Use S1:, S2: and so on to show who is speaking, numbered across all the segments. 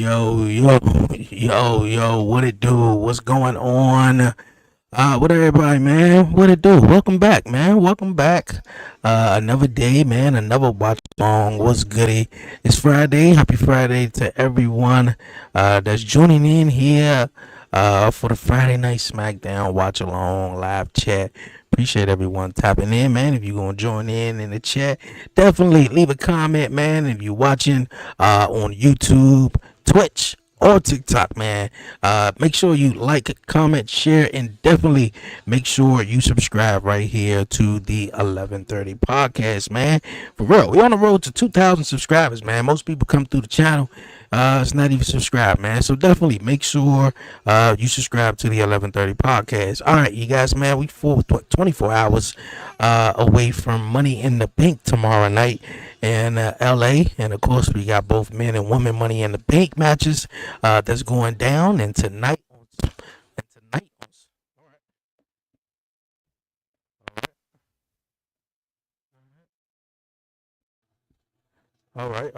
S1: yo, what it do? What's going on? What everybody, man? What it do? Welcome back, man. Welcome back. Another day, man. Another watch along. What's goody? It's Friday. Happy Friday to everyone that's joining in here for the Friday Night SmackDown watch along live chat. Appreciate everyone tapping in, man. If you're gonna join in the chat, definitely leave a comment, man. If you're watching on YouTube, Twitch, or TikTok, man, make sure you like, comment, share, and definitely make sure you subscribe right here to the 11:30 podcast, man. For real, we're on the road to 2,000 subscribers, man. Most people come through the channel. It's not even subscribed, man. So definitely make sure you subscribe to the 11:30 podcast. All right, you guys, man. We 24 hours away from Money in the Bank tomorrow night in LA, and of course we got both men and women Money in the Bank matches that's going down, and tonight. All right.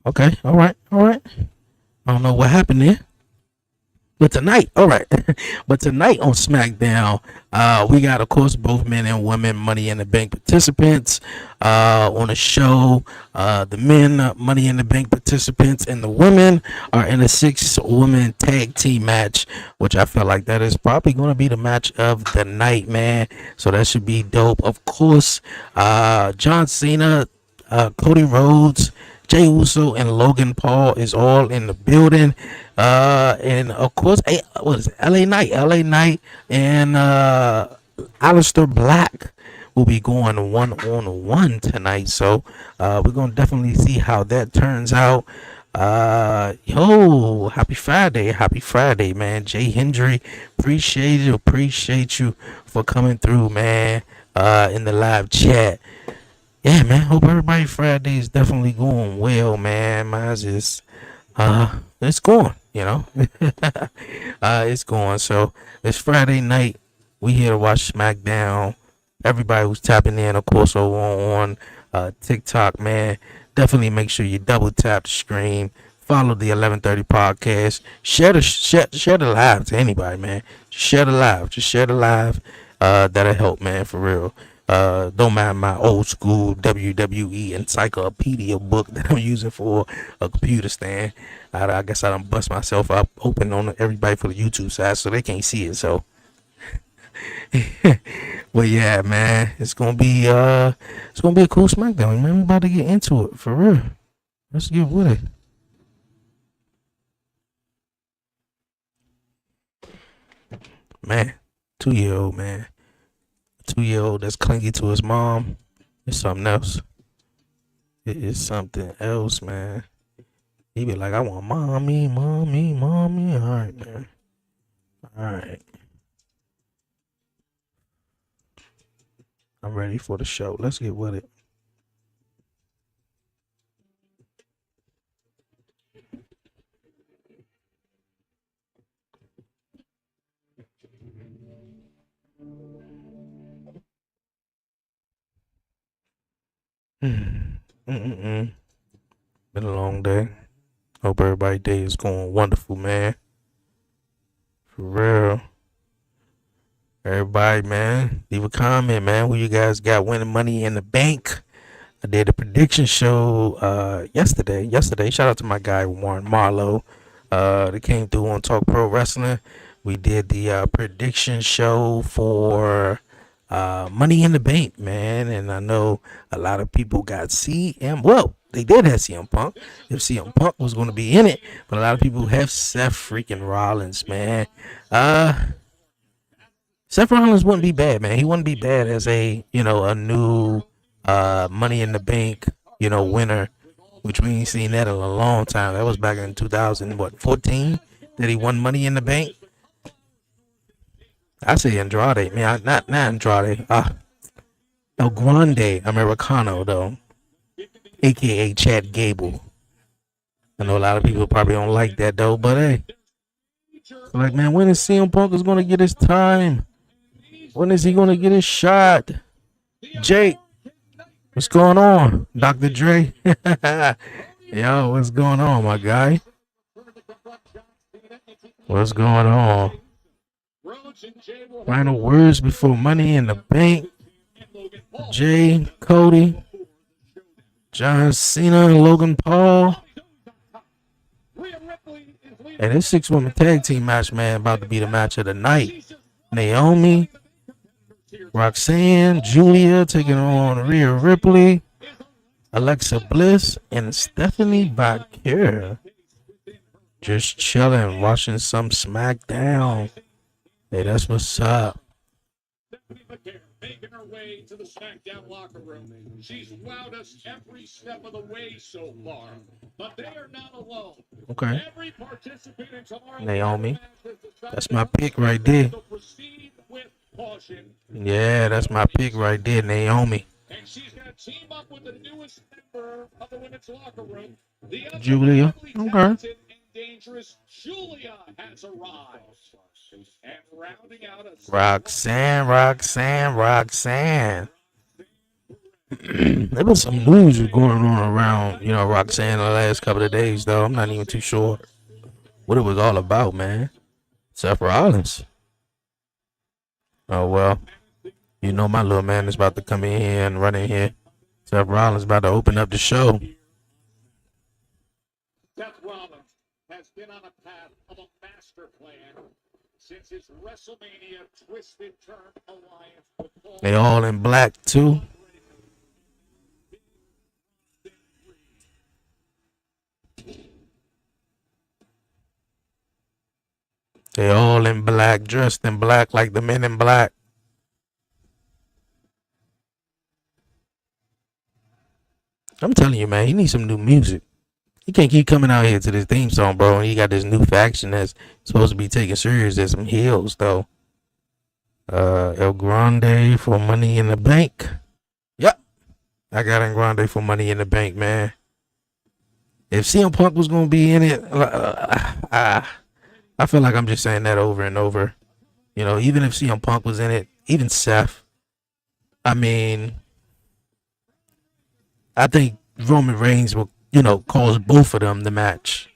S1: Okay, all right. I don't know what happened there. But tonight, all right. But tonight on SmackDown, we got, of course, both men and women Money in the Bank participants on the show. The men Money in the Bank participants and the women are in a 6-woman tag team match, which I feel like that is probably going to be the match of the night, man. So that should be dope. Of course, John Cena, Cody Rhodes, Jey Uso, and Logan Paul is all in the building. And of course, what is it? LA Knight, and Aleister Black will be going one-on-one tonight. So we're gonna definitely see how that turns out. Happy Friday, man. Jay Hendry, appreciate you for coming through, man. In the live chat. Yeah, man. Hope everybody Friday is definitely going well, man. Mine's is it's going, it's going. So it's Friday night. We here to watch SmackDown. Everybody who's tapping in, of course, over on TikTok, man. Definitely make sure you double tap the stream. Follow the 11:30 podcast. Share the live to anybody, man. Just share the live. That'll help, man, for real. Don't mind my old school WWE encyclopedia book that I'm using for a computer stand. I guess I done bust myself up open on everybody for the YouTube side so they can't see it. So, but yeah, man, it's gonna be a cool SmackDown, man. We about to get into it for real. Let's get with it. Man, 2-year-old, man. 2-year-old that's clingy to his mom. It's something else. It is something else, man. He be like, I want mommy. All right, man. All right. I'm ready for the show. Let's get with it. Been a long day. Hope everybody's day is going wonderful, man. For real. Everybody, man, leave a comment, man. Who you guys got winning Money in the Bank? I did a prediction show yesterday. Shout out to my guy Warren Marlowe. That came through on Talk Pro Wrestling. We did the prediction show for Money in the Bank, man. And I know a lot of people got CM. Well, they did have CM Punk. If CM Punk was going to be in it, but a lot of people have Seth freaking Rollins, man. Seth Rollins wouldn't be bad, man. He wouldn't be bad as a new Money in the Bank, winner, which we ain't seen that in a long time. That was back in 2014 that he won Money in the Bank. I say Andrade, man. Not Andrade. El Grande Americano, though, aka Chad Gable. I know a lot of people probably don't like that though, but hey, like, man, when is CM Punk is gonna get his time? When is he gonna get his shot? Jake, what's going on, Dr. Dre? Yo, what's going on, my guy? What's going on? Final words before Money in the Bank. Jay, Cody, John Cena, Logan Paul. And this 6-woman tag team match, man, about to be the match of the night. Naomi, Roxanne, Julia taking on Rhea Ripley, Alexa Bliss, and Stephanie Bakir. Just chilling, watching some SmackDown. Hey, that's what's up. Making her way to the SmackDown locker room. She's wowed us every step of the way so far. But they are not alone. Okay. Every participant in tomorrow's Naomi. That's my pick right there. Yeah, that's my pick right there, Naomi. And she's going to team up with the newest member of the women's locker room. Julia. Okay. Dangerous Julia has arrived. And rounding out Roxanne. There was some news going on around, Roxanne the last couple of days, though. I'm not even too sure what it was all about, man. Seth Rollins. Oh, well. You know my little man is about to come in here and run in here. Seth Rollins about to open up the show. Seth Rollins has been on a path of a master plan since his WrestleMania twisted turn alliance with Paul. They all in black too. They all in black, dressed in black like the men in black. I'm telling you, man, he needs some new music. You can't keep coming out here to this theme song, bro. And you got this new faction that's supposed to be taken serious. There's some heels, though. El Grande for Money in the Bank. Yep. I got El Grande for Money in the Bank, man. If CM Punk was going to be in it, I feel like I'm just saying that over and over. Even if CM Punk was in it, even Seth. I mean, I think Roman Reigns will, cause both of them the match.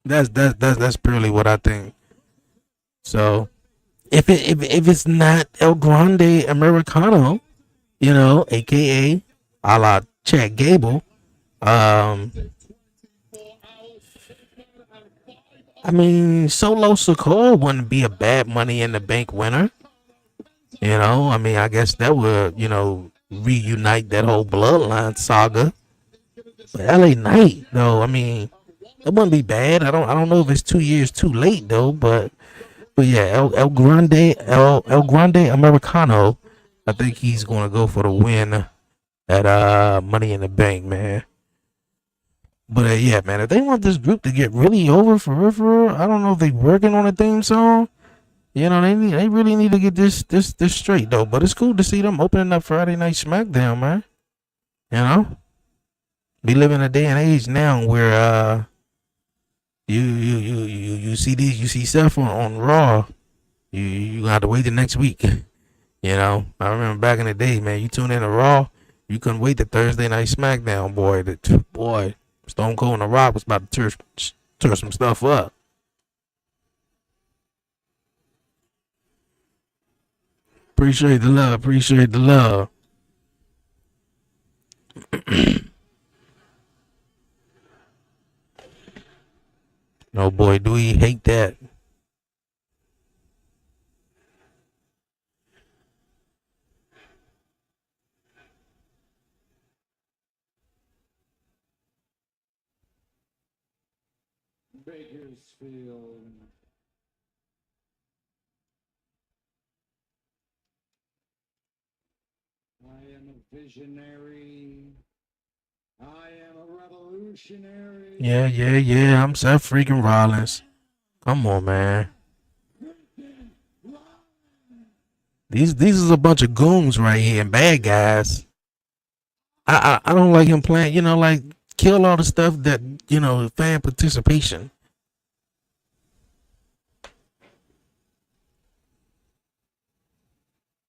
S1: That's purely what I think. So if it's not El Grande Americano, aka a la Chad Gable, I mean, Solo Sikoa wouldn't be a bad Money in the Bank winner. I mean, I guess that would, reunite that whole bloodline saga. But LA Knight, though, I mean, it wouldn't be bad. I don't know if it's 2 years too late though, but yeah, El Grande Americano, I think he's gonna go for the win at Money in the Bank, man. But yeah, man, if they want this group to get really over for real, I don't know if they working on a theme song. They really need to get this straight though. But it's cool to see them opening up Friday Night SmackDown, man. We live in a day and age now where you see Seth on Raw. You gonna have to wait the next week. I remember back in the day, man. You tune in to Raw, you couldn't wait the Thursday Night SmackDown, boy. Stone Cold and The Rock was about to tear some stuff up. Appreciate the love. No, boy, do we hate that. Bakersfield. I am a visionary. I am a revolutionary. Yeah. I'm Seth freaking Rollins. Come on, man. These is a bunch of goons right here and bad guys. I don't like him playing, like kill all the stuff that, fan participation.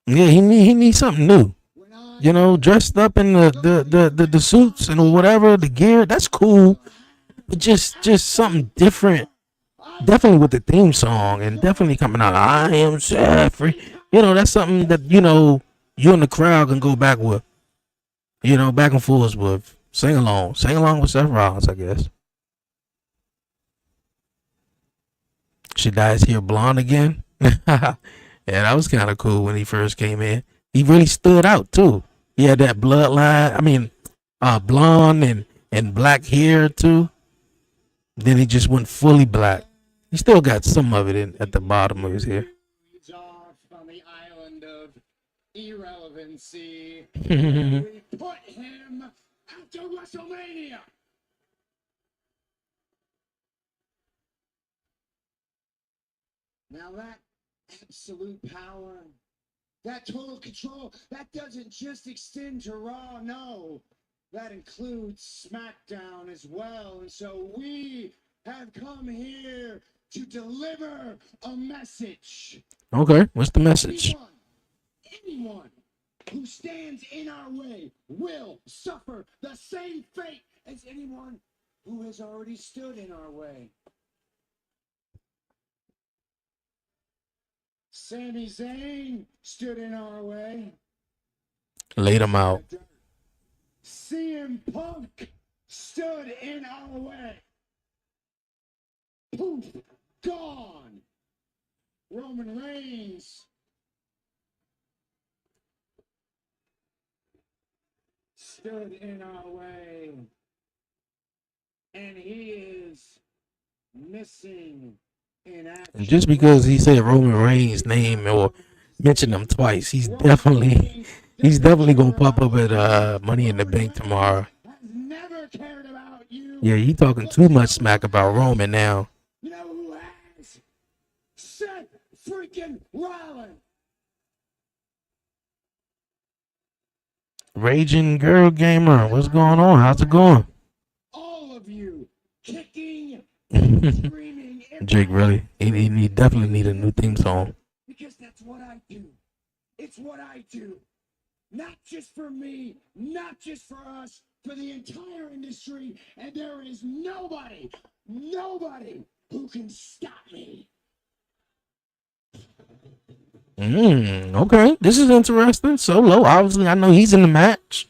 S1: Yeah, he needs something new. You know, dressed up in the suits and whatever, the gear. That's cool. But just something different. Definitely with the theme song and definitely coming out. I am set free. You know, that's something that you and the crowd can go back with. You know, back and forth with. Sing along with Seth Rollins, I guess. She dyes here blonde again. Yeah, that was kind of cool when he first came in. He really stood out too. He had that bloodline. I mean, blonde and black hair too. Then he just went fully black. He still got some of it at the bottom of his hair.
S2: Off on the island of irrelevancy. We put him after WrestleMania. Now that absolute power, that total control, that doesn't just extend to Raw, no. That includes SmackDown as well. And so we have come here to deliver a message.
S1: Okay, what's the message?
S2: Anyone who stands in our way will suffer the same fate as anyone who has already stood in our way. Sami Zayn stood in our way.
S1: Laid him out.
S2: CM Punk stood in our way. Poof, gone. Roman Reigns stood in our way. And he is missing in action.
S1: And just because he said Roman Reigns' name or mentioned him twice, he's definitely gonna pop up at Money in the Bank tomorrow. Yeah, he talking too much smack about Roman now.
S2: You know who has? Seth freaking Rollins.
S1: Raging Girl Gamer, what's going on? How's it going?
S2: All of you kicking and screaming.
S1: Jake, really? He definitely need a new theme song.
S2: Because that's what I do. It's what I do. Not just for me, not just for us, for the entire industry. And there is nobody who can stop me.
S1: Okay. This is interesting. Solo, obviously, I know he's in the match.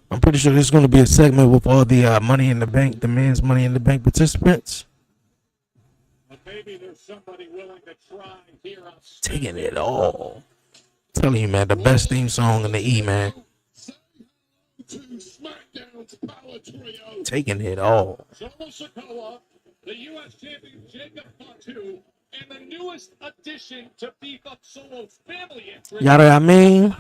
S1: I'm pretty sure there's going to be a segment with all the Money in the Bank, the men's Money in the Bank participants.
S2: But maybe there's somebody willing to try here.
S1: Taking it all. I'm telling you, man, the best theme song in the E, man. Taking it all.
S2: Solo Sikoa, the U.S. champion Jacob Fatu, and the newest addition to beef up Solo's family interest.
S1: Yada, I mean,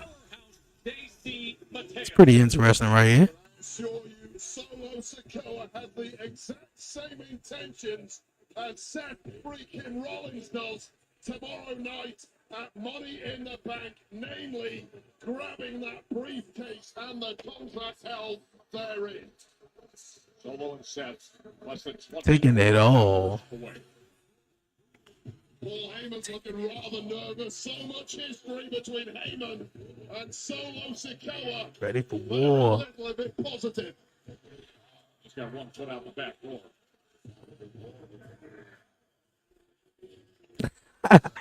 S1: it's pretty interesting right here.
S2: Sure you, Solo Sikoa had the exact same intentions as Seth freaking Rollins does tomorrow night at Money in the Bank, namely grabbing that briefcase and the contract held therein. Solo and Seth, less than 20
S1: Taking it all.
S2: away. Paul Heyman's looking rather nervous. So much history between Heyman and Solo Sikoa.
S1: Ready for war.
S2: A little bit positive. He's got one foot out the back door.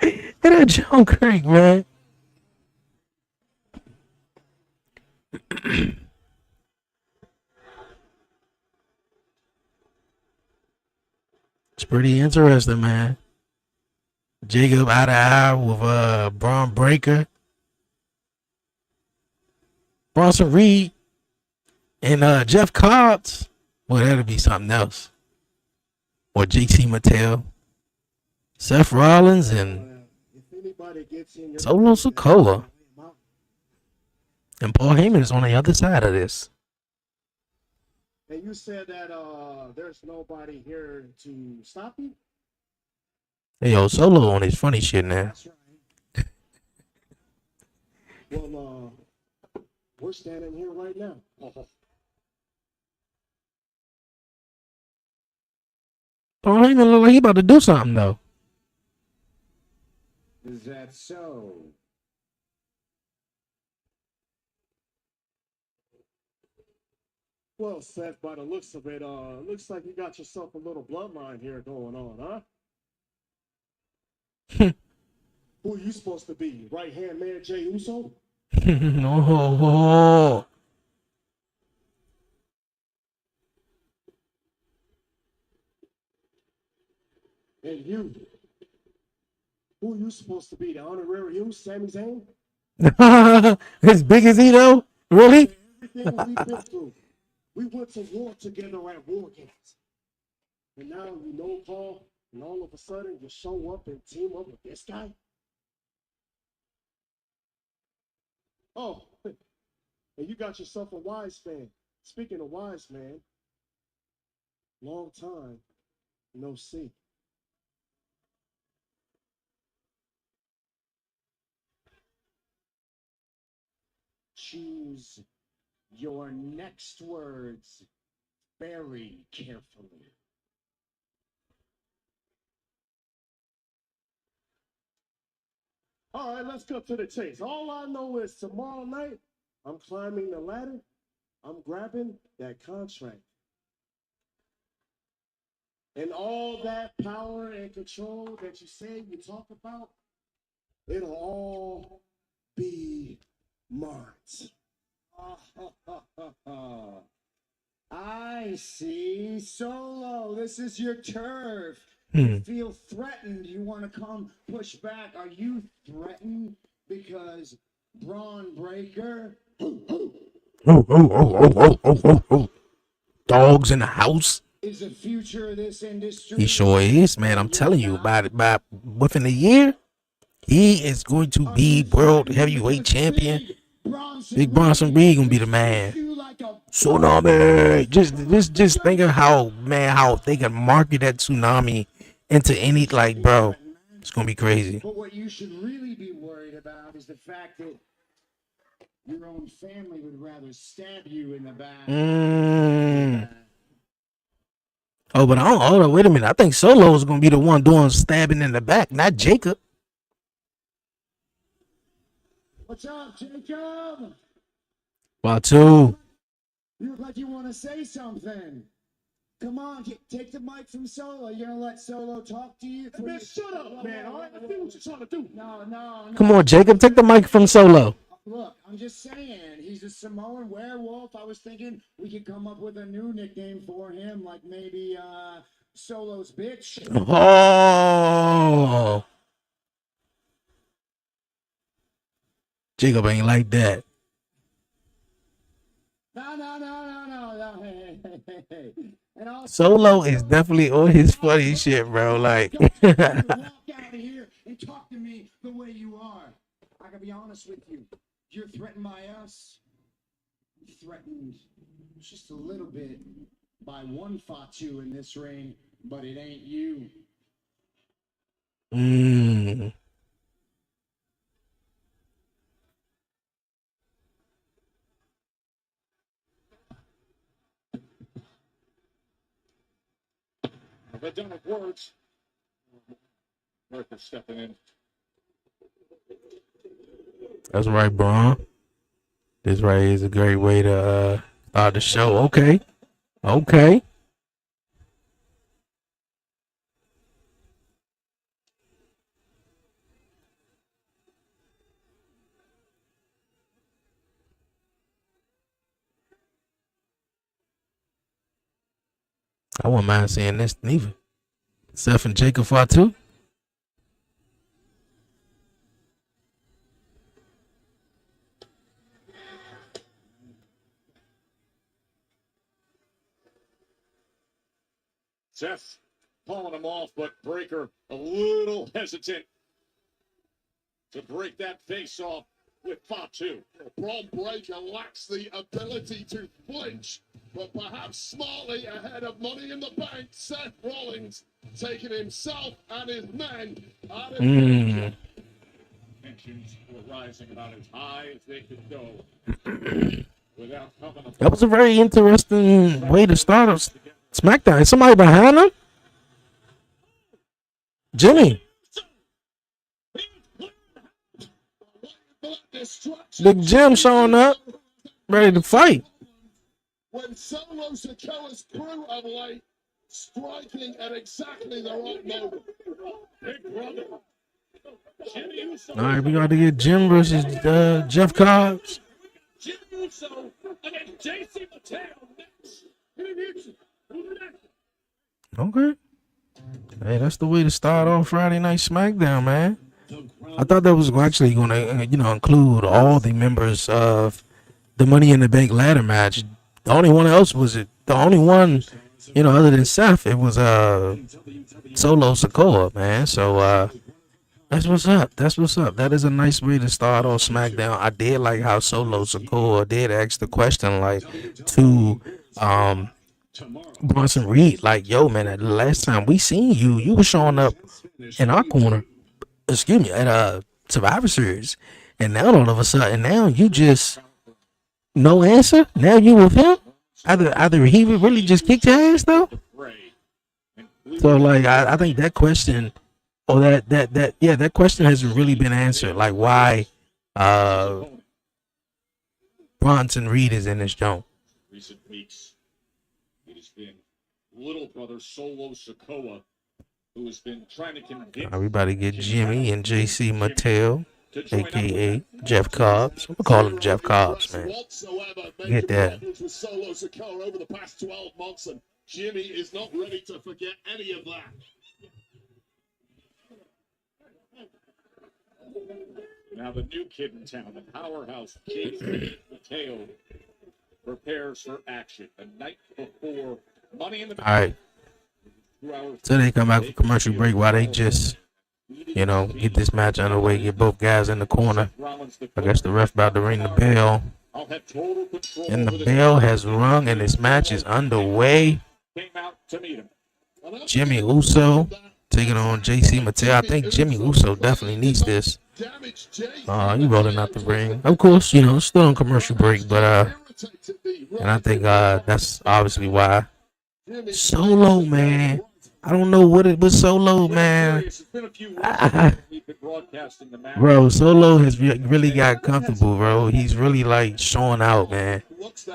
S1: Hit that John Craig, man. It's pretty interesting, man. Jacob out of eye with Braun Breaker, Bronson Reed, and Jeff Cobbs. Well, that'll be something else. Or JC Mattel, Seth Rollins, and Solo Sikoa. And Paul Heyman is on the other side of this.
S2: And you said that there's nobody here to stop you?
S1: Hey, yo, Solo on his funny shit now.
S2: That's right. Well, we're standing here right now.
S1: Paul Heyman look like he about to do something, though.
S2: Is that so? Well, Seth, by the looks of it, looks like you got yourself a little bloodline here going on, huh? Who are you supposed to be? Right hand man Jay Uso?
S1: No.
S2: And you? Who are you supposed to be? The honorary you, Sami Zayn?
S1: As big as he though? Really?
S2: Everything we've been through. We went to war together at War Games. And now you know Paul, and all of a sudden you show up and team up with this guy? Oh, and you got yourself a wise fan. Speaking of wise man, long time no see. Choose your next words very carefully. All right, let's go to the chase. All I know is tomorrow night, I'm climbing the ladder. I'm grabbing that contract. And all that power and control that you say you talk about, it'll all be mine. I see. Solo, this is your turf. You feel threatened. You want to come push back. Are you threatened because Braun Breaker
S1: Dogs in the house.
S2: is the future of this industry?
S1: He sure is, man. I'm telling you, by within a year, he is going to be world heavyweight champion. Big Bronson Reed gonna be the man. Tsunami. Just think of how they can market that tsunami into any, like, bro. It's gonna be crazy.
S2: But what you should really be worried about is the fact that your own family would rather stab you in the back.
S1: Oh, but I don't. Hold on, wait a minute. I think Solo is gonna be the one doing stabbing in the back, not Jacob.
S2: What's up, Jacob?
S1: Batu.
S2: You look like you want to say something. Come on, take the mic from Solo. You're gonna let Solo talk to you? Man, shut up, man. All right, I see what you're trying to do. No.
S1: Come on, Jacob. Take the mic from Solo.
S2: Look, I'm just saying, he's a Samoan werewolf. I was thinking we could come up with a new nickname for him, like maybe Solo's bitch.
S1: Oh, Jacob ain't like that.
S2: No. Hey. And
S1: Solo is definitely on his funny shit, bro. Like,
S2: walk out of here and talk to me the way you are. I gotta be honest with you. You're threatened by us. You're threatened just a little bit by one Fatu in this ring, but it ain't you. They're done with words. Murphy stepping in.
S1: That's right, bro. This right here is a great way to start the show. Okay. I wouldn't mind seeing this neither. Seth and Jacob Fatu.
S2: Seth pulling him off, but Breaker a little hesitant to break that face off with Fatu. Braun Breaker lacks the ability to flinch, but perhaps smartly ahead of Money in the Bank, Seth Rollins taking himself and his men out of Tensions were rising about as high as they could go.
S1: That was a very interesting way to start a SmackDown. Is somebody behind him? Jimmy. Big Jim showing up, ready to fight.
S2: when Solo Sikoa's crew are late, striking at exactly the right moment. Big brother. Jimmy Uso.
S1: All right, we got to get Jim versus Jeff Cobbs.
S2: Jimmy Uso against JC Mateo next.
S1: Okay. Hey, that's the way to start off Friday Night SmackDown, man. I thought that was actually going to, include all the members of the Money in the Bank ladder match. The only one else was it. The only one, other than Seth, it was Solo Sikoa, man. So that's what's up. That's what's up. That is a nice way to start off SmackDown. I did like how Solo Sikoa did ask the question, like, to Bronson Reed, like, yo, man, the last time we seen you, you were showing up in our corner, at Survivor Series, and now all of a sudden, now you just no answer. Now you with him. Either he really just kicked your ass though. So like, I think that question, or that question hasn't really been answered. Like, why Bronson Reed is in this joint.
S2: Recent weeks, it has been little brother Solo Sikoa who has been trying to convince
S1: Everybody get Jimmy and JC Mattel, aka Jeff Cobbs. I'm gonna call him Jeff Cobbs, man. Get that.
S2: Solo Sikoa over the past 12 months, and Jimmy is not ready to forget any of that. Now the new kid in town, the powerhouse, JC Mateo, prepares for action the night before Money in the Bank.
S1: All right. So they come back for commercial break while they just, get this match underway, get both guys in the corner. I guess the ref about to ring the bell. And the bell has rung and this match is underway. Jimmy Uso taking on JC Mattel. I think Jimmy Uso definitely needs this. You rolling out the ring. Of course, still on commercial break, but and I think that's obviously why. Solo, man. I don't know what it was. Solo, man. Bro, Solo has really got comfortable, bro. He's really like showing out, man. He's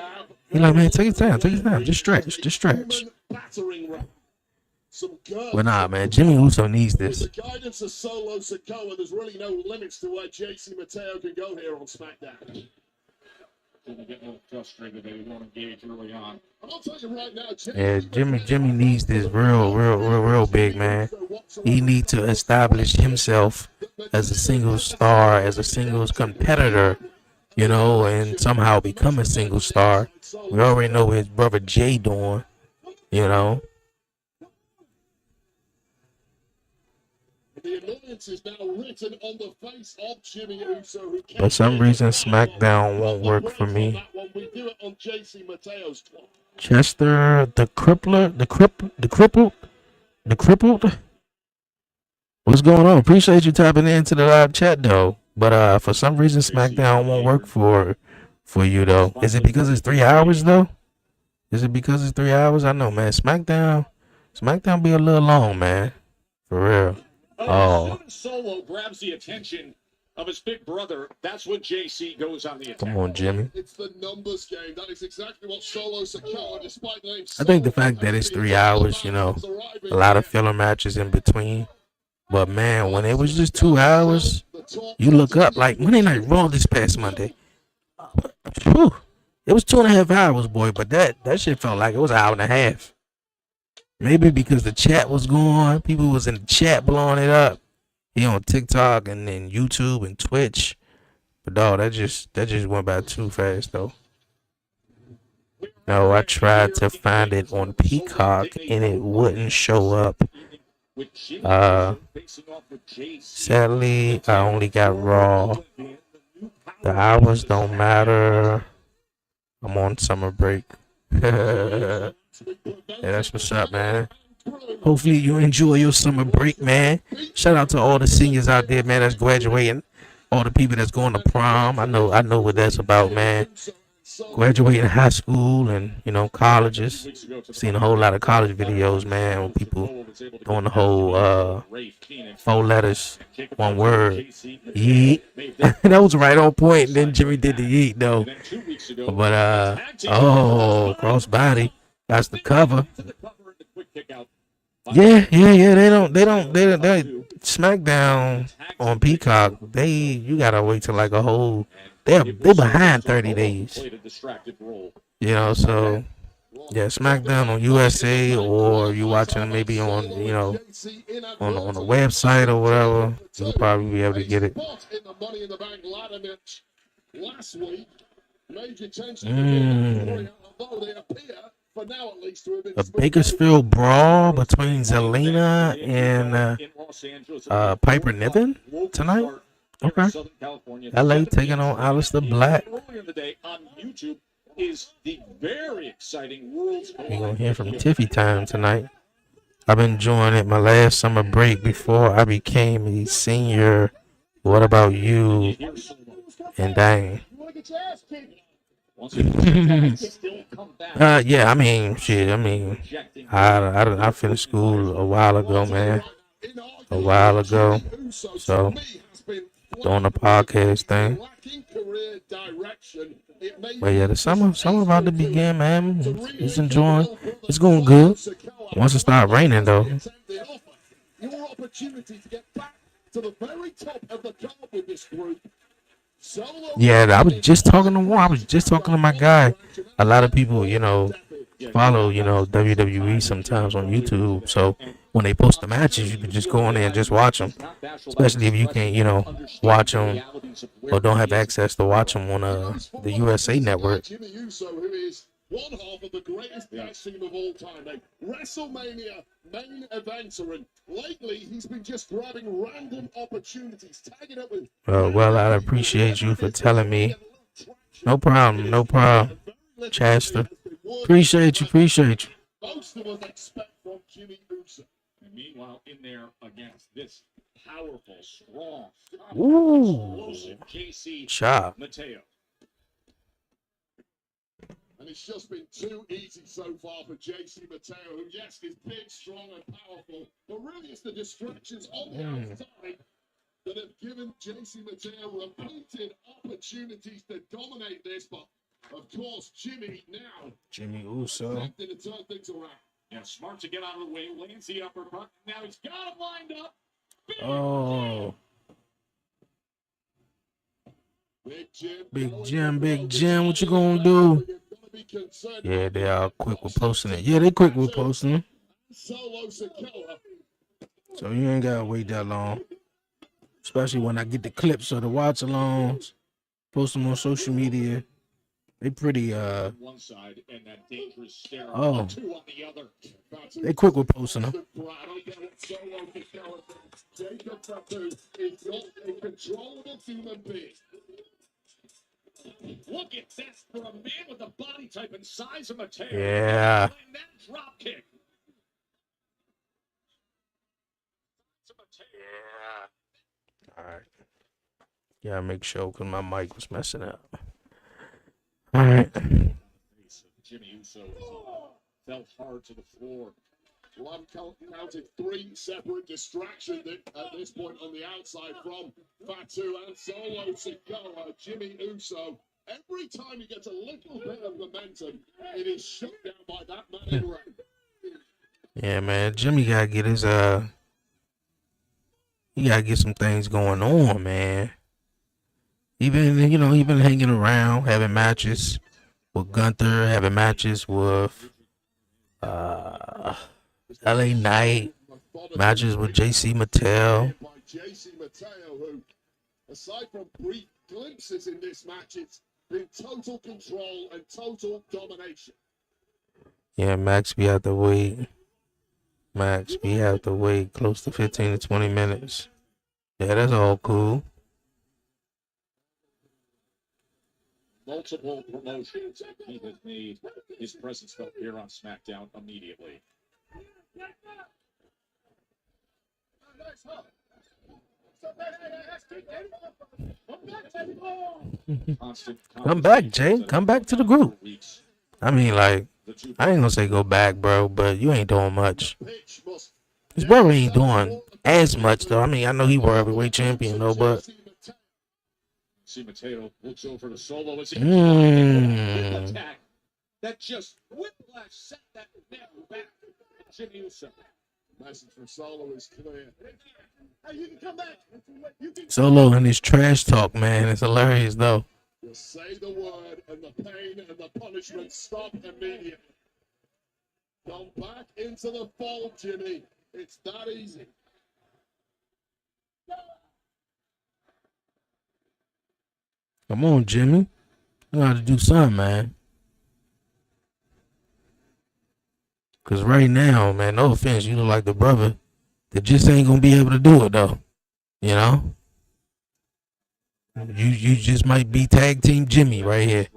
S1: like, man, take your time. Just stretch. Well, nah, man. Jimmy Uso needs this.
S2: With the guidance of Solo Sikoa, there's really no limits to where JC Mateo can go here on SmackDown. Get a little frustrated they won't engage early on. I'll tell you right now,
S1: yeah, Jimmy needs this real big, man. He needs to establish himself as a single star, as a singles competitor, and somehow become a single star. We already know what his brother Jay doing,
S2: The annoyance is now written on the face of Jimmy Uso. Who
S1: For some reason, SmackDown won't work for me.
S2: We do it on JC Mateo's clock.
S1: Chester, the crippled. What's going on? Appreciate you tapping into the live chat though. But for some reason, SmackDown won't work for you though. Is it because it's 3 hours though? Is it because it's 3 hours? I know, man. SmackDown be a little long, man. For real. Oh.
S2: Solo grabs the attention of his big brother. That's when JC goes on the attack.
S1: Come on, Jimmy.
S2: It's the numbers game. That is exactly what Solo Sikoa, despite the name.
S1: I think the fact that it's 3 hours, a lot of filler matches in between. But man, when it was just 2 hours, you look up like Monday Night Raw this past Monday. Whew. It was 2.5 hours, boy, but that shit felt like it was an hour and a half. Maybe because the chat was going, people was in the chat blowing it up. He on TikTok and then YouTube and Twitch. But dog, that just went by too fast though. No, I tried to find it on Peacock and it wouldn't show up. Sadly, I only got Raw. The hours don't matter. I'm on summer break. Yeah, that's what's up, man. Hopefully you enjoy your summer break, man. Shout out to all the seniors out there, man, that's graduating. All the people that's going to prom. I know what that's about, man. graduating high school and colleges. Seen a whole lot of college videos, man, with people doing the whole 4 letters, 1 word, yeet. That was right on point. And then Jimmy did the yeet though. But oh, crossbody. That's the cover. Yeah. They SmackDown on Peacock. You gotta wait till like a whole. They're behind 30 days. So yeah, SmackDown on USA, or you watching it maybe on on the website or whatever. You'll probably be able to get it. A Bakersfield brawl between Zelina and Piper Niven tonight. Okay. LA taking on Aleister Black. We're gonna hear from Tiffy Time tonight. I've been enjoying it my last summer break before I became a senior. What about you? And dang. Yeah, I mean, shit. I finished school a while ago, man. A while ago. So, doing the podcast thing. But yeah, the summer about to begin, man. It's enjoying. It's going good. Once it start raining, though.
S2: Your opportunity to get back to the very top of the card with this group.
S1: Yeah, I was just talking to one. I was just talking to my guy. A lot of people, follow, WWE sometimes on YouTube. So when they post the matches, you can just go on there and just watch them. Especially if you can't, watch them or don't have access to watch them on the USA Network.
S2: One half of the greatest tag team of all time, a WrestleMania main eventer, and lately he's been just grabbing random opportunities, tagging up with.
S1: Well, I appreciate you for telling me. No problem, Chester. Appreciate you.
S2: Most of us expect from Jimmy Uso. And meanwhile, in there against this powerful, strong, explosive JC Mateo. And it's just been too easy so far for JC Mateo, who, yes, is big, strong, and powerful, but really it's the distractions on the outside that have given JC Mateo repeated opportunities to dominate this. But, of course, Jimmy
S1: Uso.
S2: attempting to turn things around. Yeah, smart to get out of the way, lands the uppercut. Now he's got him lined up.
S1: Oh. Big Jim, what you gonna do? Yeah, they are quick with posting it. Yeah, they quick with posting it. So you ain't gotta wait that long. Especially when I get the clips or the watch alongs, post them on social media. They pretty oh. They quick with posting them.
S2: Look at this for a man with the body type and size of Mateo.
S1: Yeah.
S2: That drop kick.
S1: Yeah. All right. Yeah, make sure because my mic was messing up. All right.
S2: Jimmy Uso fell hard to the floor. Well, I've counted 3 separate distractions at this point on the outside from Fatu and Solo Sikoa. Jimmy Uso, every time he gets a little bit of momentum, it is shut down by that man in red.
S1: Yeah, man. Jimmy gotta get his he gotta get some things going on, man. Even he been hanging around, having matches with Gunther, having matches with LA Knight, matches with JC Mattel.
S2: JC Mateo, who, aside from brief glimpses in this match, it's been total control and total domination.
S1: Yeah, Max, we have to wait. Close to 15 to 20 minutes. Yeah, that's all cool.
S2: Multiple promotions. He has made his presence felt here on SmackDown immediately.
S1: Come back, Jay. Come back to the group. I mean, like, I ain't gonna say go back, bro, but you ain't doing much. His brother ain't doing as much, though. I mean, I know he world heavyweight champion, though, but.
S2: That just whiplash set that neck back. Jimmy Uso. Message from Solo is clear. Hey, you can come back.
S1: Solo and his trash talk, man. It's hilarious, though.
S2: You say the word and the pain and the punishment stop immediately. Come back into the fold, Jimmy. It's that easy.
S1: Come on, Jimmy. You got to do something, man. Because right now, man, no offense, you look like the brother that just ain't going to be able to do it, though. You know? You just might be tag team Jimmy right here.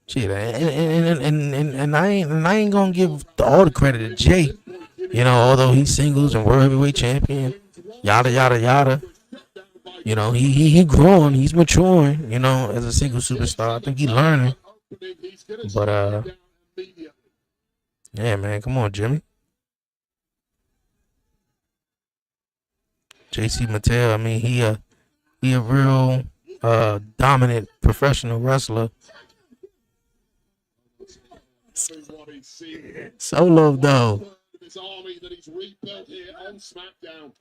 S1: Shit, and I ain't gonna give all the credit to Jay. You know, although he's singles and world heavyweight champion, yada yada yada. You know, he growing, he's maturing. You know, as a single superstar, I think he's learning. But yeah, man, come on, Jimmy. JC Mattel, I mean, he a real dominant professional wrestler. Solo though.
S2: This army that he's rebuilt here on SmackDown.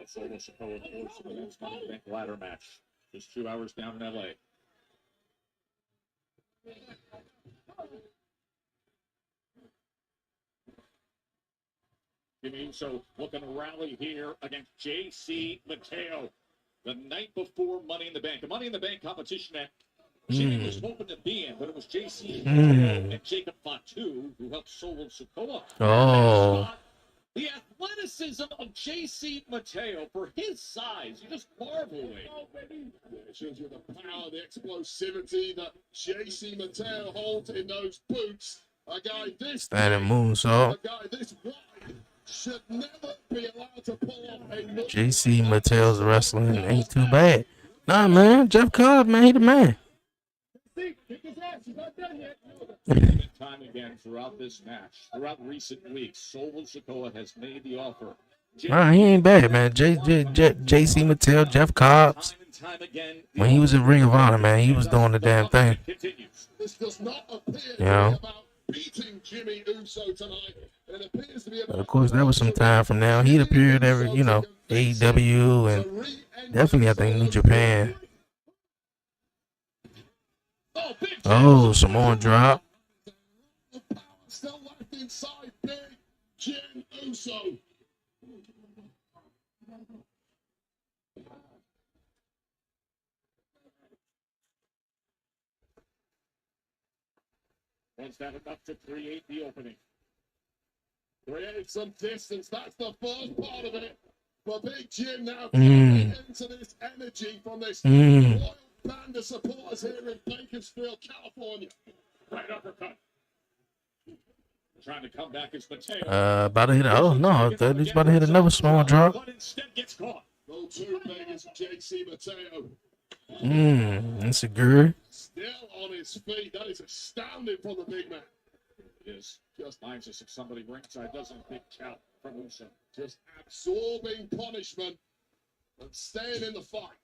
S2: Solo Sikoa forced for the next Money in the Bank ladder match. Just 2 hours down in LA. Jimmy Uso looking to rally here against JC Mateo. The night before Money in the Bank. The Money in the Bank competition that Jimmy was hoping to be in, but it was JC Mateo and Jacob Fatu who helped Solo Sikoa.
S1: Oh.
S2: The athleticism of JC Mateo for his size, you just marvel at. It shows you the power, the explosivity that JC Mateo holds in those boots. A guy this
S1: standing moonsault.
S2: A guy this wide should never be allowed to pull off a
S1: JC Mattel's wrestling ain't too bad. Nah, man, Jeff Cobb, man, he the man.
S2: Time again throughout this match, throughout recent weeks, Solo Sikoa has made the offer.
S1: Nah, he ain't bad, man. JC Mattel, Jeff Cobbs. When he was in Ring of Honor, man, he was doing the damn thing.
S2: This does not appear
S1: you know.
S2: about beating Jimmy Uso tonight. It appears to be about,
S1: of course, that was some time from now. He'd appeared every, you know, AEW and definitely, I think, New Japan. Oh, Samoan drop.
S2: Still left inside Big Jim Uso. Was that enough to create the opening? Create some distance. That's the first part of it. But Big Jim now coming into this energy from this loyal band of supporters here in Bakersfield, California. Right uppercut. Trying to come back as Mateo.
S1: About to hit. Oh no, he's about to hit another small drop.
S2: But instead gets caught. Go to Vegas, JC Mateo.
S1: Insecure.
S2: Still on his feet. That is astounding for the big man. It is. Just minds us if somebody ringside doesn't big count from Uso. Just absorbing punishment and staying in the fight.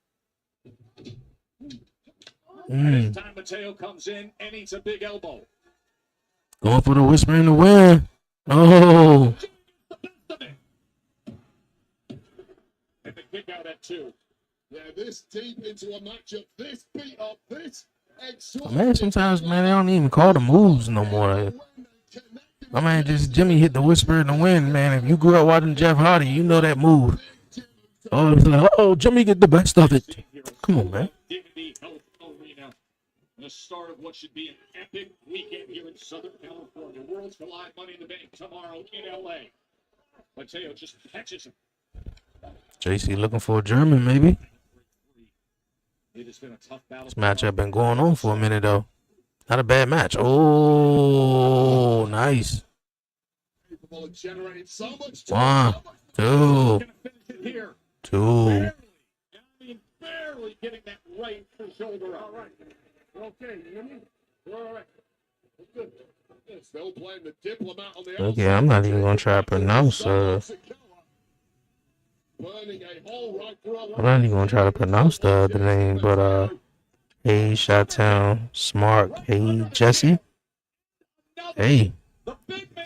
S2: And this time Mateo comes in and eats a big elbow.
S1: Going for the whisper in the wind. Oh.
S2: And the kick out at 2. Yeah, this deep into a matchup, this beat up, this exhausting.
S1: Man, sometimes, man, they don't even call the moves no more. My man, just Jimmy hit the whisper in the wind, man. If you grew up watching Jeff Hardy, you know that move. Oh, it's like, oh, Jimmy get the best of it. Come on, man.
S2: The start of what should be an epic weekend here in Southern California. Worlds Collide Money in the Bank tomorrow in LA. Mateo just catches him.
S1: JC looking for a German, maybe.
S2: It has been a tough battle.
S1: This matchup been going on for a minute, though. Not a bad match. Oh, nice.
S2: Well, it generated so much
S1: One, two, two.
S2: barely. I mean, barely getting that right shoulder up. All right. Okay, you hear me? All right. Good. Still playing the diplomat on the
S1: Okay, I'm not even gonna try to pronounce I'm not even gonna try to pronounce the other name, but hey Chi-Town, Smart, hey Jesse. Hey.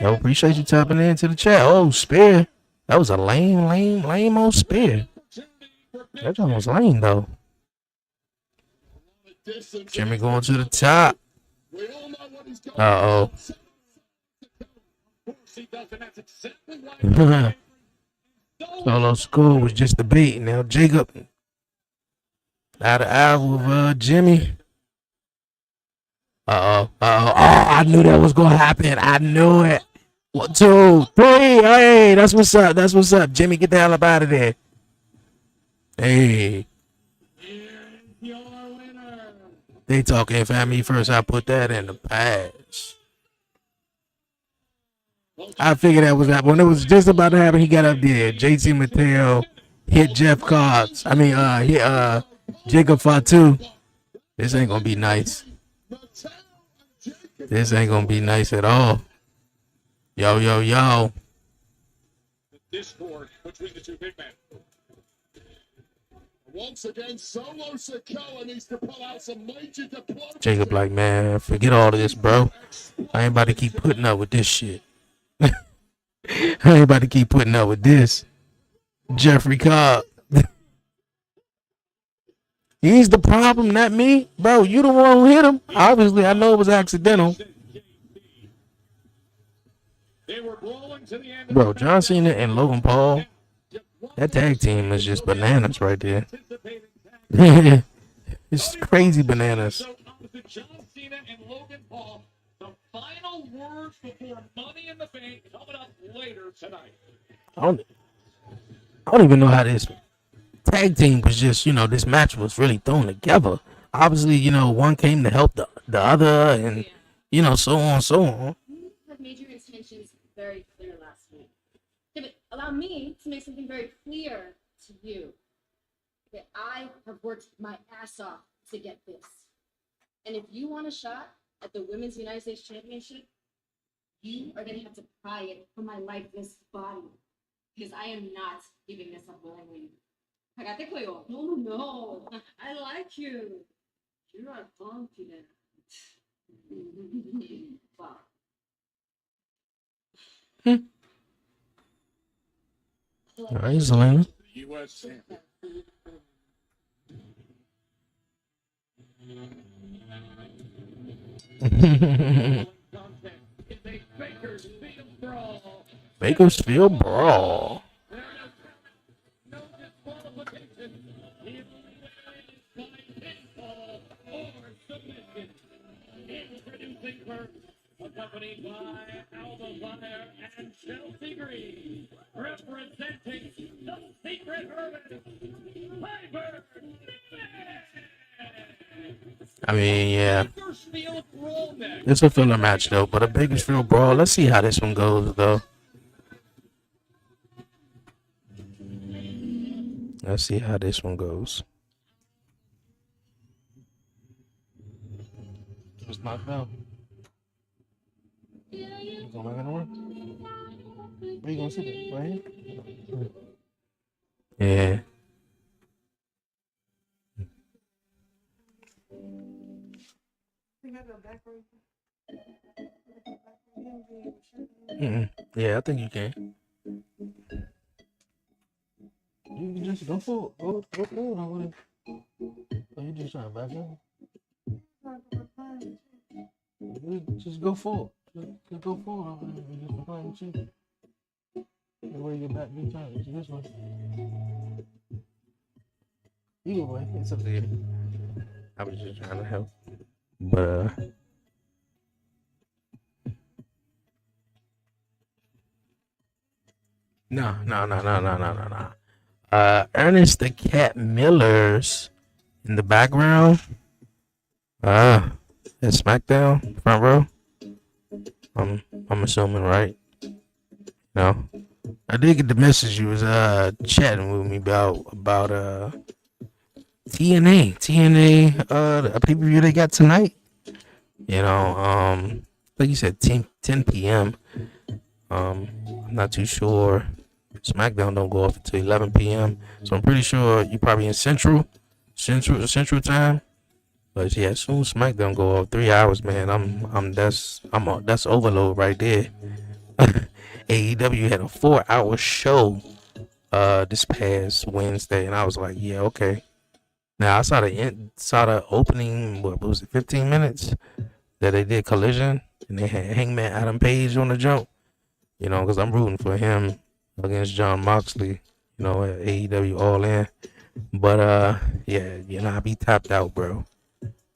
S1: Yo, appreciate you tapping into the chat. Oh, spear. That was a lame old spear. That one was lame though. Jimmy going to the top. Uh-oh. Solo School was just the bait. Now Jacob out of hour with Jimmy. Uh-oh. Uh-oh. Oh, I knew that was gonna happen. I knew it. 1, 2, 3. Hey, that's what's up. That's what's up. Jimmy, get the hell up out of there. Hey. They talking family first. I put that in the past. I figured that was that when it was just about to happen. He got up there. JT Mateo hit Jeff Cobbs. I mean, hit Jacob Fatu. This ain't gonna be nice. This ain't gonna be nice at all. Yo. The discord between the two big men. Once again, Solo Sikoa needs to pull out some major diplomacy. Jacob like, man, forget all of this, bro. I ain't about to keep putting up with this shit. I ain't about to keep putting up with this. Jeffrey Cobb. He's the problem, not me. Bro, you the one who hit him. Obviously, I know it was accidental. Bro, John Cena and Logan Paul, that tag team is just bananas right there. It's crazy bananas. John Cena and Logan Paul, the final words before Money in the Bank coming up later tonight. I don't even know how this tag team was just, this match was really thrown together. Obviously, one came to help the other and, so on.
S3: You have made your intentions very clear last week. But allow me to make something very clear to you. That I have worked my ass off to get this. And if you want a shot at the Women's United States Championship, you are going to have to pry it from my lifeless body. Because I am not giving this up willingly. Pagate ko yo. No. I like you. You are confident. Wow.
S1: All right, Zelena.
S2: U.S. champion.
S1: Bakersfield Brawl.
S2: No disqualification. Introducing first, accompanied by Alba Fire and Chelsea Green, representing the Secret Hermit, Piper.
S1: I mean, yeah. It's a filler match, though, but a Bakersfield Brawl. Let's see how this one goes, though. Let's see how this one goes. It's knocked out. You going back in the room? Where you gonna sit it? Right here? Yeah. Yeah, I think you can. You can just go for it. Go for it. Are you just trying to back up? Just go for it. Just go for it. Just behind you. The way your back be turned. It's this way. Either way, it's up to you. I was just trying to help. But no. Ernest the Cat Miller's in the background. At SmackDown, front row. I'm assuming, right? No, I did get the message you was chatting with me about TNA a pay per view they got tonight. You know, like you said, 10 p.m. I'm not too sure. SmackDown don't go off until 11 p.m. So I'm pretty sure you probably in Central time. But yeah, as soon as SmackDown go off, 3 hours, man. That's overload right there. AEW had a 4 hour show this past Wednesday, and I was like, yeah, okay. Now I saw the opening. What was it? 15 minutes that they did Collision, and they had Hangman Adam Page on the jump. You know, because I'm rooting for him against John Moxley. You know, at AEW All In. But yeah, I be tapped out, bro.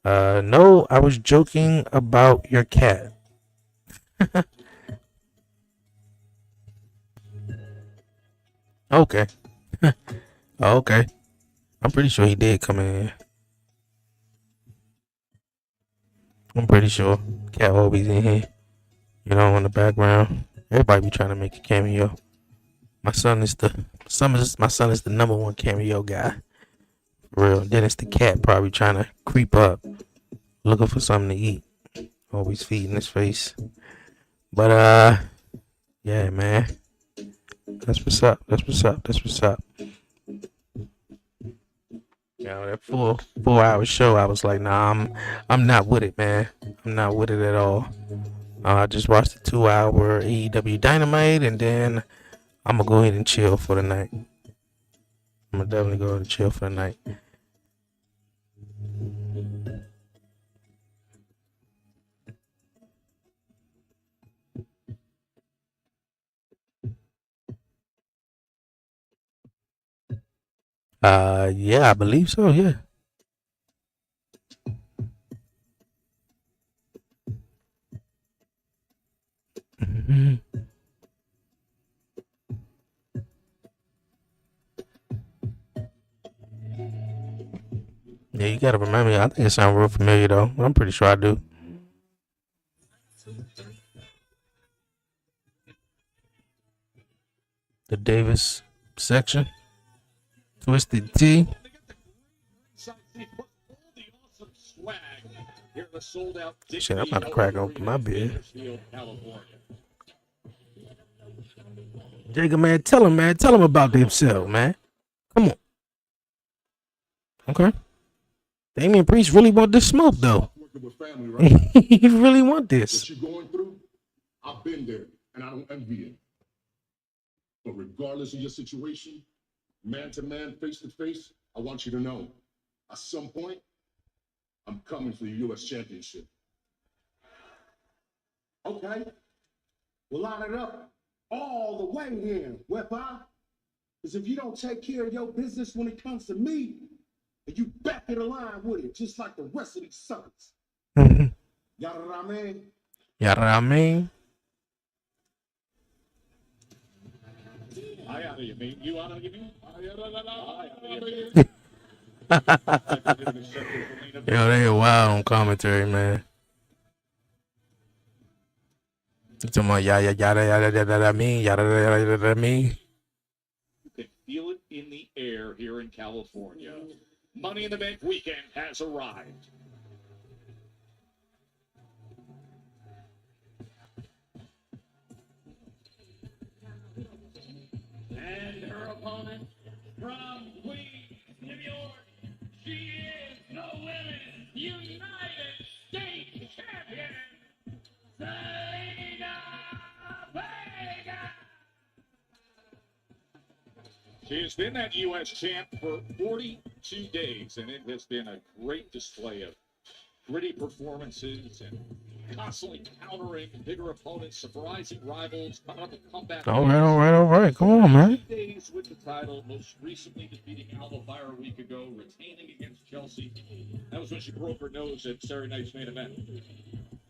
S1: No, I was joking about your cat. Okay, okay. I'm pretty sure he did come in. I'm pretty sure cat always in here. You know, in the background. Everybody be trying to make a cameo. My son is the number one cameo guy. For real. Then it's the cat probably trying to creep up, looking for something to eat. Always feeding his face. But yeah, man. That's what's up. That's what's up. That's what's up. You know, that 4 hour show, I was like, nah, I'm not with it, man. I'm not with it at all. I just watched the 2 hour AEW Dynamite, and then I'm gonna go ahead and chill for the night. I'm gonna definitely go and chill for the night. Yeah, I believe so. Yeah. Mhm. Yeah, you gotta remember. I think it sounds real familiar though. I'm pretty sure I do. The Davis section, Twisted Tea. Shit, I'm about to crack open my beer. Jacob, man, tell him about himself, man. Come on. Okay. Damian Priest really want this smoke though.
S2: Working with family, right?
S1: He really want
S2: What
S1: this.
S2: you're going through, I've been there, and I don't envy it. But regardless of your situation, man to man, face to face, I want you to know, at some point, I'm coming for the U.S. Championship. Okay, we'll line it up all the way here, Wepa. Because if you don't take care of your business when it comes to me, and you back in the line with it, just like the rest of these suckers.
S1: Mhm.
S2: You know what I mean?
S1: You know what I mean?
S2: I oughta, you mean? You oughta, you mean?
S1: Yo, they wild on commentary, man. You talking about yada yada yada yada yada me yada yada yada me?
S2: You can feel it in the air here in California. Money in the Bank weekend has arrived. And her opponent from Queens, New York, she is the Women's United States Champion, Zelina Vega. She has been that U.S. champ for 42 days, and it has been a great display of gritty performances and constantly countering bigger opponents, surprising rivals, coming up with comeback.
S1: All right, all right, all right. Come on, man.
S2: Days with the title, most recently defeating Alba Fire a week ago, retaining against Chelsea. That was when she broke her nose at Saturday night's main event.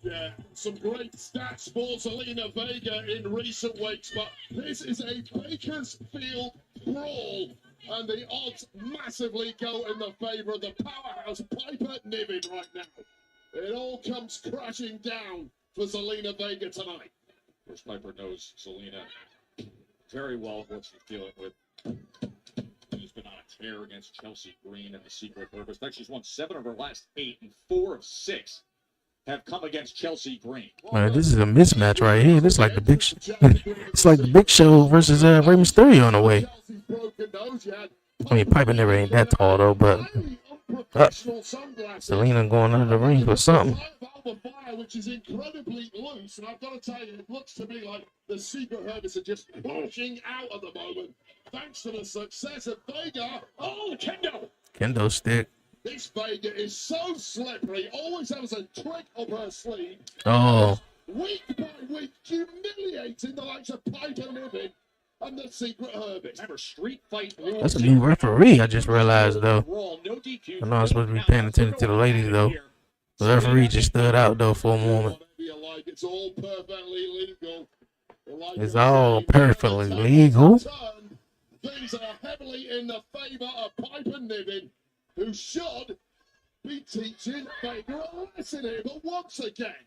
S2: Yeah, some great stats for Zelina Vega in recent weeks, but this is a Bakersfield brawl, and the odds massively go in the favor of the powerhouse Piper Niven right now. It all comes crashing down for Zelina Vega tonight. Of course, Piper knows Zelina
S4: very well what she's dealing with. She's been on a tear against Chelsea Green and the Secret Purpose. In fact, she's won 7 of her last 8, and 4 of 6 have come against Chelsea Green.
S1: Man, this is a mismatch right here. This is like the big. It's like the Big Show versus Rey Mysterio in a way. I mean, Piper never ain't that tall though, but Selena going under the ring for something.
S2: Which is incredibly loose, and I've got to tell you, it looks to me like the Secret Herbis are just pushing out at the moment, thanks to the success of Vega. Oh,
S1: Kendo stick.
S2: This Vega is so slippery, always has a trick up her sleeve.
S1: Oh.
S2: Week by week, humiliating the likes of Piper Niven and the Secret Herbis.
S4: Remember, street fight rules.
S1: That's a new referee, I just realized though.
S4: No DQ.
S1: I know I'm supposed to be paying attention to the ladies though. The referee just stood out though for a moment.
S2: It's all perfectly legal.
S1: It's all perfectly legal.
S2: Things are heavily in the favor of Piper Niven, who should be teaching Vega a lesson here. But once again,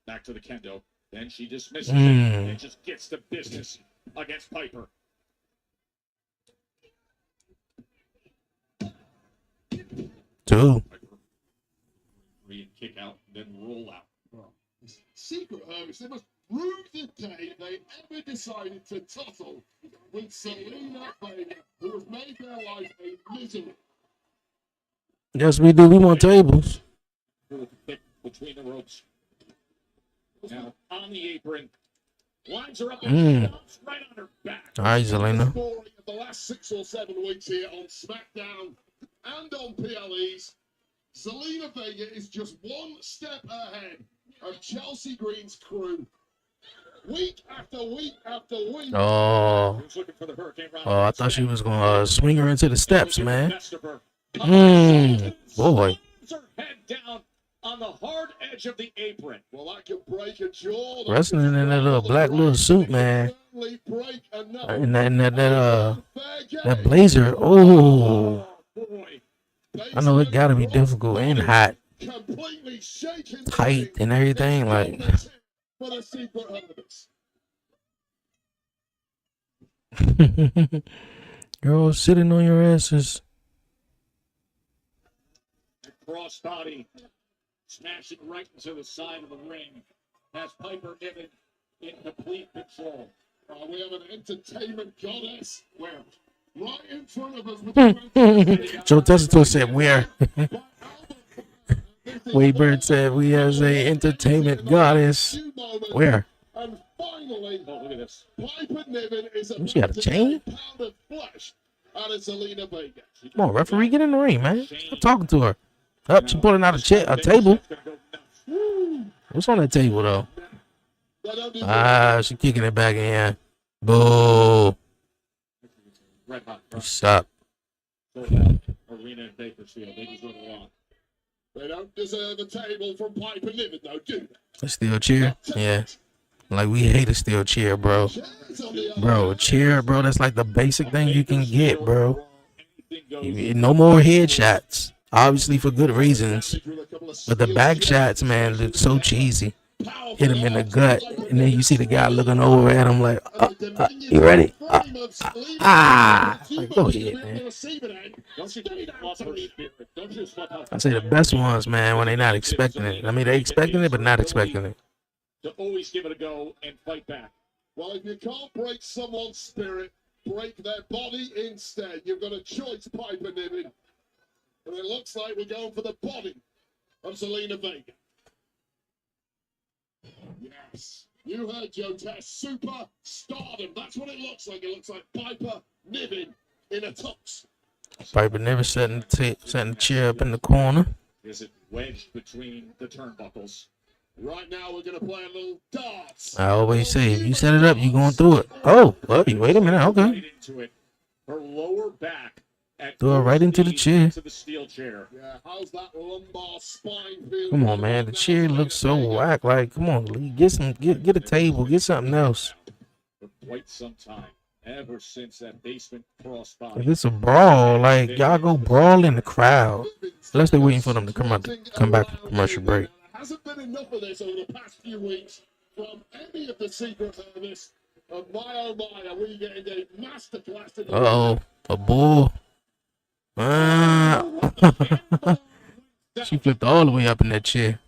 S4: back to the kendo. Then she dismisses it and just gets to business against Piper.
S1: Two.
S4: Kick out, then roll out.
S2: Secret Herbis, they must rue the day they ever decided to tussle with Selena Vega, who has made their life a misery.
S1: Yes, we do. We want tables.
S4: Between the ropes. Now on the apron. Lines her up and jumps right on her back.
S1: All right, Zelina.
S2: Story of the last 6 or 7 weeks here on SmackDown and on PLEs. Zelina Vega is just one step ahead of Chelsea Green's crew. Week after week after week.
S1: Oh. Oh, I thought she was going to swing her into the steps, man. Boy.
S4: Her head down on the hard edge of the apron.
S2: Well, that could break a jaw.
S1: Wrestling in that little black little suit, man. And that blazer. Oh. I know it gotta be difficult and hot, tight and everything. Like, girl, sitting on your asses.
S4: Crossbody smashing right into the side of the ring. Has Piper Niven in complete control.
S2: We have an entertainment goddess. Where? Right in front of us.
S1: Joe Tessitore said, "Where?" Waybird said, "We as a entertainment goddess." Where?
S2: And finally,
S4: look at this.
S2: Piper Niven is a
S1: She got a chain?
S2: pound of flesh out of Zelina Vega.
S1: Come on, referee, get in the ring, man. Stop talking to her. Up, she pulling out a table. What's on that table though? She kicking it back in. Boo. What's up?
S4: Arena in Bakersfield. They deserve a lot.
S2: They don't deserve a table from Piper Niven, though, do they?
S1: A steel chair? Yeah. Like, we hate a steel chair, bro. Bro, a chair, bro, that's like the basic thing you can get, bro. No more headshots. Obviously for good reasons. But the back shots, man, look so cheesy. Hit him in the gut, and then you see the guy looking over at him like, you ready? Like, go ahead, man. I say the best ones, man, when they're not expecting it. I mean, they expecting it, but not expecting it.
S4: To always give it a go and fight back.
S2: Well, if you can't break someone's spirit, break their body instead. You've got a choice, Piper Niven. And it looks like we're going for the body of Zelina Vega. Yes, you heard Joe Test. Super stardom. That's what it looks like. It looks like Piper Niven in a tux.
S1: Piper Niven setting the chair up in the corner.
S4: Is it wedged between the turnbuckles?
S2: Right now, we're going to play a little darts.
S1: I always say, if you set it up, you're going through it. Oh, well, wait a minute. Okay.
S4: Right into it. Her lower back.
S1: Throw it right into the chair.
S4: To the steel chair.
S2: Yeah, how's that lumbar spine feel?
S1: Come on, man. The chair looks so whack. Like, come on, Lee. Get a table. Get something else.
S4: For quite some time. Ever since that basement crossbody.
S1: If it's a brawl, like, y'all go brawl in the crowd. Unless they're waiting for them to come back from commercial break.
S2: There hasn't been enough of this over the past few weeks from any of the Secret Service. And my oh my, are we getting a masterclass in the
S1: Uh-oh. A bull. Ah. She flipped all the way up in that chair.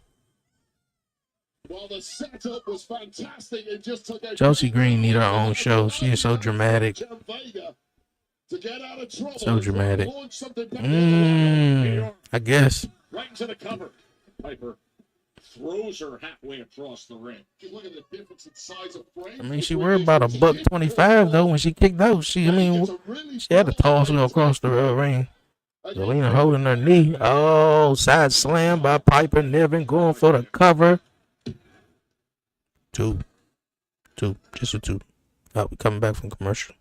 S2: Well, the setup was fantastic. It just took a
S1: Chelsea Green need her own show. She is so dramatic.
S2: To get out of trouble,
S1: So dramatic.
S2: launch something back in
S1: I guess.
S4: Right into the cover. Piper throws her halfway across the ring.
S2: Look at the difference in size of frame.
S1: I mean, she worried about $125 though when she kicked out. She had to toss her across the ring. Zelina holding her knee. Oh, side slam by Piper Niven going for the cover. Two, just a two. Oh, we coming back from commercial.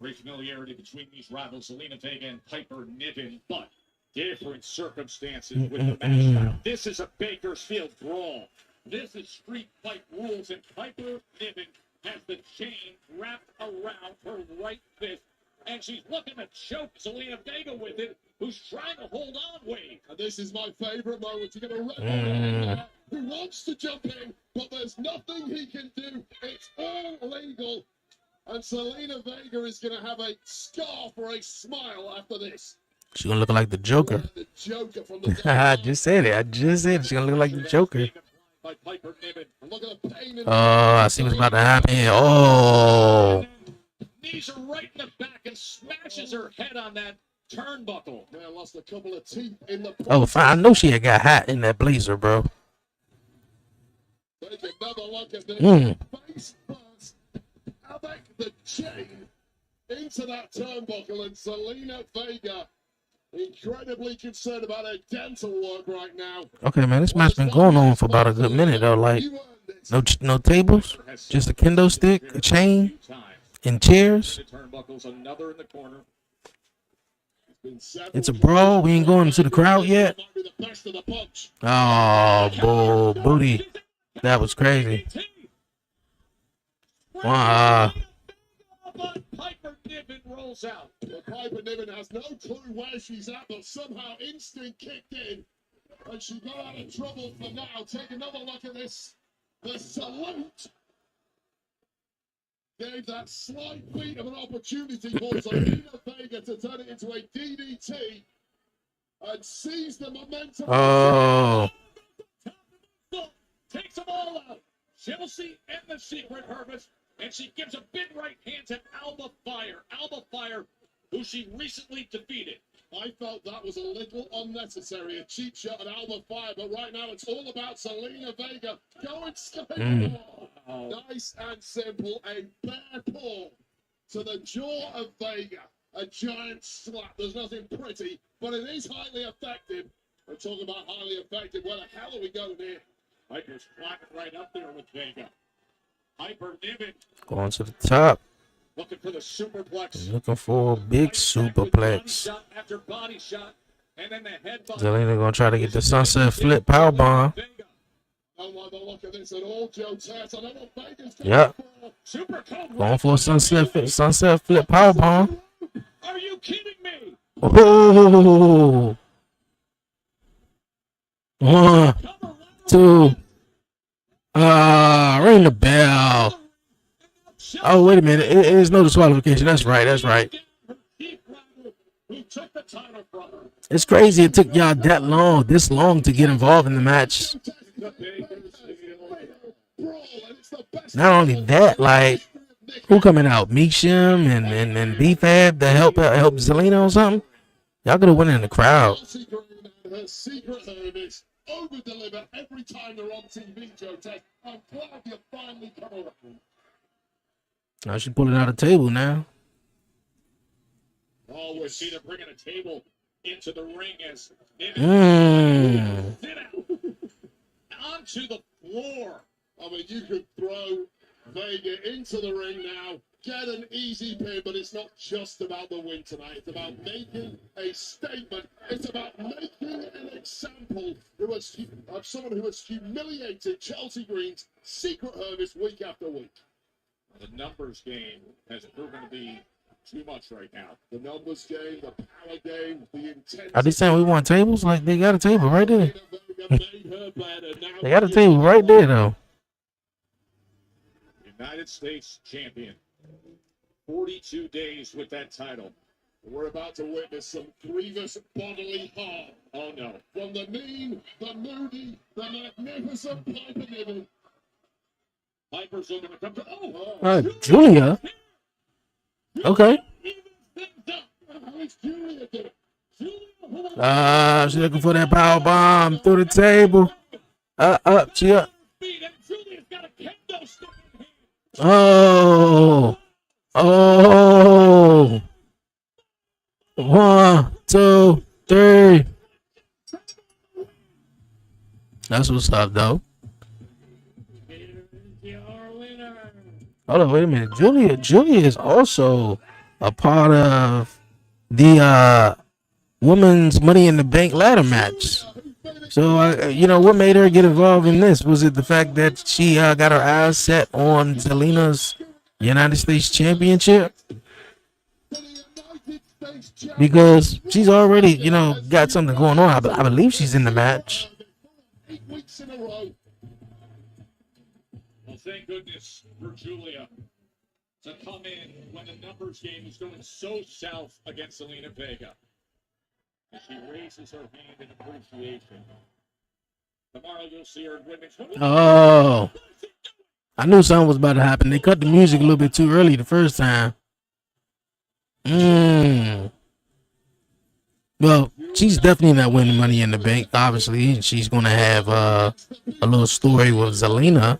S4: Great familiarity between these rivals, Zelina Vega and Piper Niven, but different circumstances with the match now. This is a Bakersfield brawl. This is street fight rules, and Piper Niven has the chain wrapped around her right fist, and she's looking to choke Zelina Vega with it, who's trying to hold on, Wade.
S2: And this is my favorite moment. You get a red who wants to jump in, but there's nothing he can do. It's all legal. And Zelina Vega is going to have a scar for a smile after this.
S1: She's gonna look like the Joker.
S2: The Joker from the
S1: I just said it. She's gonna look like the Joker. Oh, I see what's about to happen here. Oh.
S4: Knees are right in the back and smashes her head on that turnbuckle.
S2: Man, lost a couple of teeth in the
S1: Oh, fine. I know she had got hot in that blazer, bro.
S2: Take another look at this. Face first. Avec the chain into that turnbuckle, and Zelina Vega incredibly concerned about her dental work right now.
S1: Okay, man, this match been going on for about a good minute though. Like, no tables, just a kendo stick, a chain, and chairs. It's a brawl. We ain't going to the crowd yet. Oh, booty. That was crazy. Wow.
S4: Piper Niven rolls out.
S2: Piper Niven has no clue where she's at, but somehow instinct kicked in, and she got out of trouble for now. Take another look at this. The salute gave that slight beat of an opportunity for Zelina Vega to turn it into a DDT and seize the momentum.
S1: Oh.
S4: Takes them all out. Chelsea and the Secret Harvest. And she gives a big right hand to Alba Fire. Alba Fire, who she recently defeated.
S2: I felt that was a little unnecessary, a cheap shot at Alba Fire, but right now it's all about Zelina Vega going straight. Nice and simple, a bare pull to the jaw of Vega. A giant slap. There's nothing pretty, but it is highly effective. We're talking about highly effective. Where the hell are we going here?
S4: Piper's climbing right up there with Vega. Piper Niven
S1: Going to the top.
S4: looking for the superplex.
S1: Looking for a big superplex.
S4: Shot after body shot, and then the headbutt.
S1: Zelina gonna try to get the sunset flip powerbomb.
S2: Don't like the look of this at all, Joe Tess. I don't know what Vega's going
S1: Yep.
S2: for.
S1: Going for a sunset flip powerbomb.
S4: Are you kidding me?
S1: Oh. 1, 2. Ring the bell. Oh, wait a minute. It is no disqualification. That's right. It's crazy it took y'all this long to get involved in the match. Not only that, like, who coming out? Meeksham and B-Fab to help Zelina or something? Y'all could have went in the crowd.
S2: Her secret service over-deliver every time they're on TV, Joe Tess. I'm glad you finally come around.
S1: Now she's pulling out a table now.
S4: Oh, we see them bringing a table into the ring as sit out onto the floor.
S2: I mean, you could throw Vega into the ring now, get an easy pin, but it's not just about the win tonight. It's about making a statement. It's about making an example of someone who has humiliated Chelsea Green's Secret Harvest week after week.
S4: The numbers game has proven to be too much right now.
S2: The numbers game, the power game, the intensity.
S1: Are they saying we want tables? Like, they got a table right there.
S2: Made her better. Now
S1: They got a table right there, though.
S4: United States champion. 42 days with that title.
S2: We're about to witness some grievous bodily harm.
S4: Oh no.
S2: From the mean, the moody, the magnificent Piper Niven.
S4: Piper's looking to come to.
S1: Julia. Okay.
S2: How's Julia doing?
S1: She's looking for that power bomb through the table. She up. Oh. 1, 2, 3. That's what's up, though. Hold on, wait a minute. Julia is also a part of the women's Money in the Bank ladder match. So, what made her get involved in this? Was it the fact that she got her eyes set on Zelina's United States Championship? Because she's already, got something going on. I believe she's in the match.
S2: 8 weeks in a row.
S4: Well, thank goodness for Julia to come in when the numbers game is going so south against Zelina Vega. As she raises her hand in appreciation. Tomorrow you'll see her in women's.
S1: Oh. I knew something was about to happen. They cut the music a little bit too early the first time. Well, she's definitely not winning Money in the Bank, obviously. And she's going to have a little story with Zelina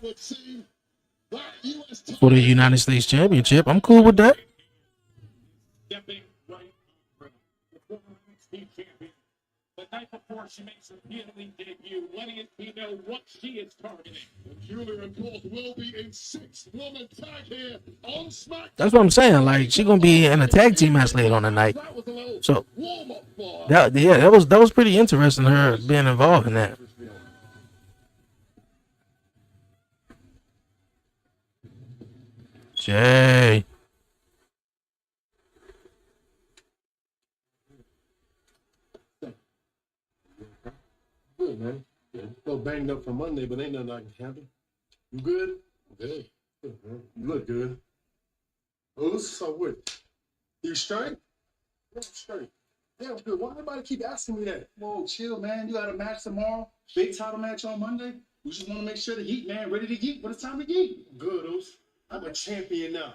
S1: for the United States Championship. I'm cool with that.
S4: Stepping right over the former NXT champion. The night before she makes her PLE debut, letting me know what she is targeting.
S2: Julia, of course, will be in 6-woman tag here on SmackDown.
S1: That's what I'm saying. Like, she's going to be in a tag team match later on the night.
S2: That was a little
S1: So,
S2: warm-up for her.
S1: that was pretty interesting, her being involved in that. Jay.
S2: Good, man. Yeah, a little banged up from Monday, but ain't nothing I can happen. You good? Good. Good, man. You look good. So what? You straight? Yeah, I'm straight. Yeah, I'm good. Why everybody keep asking me that?
S5: Whoa, chill, man. You got a match tomorrow. Big title match on Monday. We just want to make sure the heat, man, ready to geek. But it's time to geek.
S2: Good, Oos. I'm a champion now.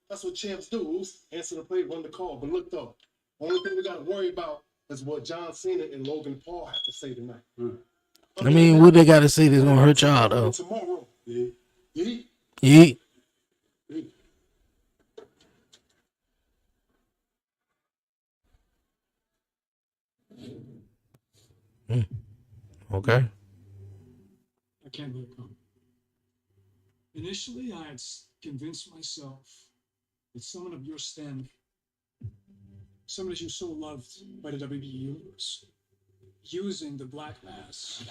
S2: That's what champs do, Oos. Answer the plate, run the call. But look, though, only thing we got to worry about is what John Cena and Logan Paul have to say tonight.
S1: I mean, what they got to say that's going to hurt y'all, though?
S2: Tomorrow. Yeah. Yeah.
S1: Yeah. Okay.
S6: I can't let it go. Initially, I had convinced myself that someone of your standing, someone that you so loved by the WWE Universe, using the black mass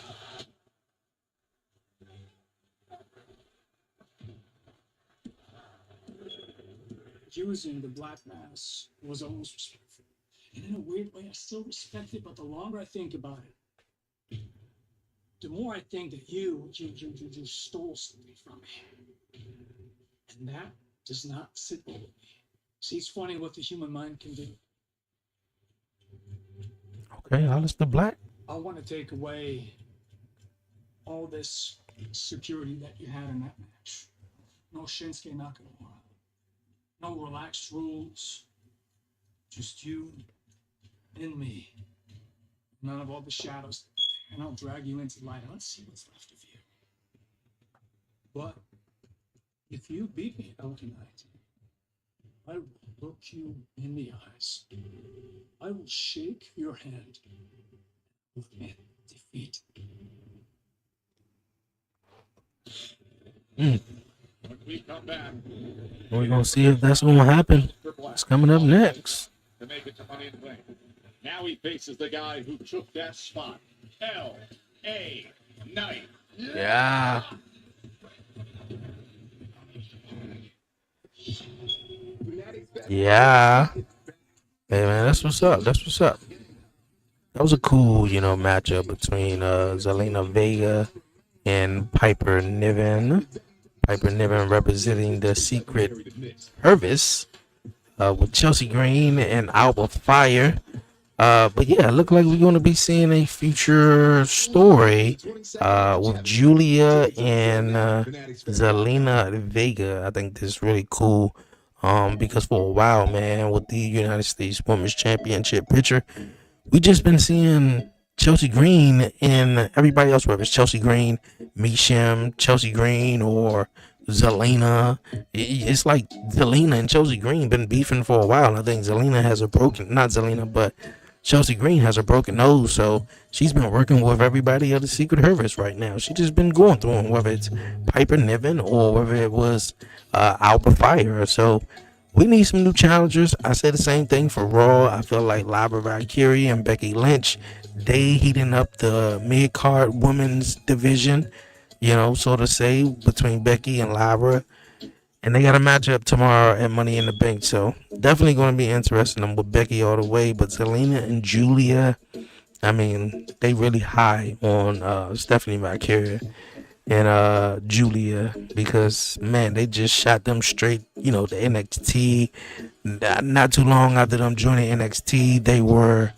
S6: was almost respectful. And in a weird way, I still respect it, but the longer I think about it, the more I think that you stole something from me. And that does not sit well with me. See, it's funny what the human mind can do.
S1: Okay, Alistair Black.
S6: I want to take away all this security that you had in that match. No Shinsuke Nakamura. No relaxed rules. Just you and me. None of all the shadows. And I'll drag you into light. Let's see what's left of you. But if you beat me out tonight, I will look you in the eyes. I will shake your hand and defeat.
S4: When we come back,
S1: We're going to see if that's going to happen. It's coming up next.
S4: to make it to Money in the Bank. Now he faces the guy who took that spot. L.A. Knight.
S1: Yeah. Yeah. Hey, man, that's what's up. That's what's up. That was a cool, matchup between Zelina Vega and Piper Niven. Piper Niven representing the Secret Service with Chelsea Green and Alba Fire. But yeah, it look like we're going to be seeing a future story with Julia and Zelina Vega. I think this is really cool because for a while, man, with the United States Women's Championship picture, we just been seeing Chelsea Green and everybody else, whether it's Chelsea Green, Misham, Chelsea Green, or Zelina. It's like Zelina and Chelsea Green been beefing for a while. I think Zelina has a broken, not Zelina, but Chelsea Green has a broken nose, so she's been working with everybody of the Secret Service right now. She just been going through them, whether it's Piper Niven or whether it was Alba Fire. So we need some new challengers. I said the same thing for Raw. I feel like Lyra Valkyrie and Becky Lynch, they heating up the mid card women's division, so to say, between Becky and Lyra. And they got a matchup tomorrow at Money in the Bank. So definitely going to be interesting. I'm with Becky all the way. But Zelina and Julia, I mean, they really high on Stephanie Valkyria and Julia because, man, they just shot them straight, the NXT. Not too long after them joining NXT, they were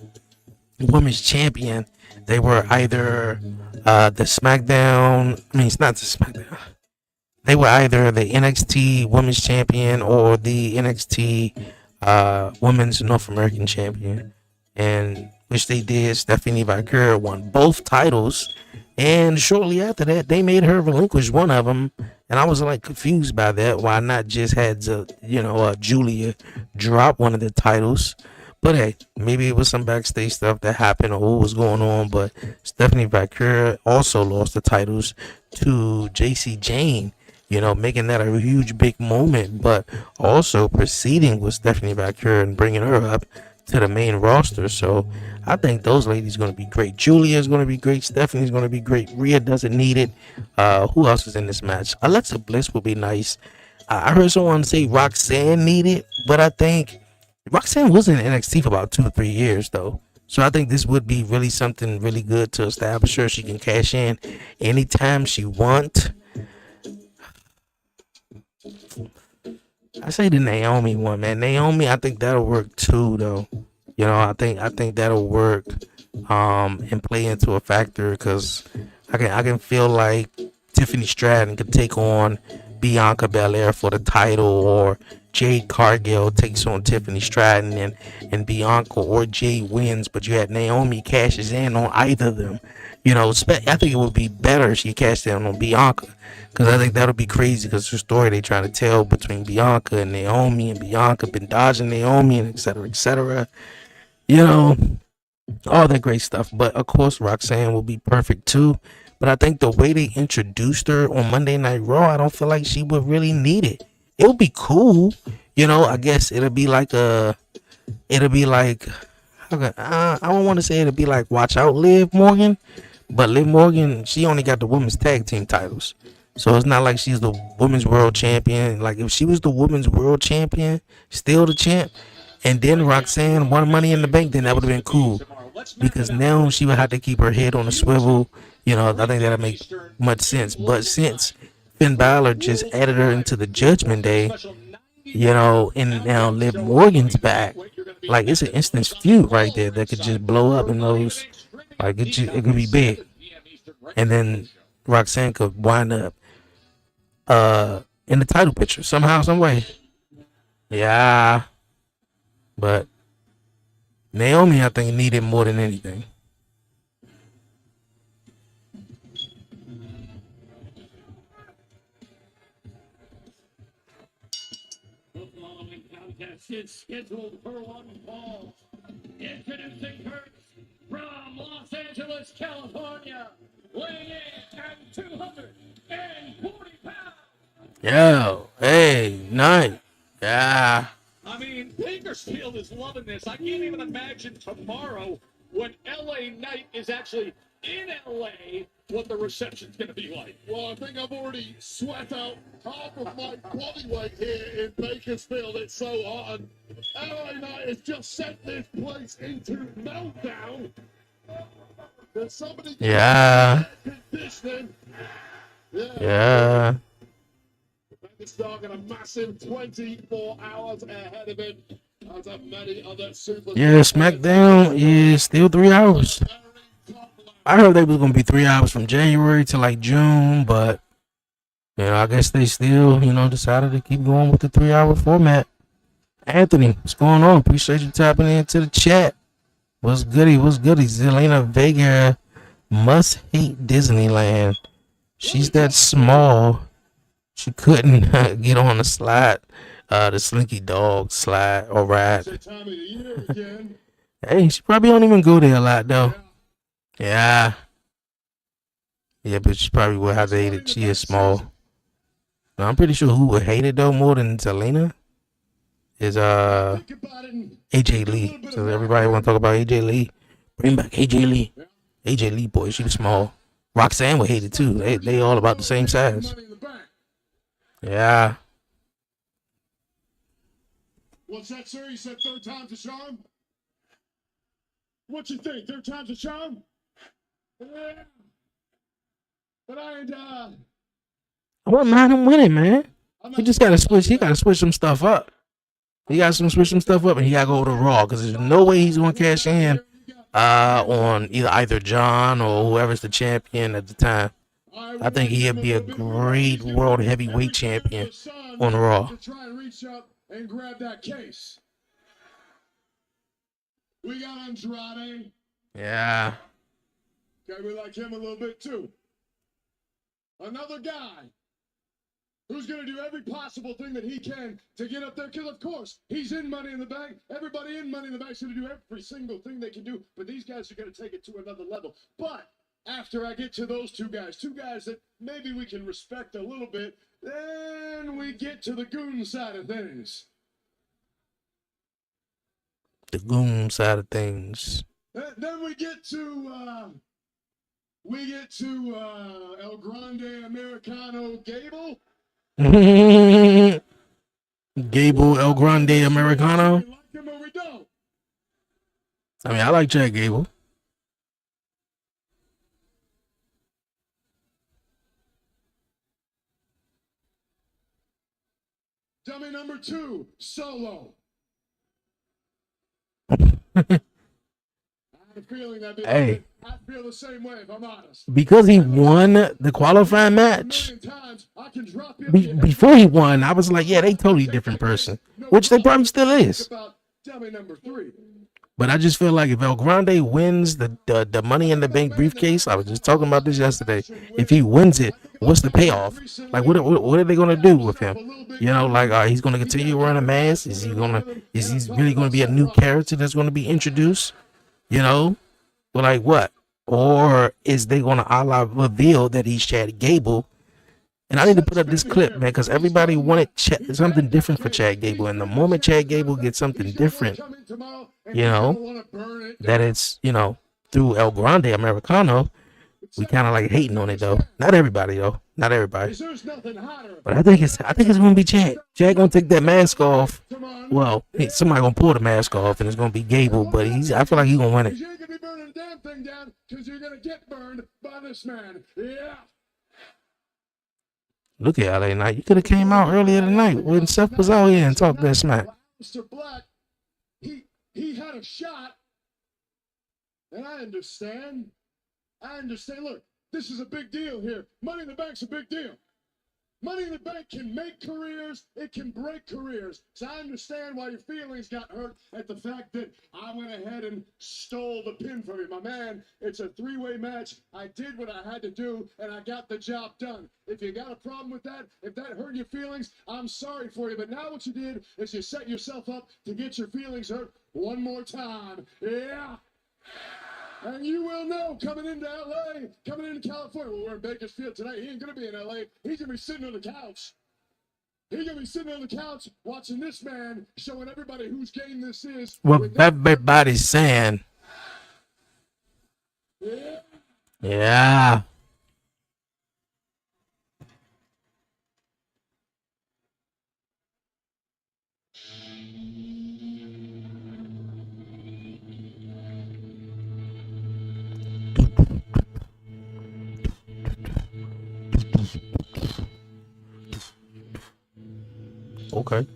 S1: women's champion. They were either the SmackDown. I mean, it's not the SmackDown. They were either the NXT Women's Champion or the NXT Women's North American Champion, and which they did. Stephanie Valkyrie won both titles, and shortly after that, they made her relinquish one of them, and I was like confused by that. Why not just had Julia drop one of the titles? But hey, maybe it was some backstage stuff that happened or what was going on. But Stephanie Valkyrie also lost the titles to JC Jane, making that a huge big moment, but also proceeding with Stephanie Valkyrie and bringing her up to the main roster. So I think those ladies going to be great. Julia is going to be great. Stephanie's going to be great. Rhea doesn't need it. Who else is in this match? Alexa Bliss would be nice. I heard someone say Roxanne needed, but I think Roxanne was in NXT for about 2 or 3 years, though. So I think this would be really something really good to establish her. She can cash in anytime she wants. I say the Naomi one, man. Naomi, I think that'll work too, though. I think that'll work, and play into a factor because I can feel like Tiffany Stratton could take on Bianca Belair for the title, or Jade Cargill takes on Tiffany Stratton and Bianca, or Jade wins, but you had Naomi cashes in on either of them. I think it would be better if she cashed in on Bianca, because I think that'll be crazy because the story they trying to tell between Bianca and Naomi, and Bianca been dodging Naomi, and et cetera, et cetera. All that great stuff. But of course, Roxanne will be perfect too. But I think the way they introduced her on Monday Night Raw, I don't feel like she would really need it. It would be cool, I guess it'll be like I don't want to say it'll be like Watch Out Liv Morgan, but Liv Morgan, she only got the women's tag team titles. So it's not like she's the women's world champion. Like if she was the women's world champion, still the champ, and then Roxanne won Money in the Bank, then that would have been cool. Because now she would have to keep her head on a swivel. I think that'll make much sense. But since Finn Balor just added her into the Judgment Day, and now Liv Morgan's back, like it's an instant feud right there that could just blow up in those. Like it could be big, and then Roxanne could wind up in the title picture somehow, some way. Yeah, but Naomi, I think, needed more than anything.
S4: The following contest is scheduled for one fall. Introducing first from Los Angeles, California, weighing in at 240 pounds.
S1: Yo, hey, night. Yeah.
S4: I mean, Bakersfield is loving this. I can't even imagine tomorrow when LA Knight is actually in LA what the reception's going to be like.
S2: Well, I think I've already sweat out half of my body weight here in Bakersfield. It's so hot. And LA Knight has just sent this place into meltdown. There's somebody
S1: Yeah.
S2: conditioning. Yeah.
S1: Yeah.
S2: This dog got a massive 24 hours ahead of it. As have many other super.
S1: Yeah, SmackDown is still 3 hours. I heard they was gonna be 3 hours from January to like June, but I guess they still, decided to keep going with the 3 hour format. Anthony, what's going on? Appreciate you tapping into the chat. What's goody? What's goody? Zelina Vega must hate Disneyland. She's that small. She couldn't get on the slide, the Slinky Dog slide or ride. Hey, she probably don't even go there a lot though. Yeah. Yeah, but she probably would have to hate it. She is small. Now, I'm pretty sure who would hate it though more than Zelina is AJ Lee. So everybody want to talk about AJ Lee. Bring back AJ Lee. AJ Lee, boy, she was small. Roxanne would hate it too. They all about the same size. Yeah.
S2: What's that, sir? You said third time's a charm? What you think? Third time's a charm? Yeah. But I ain't,
S1: I wouldn't mind him winning, man. He just gotta switch. He gotta switch some stuff up. He got to switch some stuff up, and he gotta go to Raw because there's no way he's gonna cash in on either John or whoever's the champion at the time. I think he'd be a great world heavyweight champion on Raw.
S2: to try and reach up and grab that case. We got Andrade.
S1: Yeah.
S2: Okay, we like him a little bit too. Another guy who's going to do every possible thing that he can to get up there. Because, of course, he's in Money in the Bank. Everybody in Money in the Bank is going to do every single thing they can do. But these guys are going to take it to another level. But after I get to those two guys that maybe we can respect a little bit, then we get to the goon side of things.
S1: The goon side of things.
S2: Then we get to El Grande Americano Gable.
S1: Gable El Grande Americano.
S2: We like him or we don't.
S1: I mean, I like Chad Gable.
S2: Dummy number 2, Solo.
S1: Hey,
S2: I feel the same way if I'm honest.
S1: because he won the qualifying match. Before he won, I was like, yeah, they totally different person, which they probably still is.
S2: Dummy number 3.
S1: But I just feel like if El Grande wins the Money in the Bank briefcase, I was just talking about this yesterday. If he wins it, what's the payoff? Like, what are they gonna do with him? Like, he's gonna continue wearing a mask? Is he really gonna be a new character that's gonna be introduced? But like what? Or is they gonna reveal that he's Chad Gable? And I need to put up this clip, man, because everybody wanted something different for Chad Gable. And the moment Chad Gable gets something different, that it's, through El Grande Americano, we kind of like hating on it though. Not everybody though. Not everybody. But I think it's gonna be Chad. Chad gonna take that mask off. Well, somebody gonna pull the mask off, and it's gonna be Gable. But I feel like he's gonna win it.
S2: You ain't gonna be burning the damn thing down because you're gonna get burned by this man. Yeah.
S1: Look at LA Knight. You could have came out earlier tonight when Seth was out here and talked that smack.
S2: Mr. Black, he had a shot, and I understand. Look, this is a big deal here. Money in the Bank's a big deal. Money in the Bank can make careers, it can break careers. So I understand why your feelings got hurt at the fact that I went ahead and stole the pin from you. My man, it's a 3-way match. I did what I had to do, and I got the job done. If you got a problem with that, if that hurt your feelings, I'm sorry for you. But now what you did is you set yourself up to get your feelings hurt one more time. Yeah. And you will know coming into LA, coming into California. Well, we're in Bakersfield tonight. He ain't going to be in LA. He's going to be sitting on the couch. He's going to be sitting on the couch watching this man, showing everybody whose game this is.
S1: What everybody's saying.
S2: Yeah.
S1: Yeah. Okay.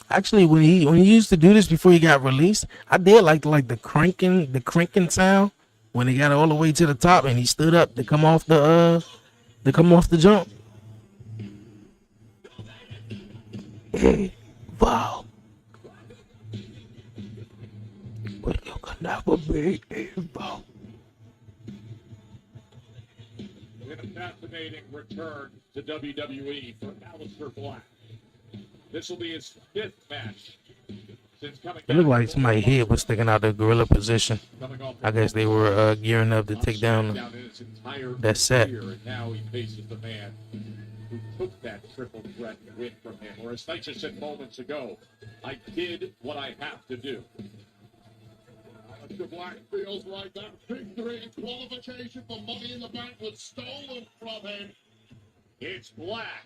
S1: Actually, when he used to do this before he got released, I did like the cranking sound when he got all the way to the top and he stood up to come off the jump. Hey, wow, but you can never be evil.
S4: In a fascinating return to WWE for Aleister Black. This will be his 5th match since coming
S1: It
S4: back.
S1: looked like somebody's head was sticking out of the gorilla position.
S4: Coming off
S1: I guess they were gearing up to
S4: on
S1: take down
S4: SmackDown in its entire
S1: that set.
S4: career, and now he faces the man who took that triple threat win from him. Or as Nigel said moments ago, I did what I have to do.
S2: Mr. Black feels like that victory qualification for Money in the Bank was stolen from him.
S4: It's Black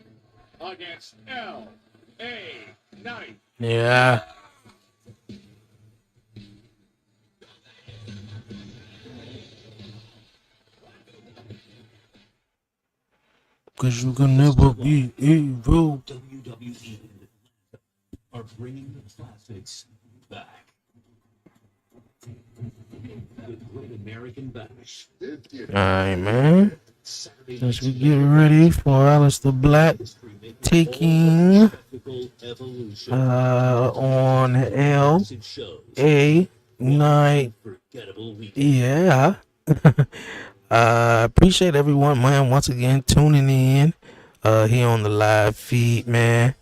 S4: against L.A. Knight.
S1: Yeah. Cause you can never be evil.
S7: WWE are bringing the classics back. The Great American Bash.
S1: Alright, man. As we get ready for Aleister Black taking on L.A. Knight. Yeah. Appreciate everyone, man, once again tuning in here on the live feed, man.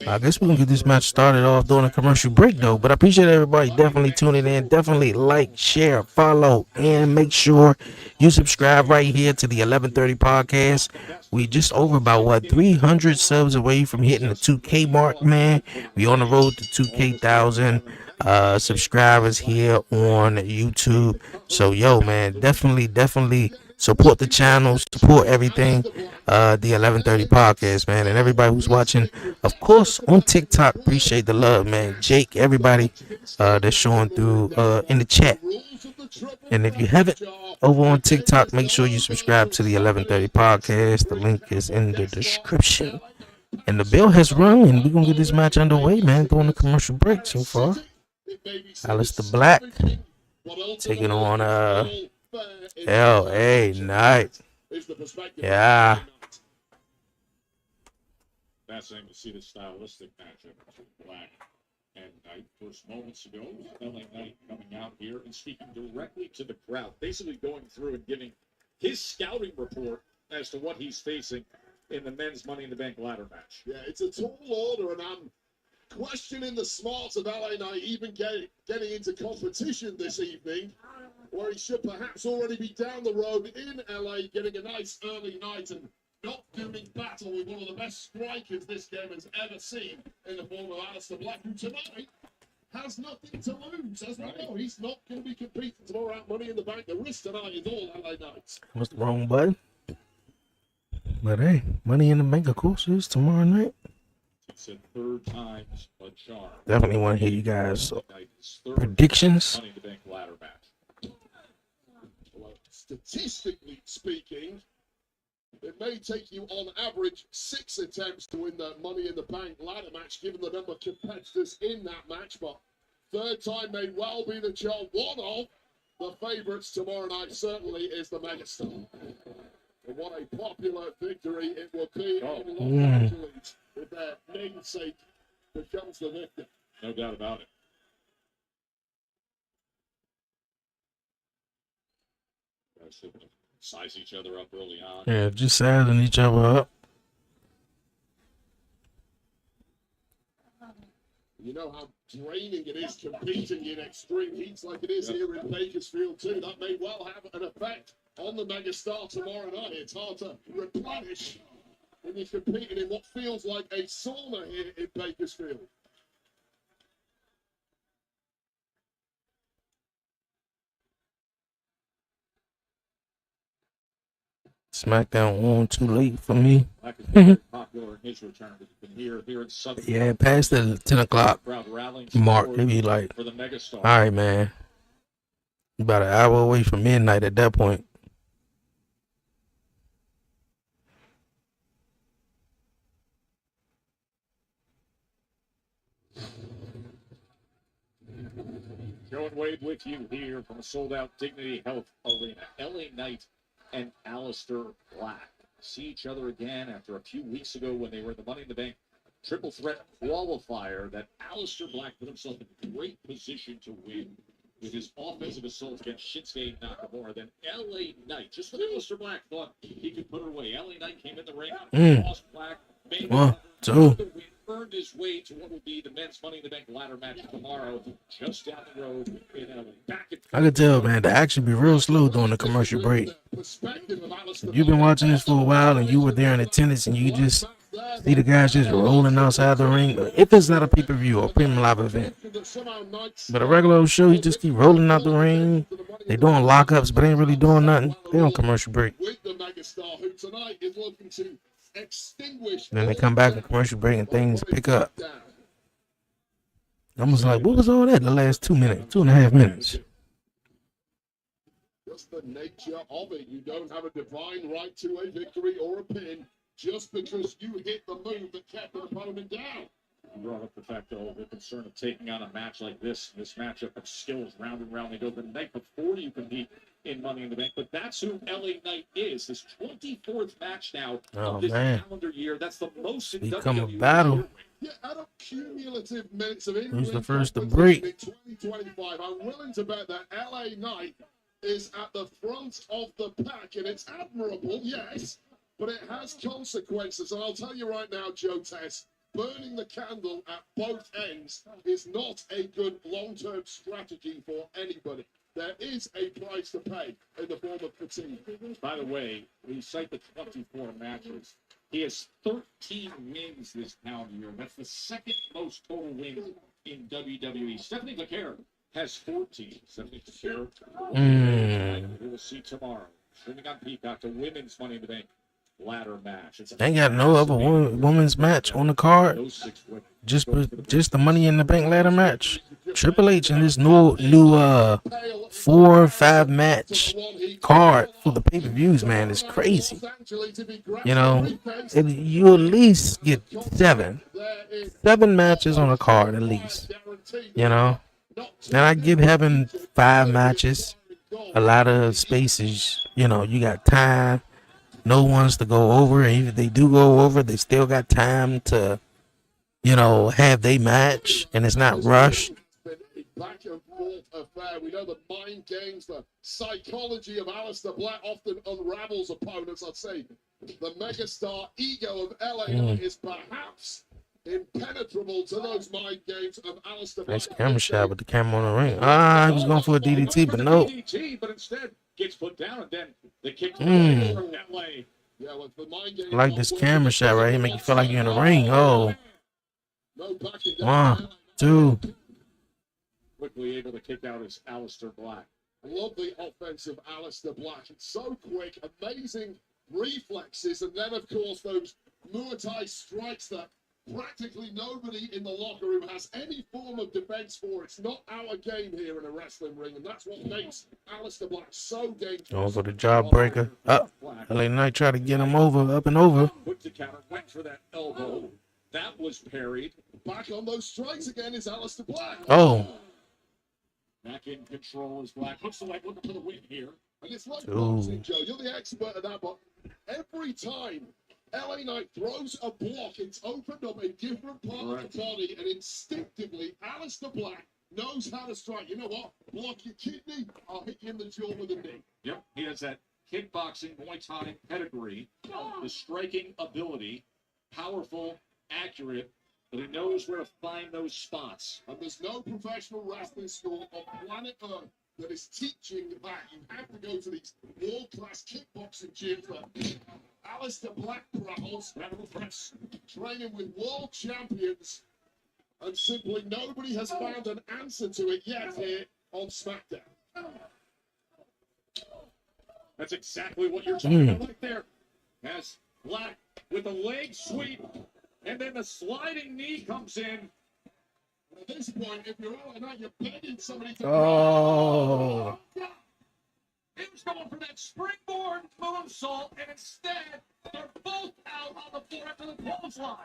S1: I guess we can get this match started off during a commercial break, though. But I appreciate everybody definitely tuning in. Definitely like, share, follow, and make sure you subscribe right here to the 1130 podcast. We just over about 300 subs away from hitting the 2K mark, man. We on the road to 2K,000 subscribers here on YouTube. So, yo, man, definitely support the channel, support everything. The 1130 podcast, man, and everybody who's watching, of course, on TikTok. Appreciate the love, man. Jake, everybody that's showing through in the chat. And if you haven't over on TikTok, make sure you subscribe to the 1130 podcast. The link is in the description. And the bell has rung, and we're gonna get this match underway, man. During the commercial break so far. Aleister Black taking on L.A. Knight. Yeah.
S4: Fascinating to see the stylistic matchup between Black and Knight. First moments ago, LA Knight coming out here and speaking directly to the crowd, basically going through and giving his scouting report as to what he's facing in the men's Money in the Bank ladder match.
S2: Yeah, it's a tall order, and I'm questioning the smarts of LA Knight even getting into competition this evening, where he should perhaps already be down the road in LA, getting a nice early night and not doing battle with one of the best strikers this game has ever seen in the form of Aleister Black, who tonight has nothing to lose. As we know, he's not going to be competing tomorrow at Money in the Bank. The risk tonight is all LA Knight.
S1: What's the wrong button? But hey, Money in the Bank, of course, is tomorrow night.
S4: It's a third time's a charm.
S1: Definitely want to hear you guys'
S4: Knight's third
S1: predictions.
S4: Money in the Bank ladder match.
S2: Well, statistically speaking, it may take you on average 6 attempts to win the Money in the Bank ladder match, given the number of competitors in that match. But third time may well be the charm. One of the favourites tomorrow night certainly is the Megastar. And what a popular victory it will be in Los Angeles if their namesake becomes the victor.
S4: No doubt about it. Guys should size each other up early on.
S1: Yeah, just sizing each other up.
S2: You know how draining it is competing in extreme heats like it is here in Bakersfield too. That may well have an effect on the Megastar tomorrow night. It's hard to replenish when you're competing in what feels like a sauna here in Bakersfield.
S1: SmackDown on too late for me.
S4: Black has been very popular in his return. He's been here in Southern
S1: Yeah, past the 10 o'clock
S4: crowd rallying
S1: mark,
S4: support
S1: they be like,
S4: for the megastar.
S1: all right, man. About an hour away from midnight at that point.
S4: Joe and Wade with you here from a sold-out Dignity Health Arena. LA Knight and Aleister Black see each other again after a few weeks ago when they were in the Money in the Bank triple threat qualifier that Aleister Black put himself in great position to win with his offensive assault against Shinsuke Nakamura. Then LA Knight, just when Aleister Black thought he could put her away, LA Knight came in the ring, lost Black, made
S1: One,
S4: the
S1: two.
S4: win, earned his way to what will be the men's Money in the Bank ladder match tomorrow, just down the road in LA.
S1: I could tell, man, the action be real slow during the commercial break. You've been watching this for a while and you were there in attendance and you just see the guys just rolling outside the ring. If it's not a pay-per-view or premium live event. But a regular show, you just keep rolling out the ring. They doing lockups, but ain't really doing nothing. They on commercial break. Then they come back in commercial break and things pick up. I was like, what was all that in the last 2 minutes, 2.5 minutes?
S2: Just the nature of it. You don't have a divine right to a victory or a pin just because you hit the move that kept the opponent down.
S4: You brought up the fact, though, the concern of taking on a match like this matchup of skills round and round. They go the night before you compete in Money in the Bank, but that's who LA Knight is. His 24th match now of this calendar year. That's the most in
S1: Become a
S4: WWE
S1: battle.
S2: Yeah, out of cumulative minutes of
S1: Who's the
S2: in-ring
S1: first to
S2: competition
S1: break?
S2: in 2025, I'm willing to bet that LA Knight is at the front of the pack, and it's admirable, yes, but it has consequences. And I'll tell you right now, Joe Tess, burning the candle at both ends is not a good long-term strategy for anybody. There is a price to pay in the form of fatigue.
S4: By the way, we cite the 24 matches. He has 13 wins this calendar year. That's the second most total wins in WWE. Stephanie McCarron has 14. Stephanie McCarron, we will see tomorrow. Streaming on Peacock, the women's Money in the Bank ladder match.
S1: They ain't got no other women's match on the card. Just the Money in the Bank ladder match. Triple H and this new 4 or 5 match card for the pay-per-views, man, is crazy. You know, you at least get 7 matches on a card at least. You know, and I get having 5 matches. A lot of spaces, you know, you got time. No ones to go over, and if they do go over, they still got time to, you know, have they match, and it's not rushed.
S2: Back and forth affair. We know the mind games, the psychology of Aleister Black often unravels opponents. I'd say the megastar ego of LA is perhaps impenetrable to those mind games of Aleister Black.
S1: Nice camera shot with the camera on the ring. He was going for a DDT, but no.
S4: But instead gets put down, and then the kick from LA.
S2: Yeah, well, the mind games
S1: I like this camera shot right here, make you feel like you're in the ring. Oh,
S2: no backing down.
S1: 1, 2.
S4: Quickly able to kick out is Aleister Black.
S2: Love the offensive Aleister Black. It's so quick, amazing reflexes, and then, of course, those Muay Thai strikes that practically nobody in the locker room has any form of defense for. It's not our game here in a wrestling ring, and that's what makes Aleister Black so dangerous.
S1: Going for the jawbreaker. LA Knight tried to get him over, up and over.
S4: Put the counter, went for that elbow. That was parried.
S2: Back on those strikes again is Aleister Black.
S1: Oh.
S4: Back in control is Black. Looks like looking for the win here.
S2: And it's like boxing, Joe. You're the expert at that, but every time LA Knight throws a block, it's opened up a different part of the body, and instinctively, Aleister Black knows how to strike. You know what? Block your kidney, I'll hit you in the jaw with a knee.
S4: Yep, he has that kickboxing, Muay Thai pedigree, the striking ability, powerful, accurate, but he knows where to find those spots.
S2: And there's no professional wrestling school on planet Earth that is teaching that. You have to go to these world-class kickboxing gyms that Aleister Black prowls, training with world champions, and simply nobody has found an answer to it yet here on SmackDown.
S4: That's exactly what you're talking about right there. As Black with a leg sweep, and then the sliding knee comes in.
S2: At this point, if you're LA Knight, you're begging somebody to.
S1: Oh.
S4: He was going for that springboard moonsault, and instead, they're both out on the floor after the clothesline.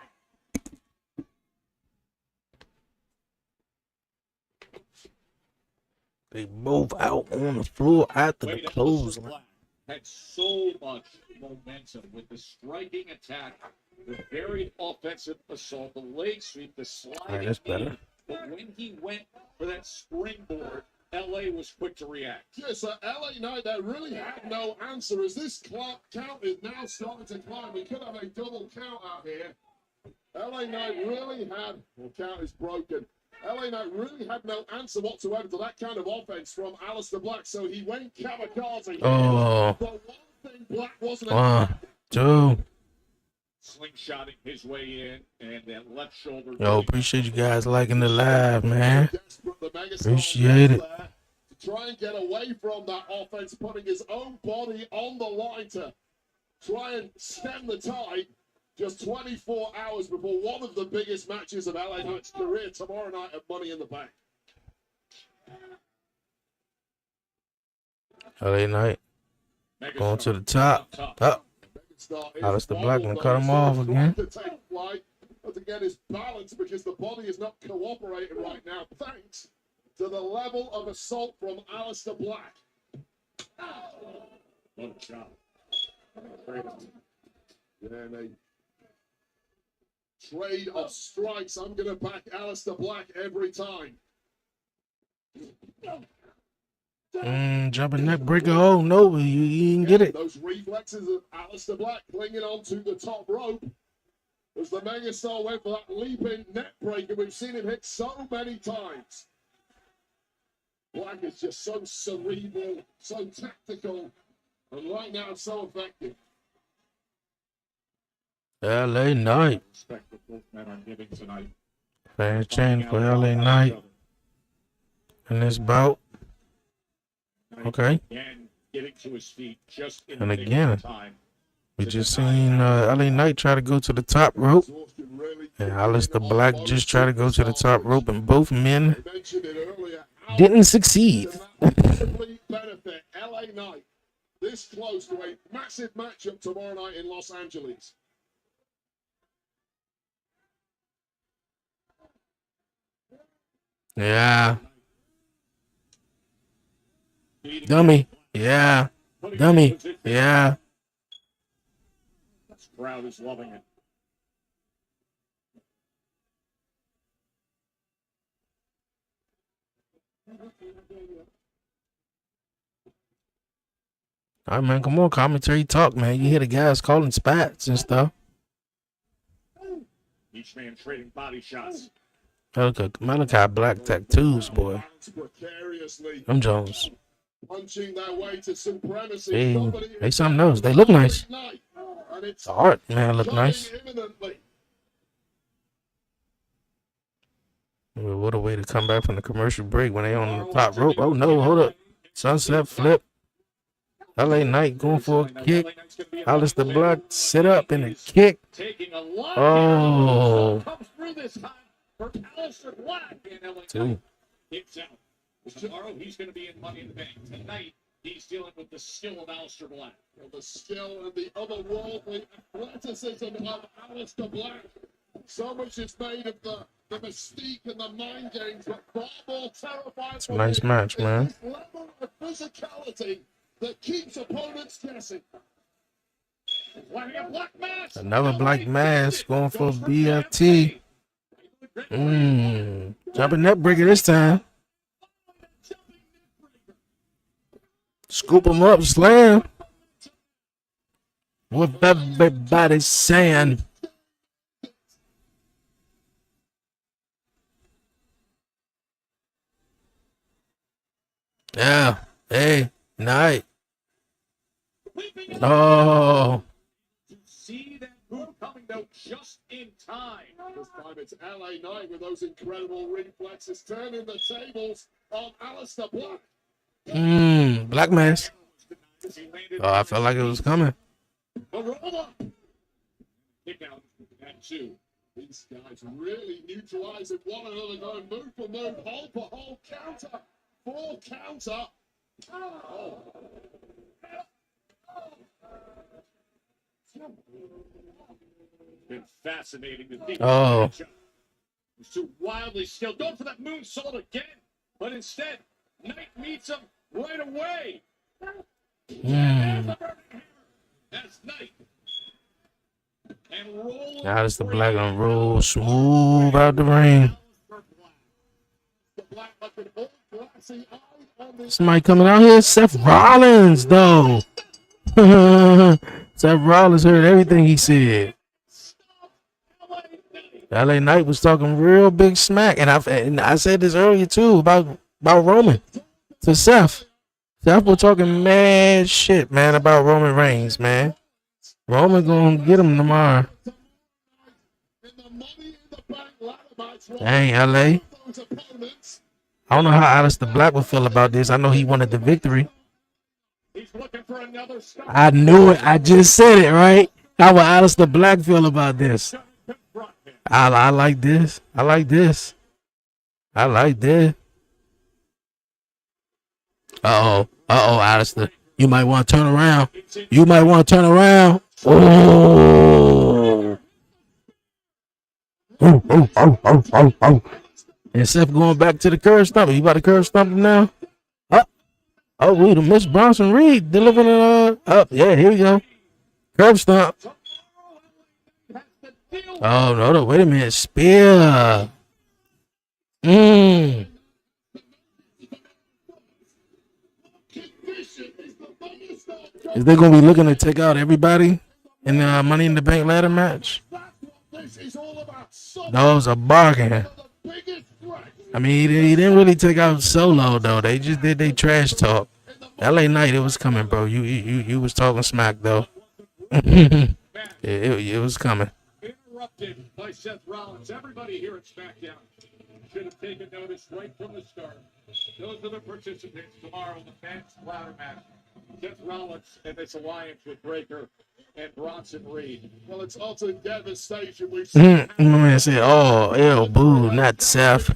S1: They both out on the floor after the
S4: Wait,
S1: close.
S4: Black had so much momentum with the striking attack, the very offensive assault, the leg sweep, the sliding.
S1: All right, that's better.
S4: knee. But when he went for that springboard, LA was quick to react.
S2: Yeah, so LA Knight, they really had no answer as this count is now starting to climb. We could have a double count out here. LA Knight really had, well, count is broken. LA Knight really had no answer whatsoever to that kind of offense from Aleister Black, so he went kamikaze.
S1: Oh.
S2: The one thing Black wasn't
S1: 1, 2.
S4: Slingshotting his way in, and that left shoulder.
S1: Yo, appreciate you guys liking the live, man.
S2: desperate. The Megastar
S1: Appreciate
S2: was
S1: it.
S2: there to try and get away from that offense, putting his own body on the line to try and stem the tide. Just 24 hours before one of the biggest matches of LA Knight's career tomorrow night at Money in the Bank.
S1: LA Knight going to the top. Up.
S2: Megastar is
S1: Aleister Black gonna
S2: bobbled,
S1: cut him
S2: though,
S1: off
S2: so
S1: again.
S2: trying to take flight, but to get his balance because the body is not cooperating right now, thanks to the level of assault from Aleister Black.
S4: What a shot.
S2: Yeah, they trade of strikes. I'm going to back Aleister Black every time.
S1: Jumping neck breaker. Oh no, you didn't get it.
S2: Those reflexes of Aleister Black clinging onto the top rope as the Megastar went for that leaping neck breaker. We've seen him hit so many times. Black is just so cerebral, so tactical, and right now so effective.
S1: LA Knight.
S4: Respect that both men are giving tonight.
S1: Fan change for LA Knight in this bout. Okay.
S4: And getting to his feet just in
S1: And
S4: the nick
S1: again,
S4: of time.
S1: We just seen LA Knight try to go to the top rope.
S2: Exhaustion really
S1: And
S2: kicking
S1: Aleister
S2: in
S1: Black
S2: on
S1: just
S2: both
S1: tried to go to the top rope, and both men
S2: I mentioned it earlier. How
S1: didn't succeed.
S2: can that possibly benefit LA Knight this close to a massive matchup tomorrow night in Los Angeles?
S1: Yeah. Dummy. Yeah. Dummy. Yeah.
S4: This crowd is loving it.
S1: All right, man. Come on, commentary talk, man. You hear the guys calling spats and stuff.
S4: Each man trading body shots.
S1: Malachi Black tattoos, boy.
S2: Precariously
S1: Them Jones.
S2: punching their way to supremacy.
S1: Hey,
S2: Somebody
S1: they
S2: is
S1: something else. They look nice.
S2: Knight, and it's
S1: The art, man, look
S2: coming
S1: nice.
S2: imminently.
S1: Well, what a way to come back from the commercial break when they on the top rope. Oh no, hold up. Sunset flip. LA Knight going for a kick. Aleister Black sit up and a kick.
S4: Taking a lot.
S1: Oh.
S4: Comes through this time for Aleister Black in LA.
S1: Two.
S4: Kicks out. Tomorrow he's going to be in Money in the Bank. Tonight he's dealing with the skill of Aleister Black.
S2: Well, the skill and the otherworldly athleticism of Aleister Black. So much is made of the mystique and the mind games, but far more terrifying.
S1: It's a nice match, man.
S2: This level of physicality that keeps opponents guessing.
S4: Wearing a black mask.
S1: Another black mask going for BFT. Jumping neck breaker this time. Scoop him up, slam. What everybody's saying. Yeah. Hey, Knight. Oh.
S4: See that move coming though just in time.
S2: This time it's LA Knight with those incredible reflexes, turning the tables on Aleister Black.
S1: Black mask. Oh, I felt like it was coming.
S4: A roll up. Kick out at 2.
S2: These guys really neutralizing one another, going move for move, hold for hold, counter, full counter. Oh.
S4: Been fascinating to think.
S1: Oh.
S4: He's too wildly skilled. Going for that moonsault again, but instead, Knight meets him right away. That's Knight. And roll.
S1: Now it's the black and roll smooth out the ring. Somebody coming out here? Seth Rollins, though. Seth Rollins heard everything he said. LA Knight was talking real big smack, and I said this earlier too about Roman to Seth. Seth was talking mad shit, man, about Roman Reigns, man. Roman gonna get him tomorrow. Dang, LA. I don't know how Aleister Black would feel about this. I know he wanted the victory. I knew it. I just said it, right? How would Aleister Black feel about this? I like this. I like this. I like this. Aleister. You might want to turn around. You might want to turn around. Oh. Oh. And Seth going back to the curve stomp. You about to curve stomp him now? Oh, we the Miss Bronson Reed delivering up. Yeah, here we go. Curve stomp. Oh no, wait a minute. Spear. Is they gonna be looking to take out everybody in the Money in the Bank ladder match? That was a bargain. I mean, he didn't really take out Solo though. They just did they trash talk. LA Knight, it was coming, bro. You was talking smack though. it was coming.
S4: Interrupted by Seth Rollins. Everybody here at SmackDown should have taken notice right from the start. Those are the participants tomorrow in the men's ladder match. Seth Rollins and this alliance with Breaker and Bronson Reed.
S2: Well, it's utter devastation. We've
S1: My man said, "Oh, boo, not Seth."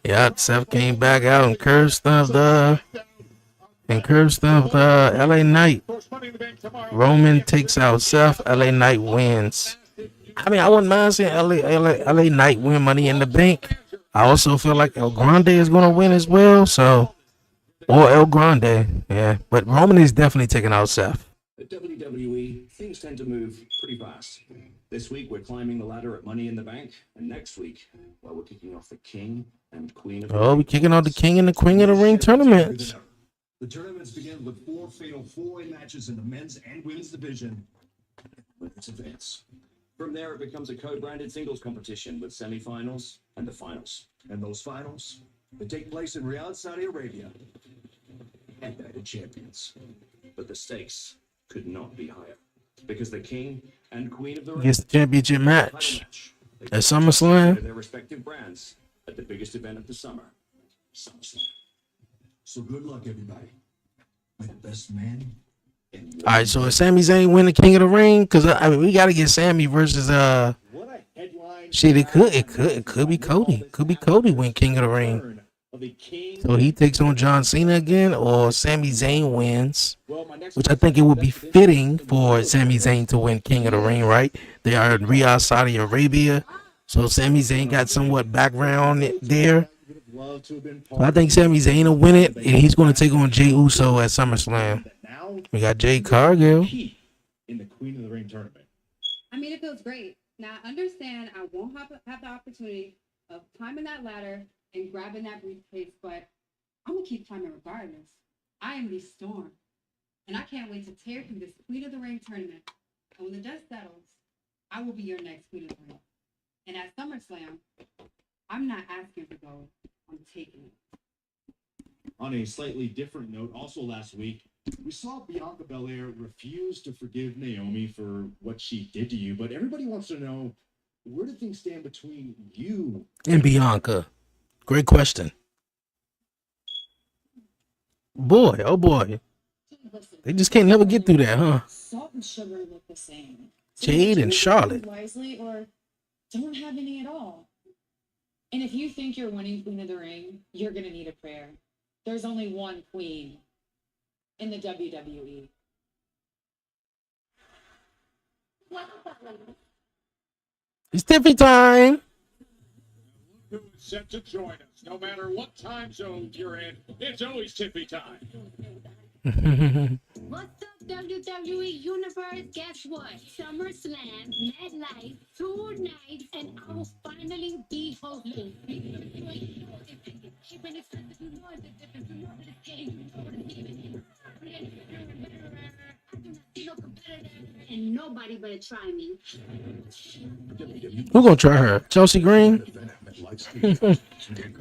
S1: Yeah, Seth came back out and curve stumped LA Knight. Roman takes out Seth. LA Knight wins. I mean, I wouldn't mind seeing LA Knight win Money in the Bank. I also feel like El Grande is going to win as well. So, or El Grande, yeah. But Roman is definitely taking out Seth.
S7: At WWE, things tend to move pretty fast. This week, we're climbing the ladder at Money in the Bank. And next week, well, we're kicking off the King and Queen of the Ring.
S1: We're kicking off the King and the Queen of the Ring tournaments.
S8: The tournaments begin with 4 fatal 4-way matches in the men's and women's division.
S7: Let's advance. From there, it becomes a co-branded singles competition with semifinals and the finals.
S8: And those finals, they take place in Riyadh, Saudi Arabia. And they're the champions.
S7: But the stakes could not be higher. Because the King and Queen of the Ring
S1: Gets the championship match
S7: title match. They
S1: at SummerSlam.
S7: their respective brands at the biggest event of the summer, SummerSlam.
S8: So good luck, everybody. May the best man in
S1: All right, so if Sami Zayn win the King of the Ring, because I mean we got to get Sammy versus
S4: What a headline.
S1: shit. It could be Cody. Could be Cody win King of the Ring.
S4: Of a king.
S1: So he takes on John Cena again, or Sami Zayn wins,
S4: Well, my next
S1: which I think it would be fitting for Sami Zayn to win King of the Ring, right? They are in Riyadh, Saudi Arabia, so Sami Zayn got somewhat background there. So I think Sami Zayn will win it, and he's going to take on Jey Uso at SummerSlam. We got Jade Cargill.
S4: In the Queen of the Ring tournament.
S3: I mean, it feels great. Now, I understand I won't have the opportunity of climbing that ladder and grabbing that briefcase, but I'm going to keep climbing regardless. I am the Storm, and I can't wait to tear through this Queen of the Ring tournament. And when the dust settles, I will be your next Queen of the Ring. And at SummerSlam, I'm not asking for gold. I'm taking it.
S9: On a slightly different note, also last week, we saw Bianca Belair refuse to forgive Naomi for what she did to you, but everybody wants to know, where do things stand between you
S1: And Bianca. Great question. Boy, oh boy.
S3: Listen,
S1: They just can't never get through that, huh?
S3: salt and sugar look the same. So
S1: Jade and
S3: choose
S1: Charlotte.
S3: wisely or don't have any at all. And if you think you're winning Queen of the Ring, you're gonna need a prayer. There's only one queen in the WWE.
S1: It's Tiffy time.
S4: Who is set to join us? No matter what time zone you're in, it's always Tippy time.
S10: What's up, WWE Universe? Guess what? SummerSlam, MetLife, 2 nights, and I will finally be hosting. And nobody better try me.
S1: Who gonna try her? Chelsea Green?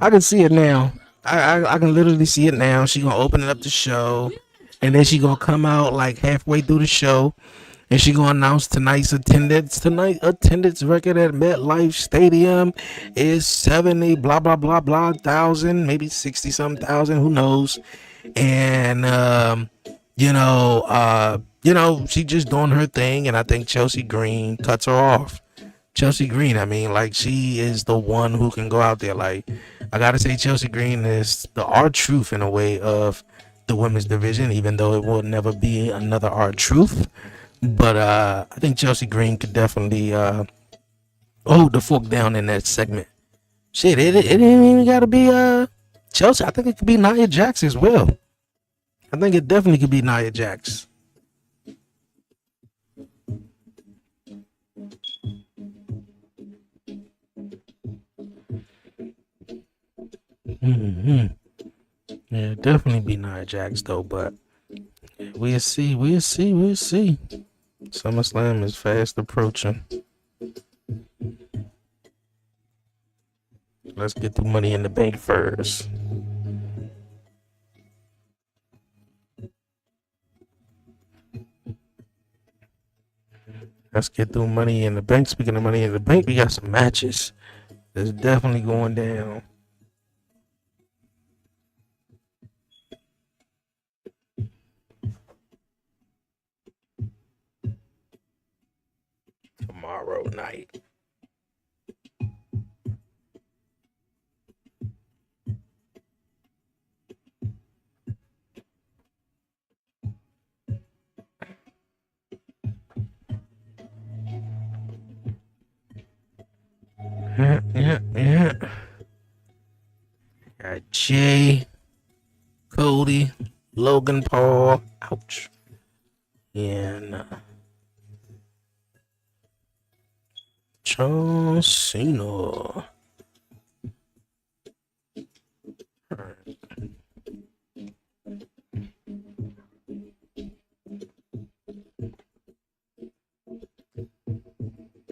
S1: I can see it now. I can literally see it now. She gonna open it up the show, and then she gonna come out like halfway through the show, and she gonna announce tonight's attendance. Tonight attendance record at MetLife Stadium is 70 blah blah blah blah thousand, maybe 60 some thousand, who knows? And she just doing her thing, and I think Chelsea Green cuts her off. Chelsea Green, I mean, like, she is the one who can go out there. Like, I gotta say, Chelsea Green is the R-Truth in a way of the women's division, even though it will never be another R-Truth. But I think Chelsea Green could definitely hold the fork down in that segment. Shit, it ain't even gotta be Chelsea. I think it could be Nia Jax as well. I think it definitely could be Nia Jax. Mm-hmm. Yeah, definitely be Nia Jax though, but we'll see. SummerSlam is fast approaching. Let's get the Money in the Bank first. Let's get through Money in the Bank. Speaking of Money in the Bank, we got some matches that's definitely going down. Tomorrow night. Yeah. Got Jay, Cody, Logan Paul, ouch, and John Cena.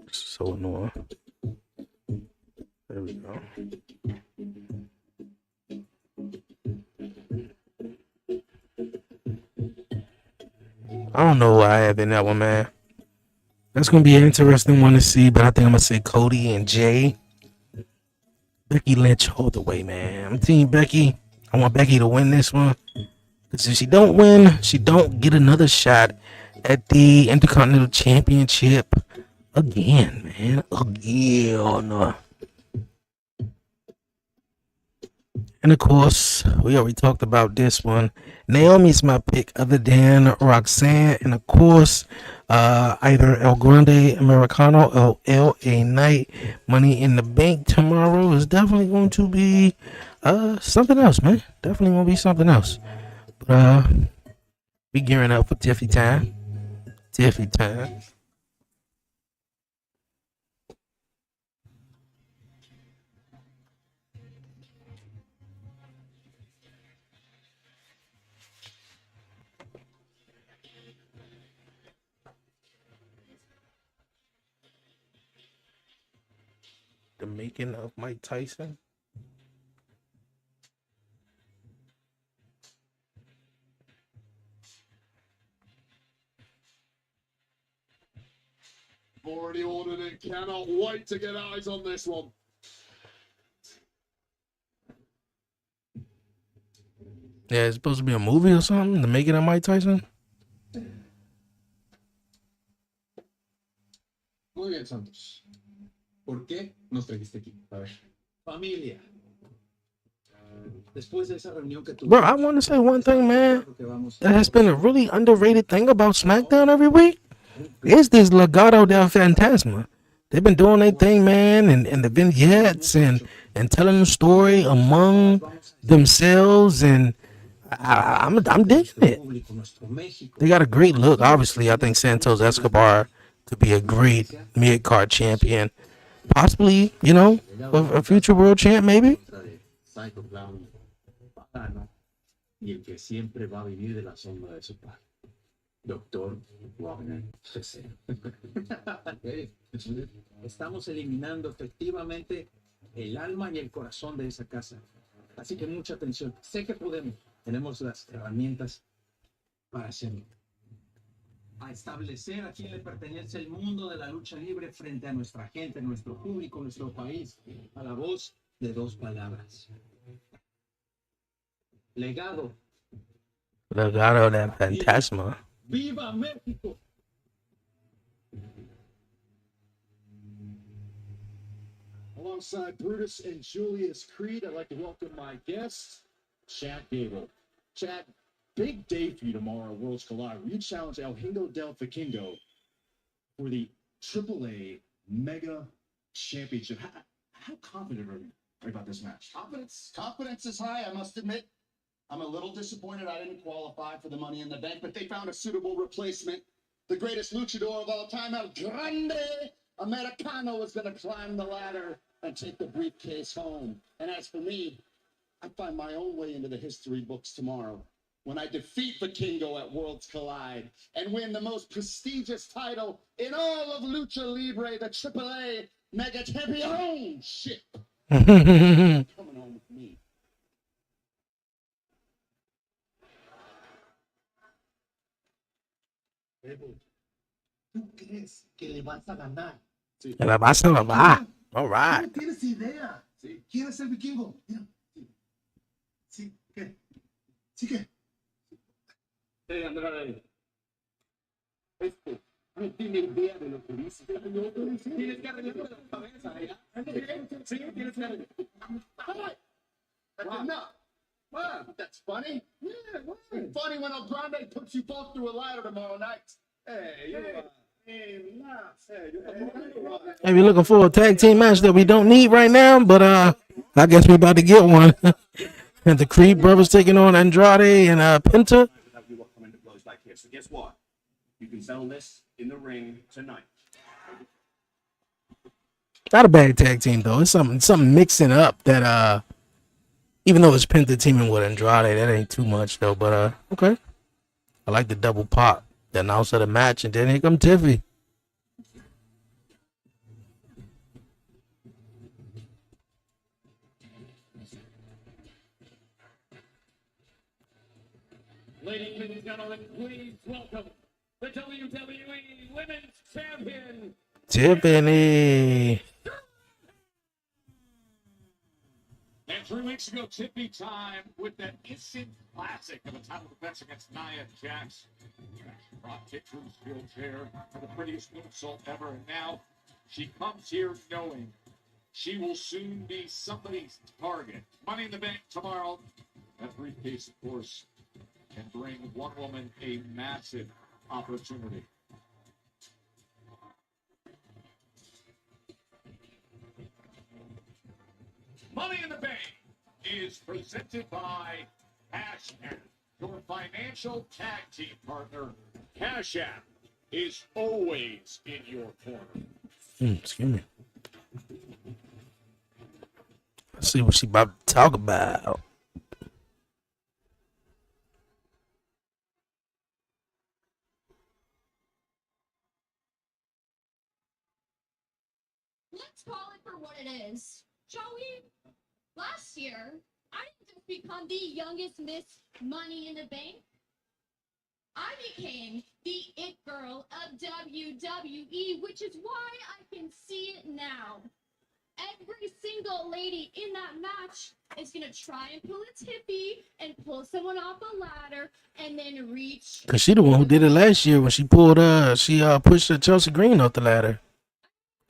S1: So annoying. There we go. I don't know who I have in that one, man. That's gonna be an interesting one to see, but I think I'm gonna say Cody and Jay. Becky Lynch all the way, man. I'm Team Becky. I want Becky to win this one. Because if she don't win, she don't get another shot at the Intercontinental Championship again, man. Again. And of course, we already talked about this one. Naomi's my pick, other than Roxanne, and of course, either El Grande Americano or LA Knight. Money in the Bank tomorrow is definitely going to be something else, man. Definitely gonna be something else. But we gearing up for Tiffy time. Tiffy time. The making of Mike Tyson.
S2: Already ordered it. Cannot wait to get eyes on this one.
S1: Yeah, it's supposed to be a movie or something to make it on Mike Tyson.
S5: Muy bien, Santos. ¿Por qué nos trajiste aquí? A ver.
S8: Familia. Después de esa reunión que
S1: Bro, I
S8: tuvimos,
S1: want to say one thing, man.
S8: claro que vamos
S1: That has been a really underrated thing about SmackDown every week. Is this Legado del Fantasma. They've been doing their thing, man, and the vignettes and telling the story among themselves, and I'm digging it.
S8: público, nuestro México.
S1: They got a great look. Obviously, I think Santos Escobar could be a great mid-card champion. Possibly, you know, a future world champ, maybe.
S8: Psycho Clown, pagano, y el que siempre va a vivir de la sombra de su padre. Doctor Wagner III. Estamos eliminando efectivamente el alma y el corazón de esa casa. Así que mucha atención. Sé que podemos. Tenemos las herramientas para hacerlo. A establecer a quién le pertenece el mundo de la lucha libre frente a nuestra gente, nuestro público, nuestro país, a la voz de dos palabras. Legado.
S1: Legado del Fantasma.
S8: ¡Viva México!
S4: Alongside Brutus and Julius Creed, I'd like to welcome my guest, Chad Gable. Chad, big day for you tomorrow at Worlds Collide, where you challenge El Hingo del Vikingo for the AAA Mega Championship. How confident are you about this match?
S5: Confidence is high, I must admit. I'm a little disappointed I didn't qualify for the Money in the Bank, but they found a suitable replacement. The greatest luchador of all time, El Grande Americano, is going to climb the ladder and take the briefcase home. And as for me, I find my own way into the history books tomorrow when I defeat Vikingo at Worlds Collide and win the most prestigious title in all of Lucha Libre, the AAA Mega Championship. Coming home with me. ¿Tú crees que le vas a ganar? Sí.
S1: And I'm saying, all right.
S5: No tienes idea. Sí. ¿Quién es el vikingo? Mira. Sí. ¿Qué? ¿Sí qué?
S8: Andrade. No tiene idea de lo que dice. Tienes que arreglarlo de la cabeza, ¿ya? Sí, tienes que arreglarlo.
S5: That's enough. Wow, that's funny. Yeah, wow. It's funny when El Grande puts you both through a ladder tomorrow night. Hey,
S1: Hey, we're looking for a tag team match that we don't need right now, but I guess we're about to get one. And the Creed brothers taking on Andrade and Penta.
S7: So guess what? You can settle this in the ring tonight.
S1: Not a bad tag team though. It's something mixing up that even though it's Penta teaming with Andrade, that ain't too much though. But okay. I like the double pop. The announcer of the match, and then here come Tiffy.
S4: Ladies and gentlemen, please welcome the WWE Women's Champion,
S1: Tiffany.
S4: And 3 weeks ago, Tiffy time with that instant classic of a title defense against Nia Jax. She brought Tick to his wheelchair for the prettiest moonsault ever, and now she comes here knowing she will soon be somebody's target. Money in the Bank tomorrow. That briefcase, of course, can bring one woman a massive opportunity. Money in the Bank is presented by Cash App, your financial tag team partner. Cash App is always in your corner.
S1: Excuse me. Let's see what she about to talk about.
S3: Let's call it for what it is. Joey, last year, I didn't just become the youngest Miss Money in the Bank. I became the it girl of WWE, which is why I can see it now. Every single lady in that match is going to try and pull a tippy and pull someone off a ladder and then reach.
S1: Cause she the one who did it last year when she pulled she pushed Chelsea Green off the ladder.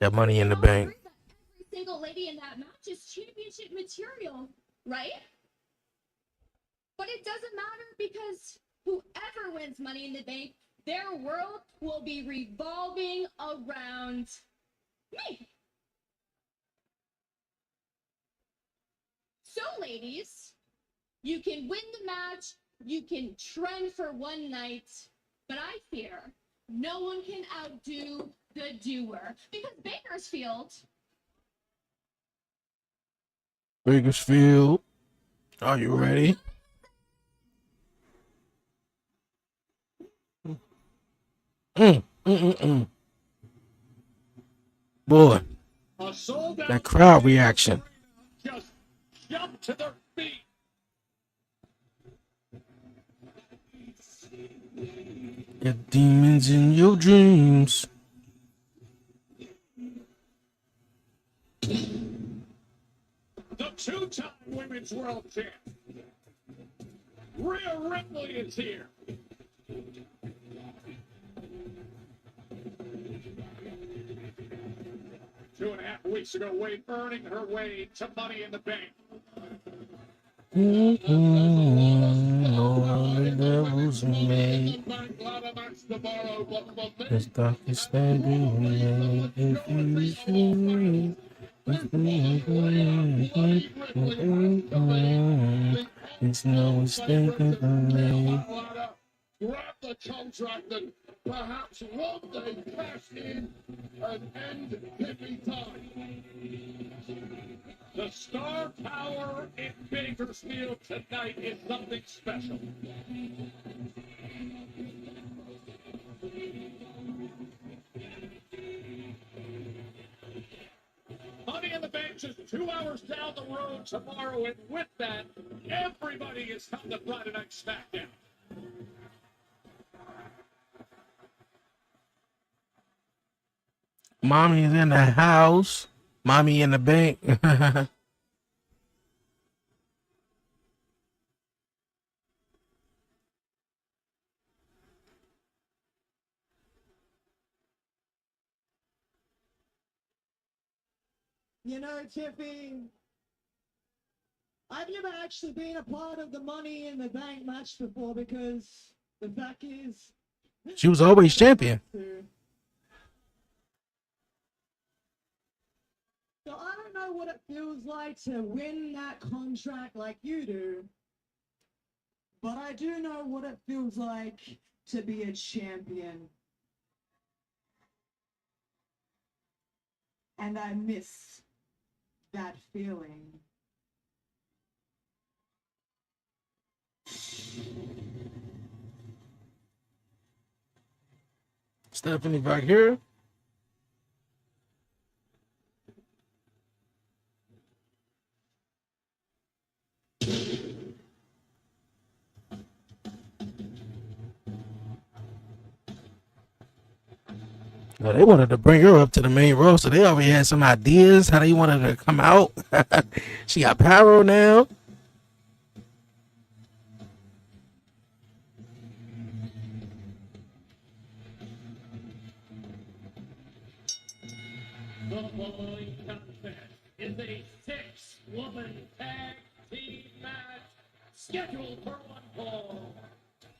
S1: That Money in the Bank.
S3: Every single lady in that match is championship material, right? But it doesn't matter because whoever wins Money in the Bank, their world will be revolving around me. So, ladies, you can win the match, you can trend for one night, but I fear no one can outdo the doer because
S1: Bakersfield, are you ready? Boy, that crowd reaction.
S4: Just jump to their feet.
S1: Get demons in your dreams.
S4: The two-time women's world champ, Rhea Ripley, is here. Two and a half weeks ago, earning her way to Money in the Bank.
S1: All the devils made. The stock is standing made. If you should. It's no mistake of me.
S2: Grab the contract and perhaps one day cash in and end hippie time.
S4: The star power in Bakersfield tonight is something special. Money in the Bank is 2 hours down the road tomorrow, and with that, everybody is come to Friday Night SmackDown.
S1: Mommy's in the house. Mommy in the bank.
S11: You know, Tiffy, I've never actually been a part of the Money in the Bank match before because the fact is,
S1: She was always champion.
S11: So I don't know what it feels like to win that contract like you do, but I do know what it feels like to be a champion. And I miss that feeling.
S1: Stephanie back here. No, they wanted to bring her up to the main roster. They already had some ideas how they wanted her to come out. She got pyro now.
S4: The following contest is a 6-woman tag team match scheduled for one fall.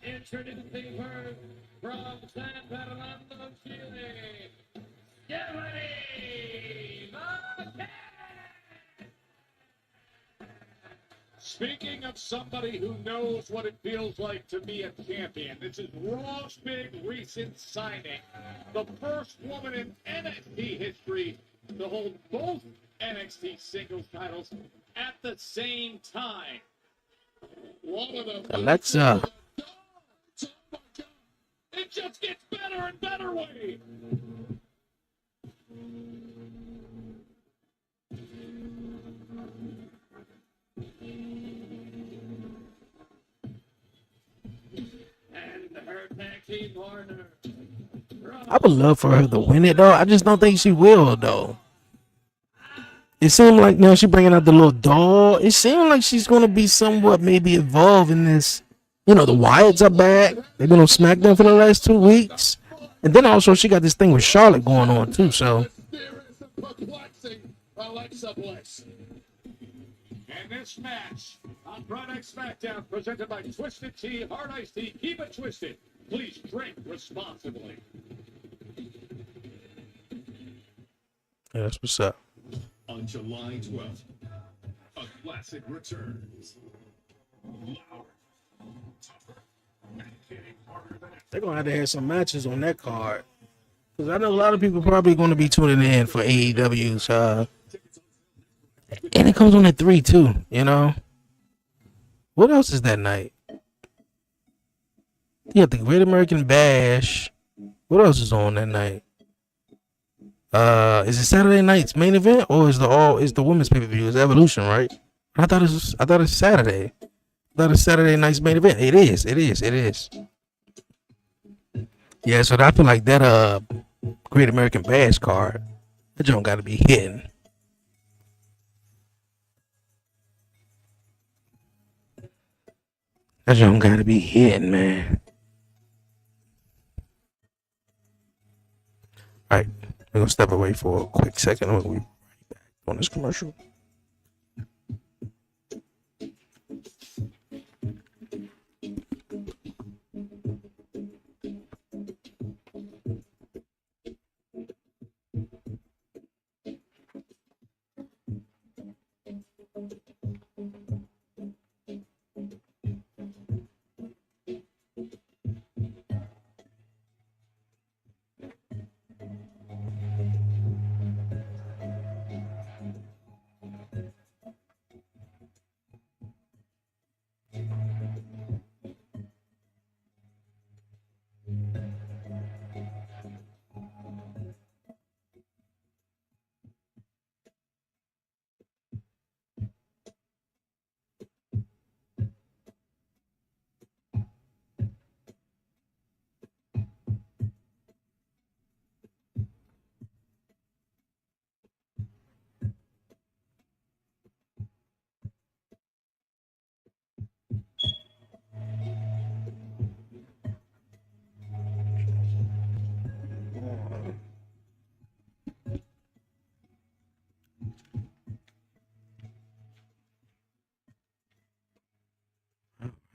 S4: Introducing her from San Fernando, Chile, Stephanie Marquez. Speaking of somebody who knows what it feels like to be a champion, this is Raw's big recent signing. The first woman in NXT history to hold both NXT singles titles at the same time.
S1: Alexa.
S4: It just gets better and better, Wade. And her tag team partner.
S1: I would love for her to win it though. I just don't think she will though. It seemed like now she bringing out the little doll. It seemed like she's gonna be somewhat maybe involved in this. You know, the Wyatts are back. They've been on SmackDown for the last 2 weeks, and then also she got this thing with Charlotte going on too. So
S2: Mysterious and perplexing Alexa Bliss.
S4: And this match on Friday SmackDown presented by Twisted Tea, Hard Iced Tea. Keep it twisted. Please drink responsibly.
S1: yeah, that's what's up.
S2: On July 12th, a classic returns. Louder, tougher, and hitting harder than ever.
S1: They're gonna have to have some matches on that card because I know a lot of people probably going to be tuning in for AEW's. And it comes on at 3 too. You know, what else is that night? You got the Great American Bash. What else is on that night? Is it Saturday night's main event or is the women's pay-per-view? It's Evolution, right? I thought it's Saturday. I thought it's Saturday night's main event. It is. Yeah, so I feel like that Great American Bash card, that joint gotta be hitting. That joint gotta be hitting, man. Alright. We're gonna step away for a quick second. We'll be right back on this commercial.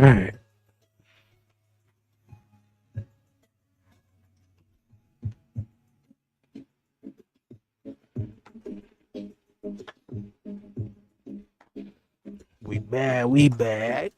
S1: All right. We back.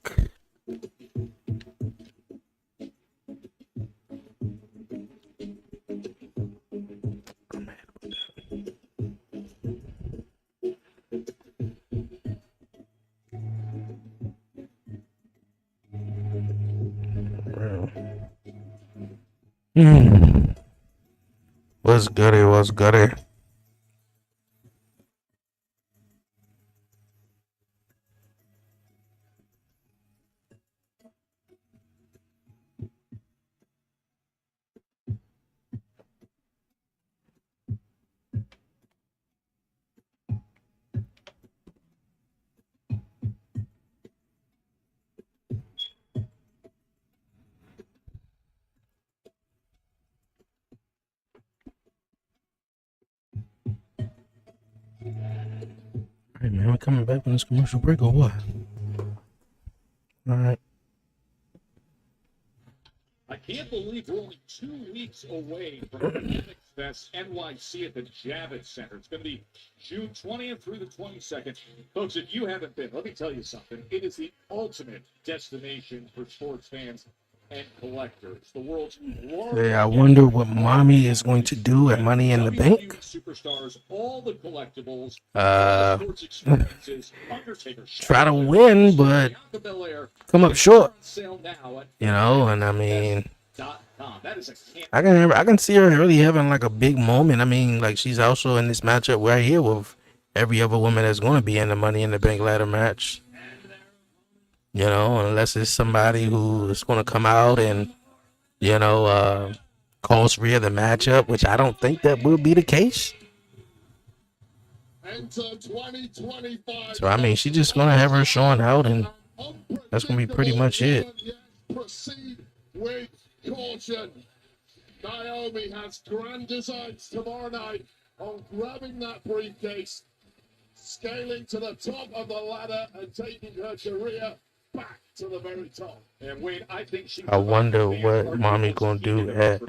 S1: What's goody? What's goody? All right, man. We coming back from this commercial break or what? All right.
S4: I can't believe we're only 2 weeks away from Comics Fest NYC at the Javits Center. It's going to be June 20th through the 22nd. Folks, if you haven't been, let me tell you something. It is the ultimate destination for sports fans and collectors. The world's largest.
S1: Yeah, I wonder what mommy is going to do at Money in the Bank.
S4: Superstars, all the collectibles, sports experiences, Undertaker,
S1: Try to win, but come up short. You know, and I mean, I can see her really having like a big moment. I mean, like she's also in this matchup right here with every other woman that's going to be in the Money in the Bank ladder match. You know, unless it's somebody who is going to come out and, you know, cause Rhea the matchup, which I don't think that will be the case.
S2: enter 2025.
S1: So I mean, she's just gonna have her showing out, and that's gonna be pretty much it.
S2: Proceed with caution. Naomi has grand designs tomorrow night on grabbing that briefcase, scaling to the top of the ladder, and taking her career back to the very top.
S4: And Wade, I think she.
S1: I wonder what mommy gonna do at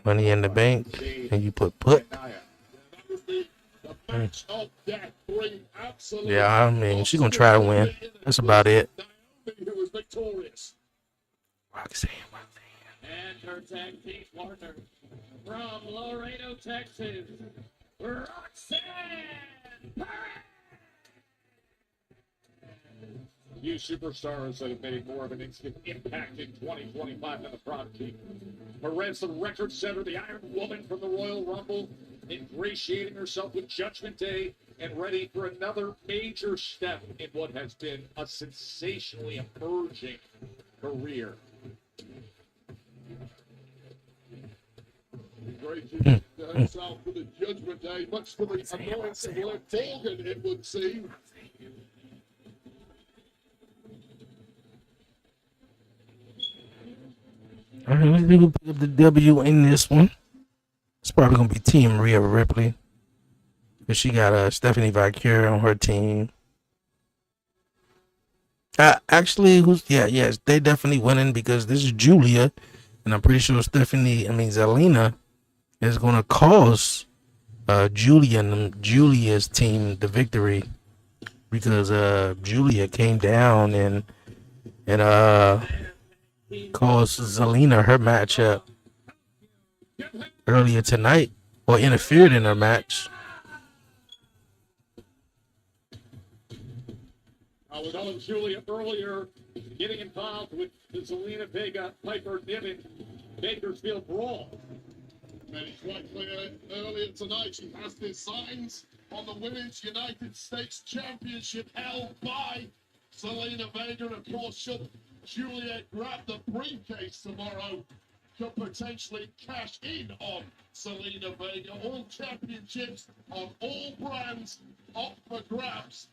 S1: Money in the Bank, and you put.
S2: Match of death,
S1: Yeah, I mean, she's gonna try to win. That's about it.
S2: Naomi, who was victorious.
S1: Roxanne.
S4: And her tag team partner from Laredo, Texas, Roxanne Perez. Few superstars that have made more of an instant impact in 2025 than the Prodigy. Perez, the record setter, the Iron Woman from the Royal Rumble, ingratiating herself with Judgment Day and ready for another major step in what has been a sensationally emerging career.
S2: Ingratiating herself for the Judgment Day, much to the annoyance of Liv Morgan, it would seem.
S1: All right, let's see who pick up the W in this one. It's probably gonna be Team Rhea Ripley, because she got Stephanie Valkyrie on her team. Actually, yes, they definitely winning because this is Julia, and I'm pretty sure Zelina is gonna cost Julia's team the victory, because Julia came down and caused Zelina her matchup earlier tonight, or interfered in her match.
S4: I was telling Julia earlier, getting involved with the Zelina Vega Piper Niven Bakersfield brawl.
S2: Made it quite clear earlier tonight she has designs on the Women's United States Championship held by Zelina Vega, and of course, should Julia grab the briefcase tomorrow, could potentially cash in on Zelina Vega. All championships on all brands up for grabs.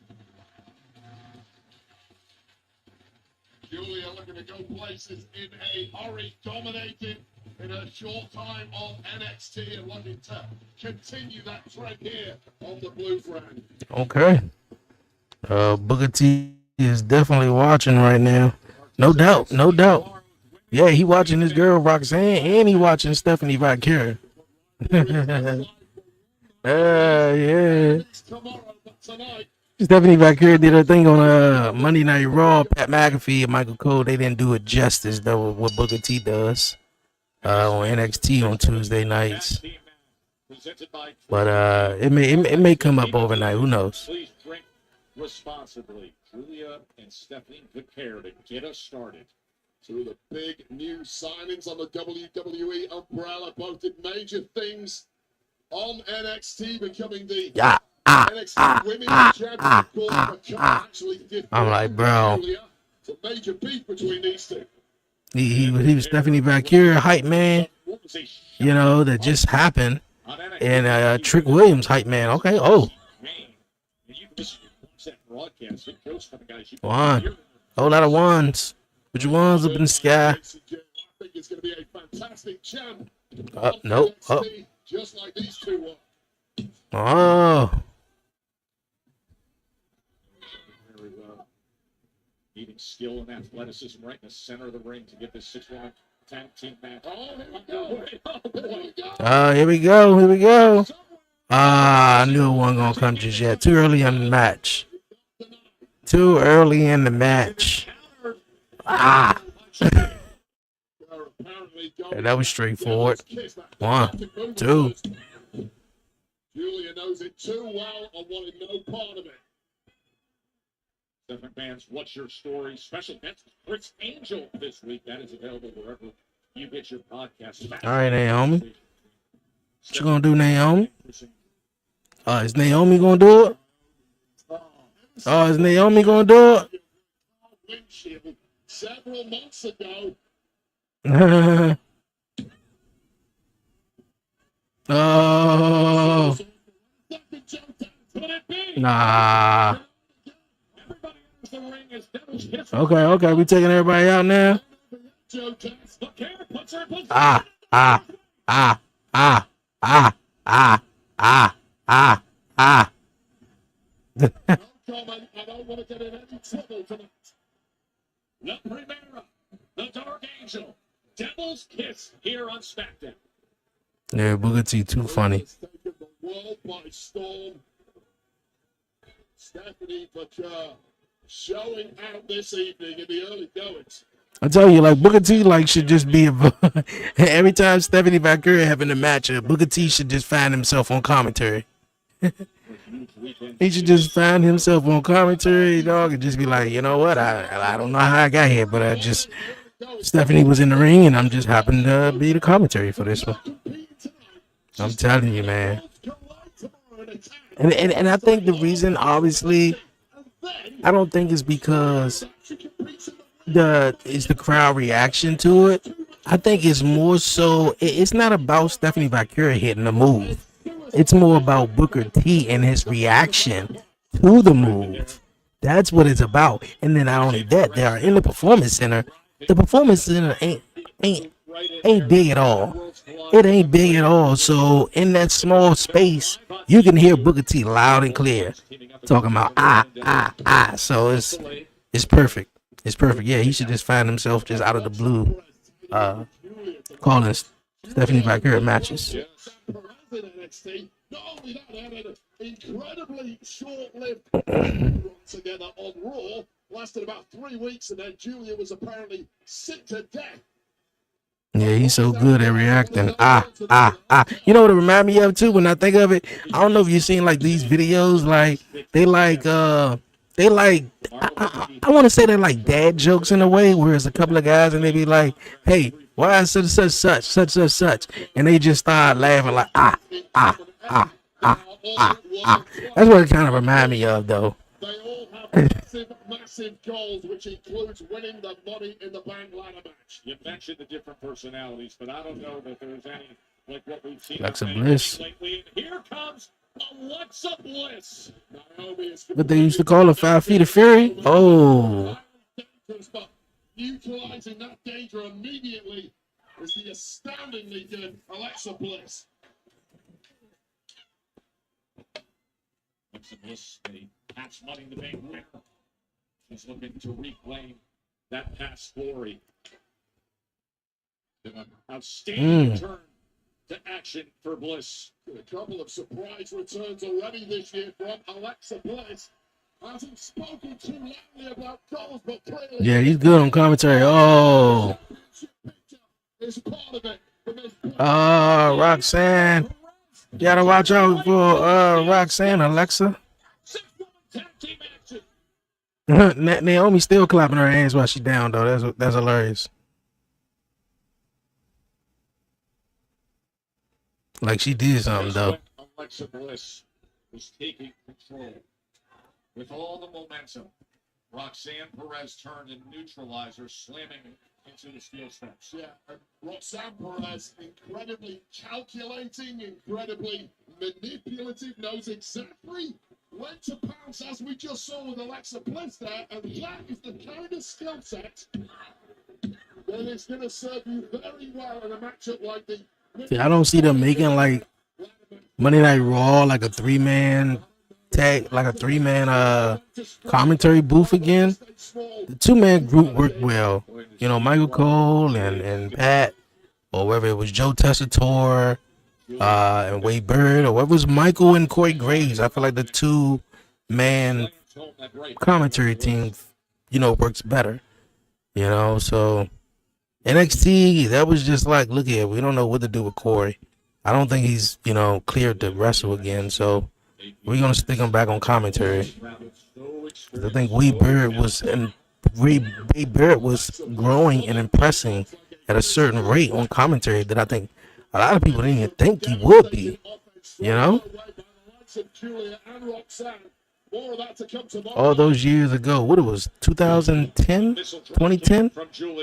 S2: Julia looking to go places in a hurry, dominating in her short time on NXT, and looking to continue that trend here on the blue brand.
S1: Okay. Booker T is definitely watching right now. No doubt. Yeah, he watching this girl Roxanne, and he watching Stephanie Valkyrie. Yeah.
S2: Tomorrow, but tonight,
S1: Stephanie Valkyrie did her thing on Monday Night Raw. Pat McAfee and Michael Cole, they didn't do it justice though what Booker T does on NXT on Tuesday nights. But it may come up overnight. Who knows?
S4: Please drink responsibly. Julia and Stephanie Valkyrie to get us started.
S2: two of the big new signings on the WWE umbrella, both did major things on NXT, becoming the NXT Women's Championship.
S1: I'm like, bro.
S2: It's a major beef between these two.
S1: He was Stephanie Valkyrie hype man, you know, that just happened, and Trick Williams hype man. Okay, one, whole lot of ones. Which ones up in the sky?
S2: I think it's going to be a fantastic champ.
S1: Nope.
S2: Just like these two were.
S1: Oh.
S4: Needing skill and athleticism right in the center of the ring to get this 6-1 tag team match.
S2: Oh, here we go.
S1: Here we go. I knew it wasn't going to come just yet. Too early in the match. Yeah, that was straightforward. 1, 2.
S2: Julia knows it too well and wanted no part of it.
S4: Different fans, what's your story? Special guest Chris Angel this week. That is available wherever you get your podcast.
S1: All right, Naomi. What you gonna do, Naomi? Is Naomi gonna do it? Is Naomi gonna do it?
S2: Windshield several months ago.
S1: Oh. Nah.
S4: Everybody enters the ring as Devil's Kiss.
S1: Okay. We taking everybody out now.
S4: Joe Tess, the care, puts her in position.
S1: Ah. Ah. Ah. Ah. Ah. Ah. Ah. Ah. Ah.
S4: No comment. I don't want to get in any trouble tonight. La Primera, the Dark Angel, Devil's Kiss here on SmackDown.
S1: Yeah, Booker T too funny.
S2: It's taken the world by storm. Stephanie Bachar showing out this evening in the early goings.
S1: I tell you, like Booker T, like should just be a. Every time Stephanie Valkyrie having a match, Booker T should just find himself on commentary. He should just find himself on commentary, dog, and just be like, you know what? I don't know how I got here, but I just Stephanie was in the ring, and I'm just happened to be the commentary for this one. I'm telling you, man. And I think the reason, obviously, I don't think it's because the crowd reaction to it. I think it's more so. It's not about Stephanie Valkyrie hitting the move. It's more about Booker T and his reaction to the move. That's what it's about. And then not only that, they are in the Performance Center. The Performance Center ain't big at all. It ain't big at all. So in that small space, you can hear Booker T loud and clear talking about ah. So it's perfect. It's perfect. Yeah, he should just find himself just out of the blue, calling Stephanie Valkyrie matches.
S2: Not only that, they had an incredibly short-lived run together on Raw. Lasted about 3 weeks, and then Julia was apparently sick to death.
S1: Yeah, he's so good at reacting. Ah. You know what it remind me of too when I think of it? I don't know if you've seen like these videos, like I want to say they're like dad jokes in a way, where it's a couple of guys and they be like, hey, why is such, and they just start laughing like ah. That's what it kind of remind me of, though.
S2: They all have massive goals, which includes winning the Money in the Bank ladder match.
S4: You mentioned the different personalities, but I don't know that there's any like what we've seen
S1: Alexa Bliss.
S4: lately. And here comes Alexa Bliss.
S2: Naomi is
S1: But they used to call her 5 Feet of Fury. Oh,
S2: but utilizing that danger immediately is the astoundingly good Alexa Bliss.
S4: Alexa Bliss, a past Money in the Bank winner. She's looking to reclaim that past glory. Outstanding turn to action for Bliss.
S2: A couple of surprise returns already this year from Alexa Bliss. Hasn't spoken too loudly about goals, but clearly
S1: yeah, he's good on commentary. Oh,
S2: is part of it.
S1: Roxanne. You gotta watch out for Roxanne, Alexa. Naomi still clapping her hands while she's down, though. That's hilarious. Like she did something, though.
S4: Alexa Bliss was taking control with all the momentum. Roxanne Perez turned and neutralizer, slamming into the steel steps.
S2: Yeah, and Roxanne Perez, incredibly calculating, incredibly manipulative, knows exactly when to pounce, as we just saw with Alexa Bliss there, and that is the kind of skill set that is going to serve you very well in a matchup like the...
S1: See, I don't see them making like Monday Night Raw like a three-man commentary booth again. The two-man group worked well. You know, Michael Cole and Pat, or whether it was Joe Tessitore and Wade Bird, or whether it was Michael and Corey Graves. I feel like the two-man commentary team, you know, works better. You know, so NXT, that was just like, look here, we don't know what to do with Corey. I don't think he's, you know, cleared to wrestle again, so we're gonna stick him back on commentary. I think Wade Bird was growing and impressing at a certain rate on commentary that I think a lot of people didn't even think he would be. You know, all those years ago, what it was, 2010, 2010,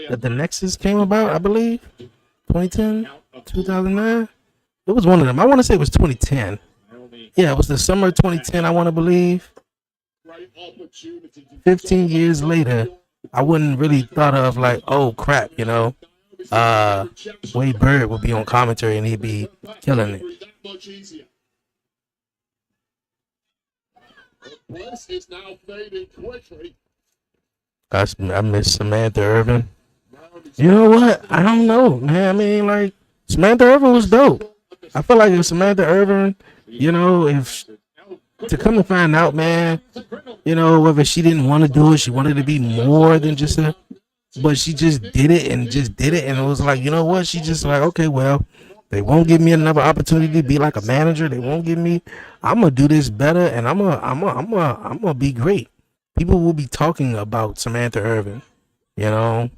S1: that the Nexus came about, I believe, 2010, 2009. It was one of them. I want to say it was 2010. Yeah, it was the summer of 2010, I want to believe.
S2: Great opportunity to
S1: 15 years later, I wouldn't really thought of like, oh crap, Wade Bird would be on commentary and he'd be killing it.
S2: that much easier. Bliss is now fading quickly.
S1: I miss Samantha Irvin. You know what? I don't know, man. I mean, like, Samantha Irvin was dope. I feel like if Samantha Irvin, if to come to find out, man, whether she didn't want to do it, she wanted to be more than just but she just did it and it was like, you know what? She just like, okay, well, they won't give me another opportunity to be like a manager. They won't give me. I'm gonna do this better, and I'm gonna be great. People will be talking about Samantha Irvin, when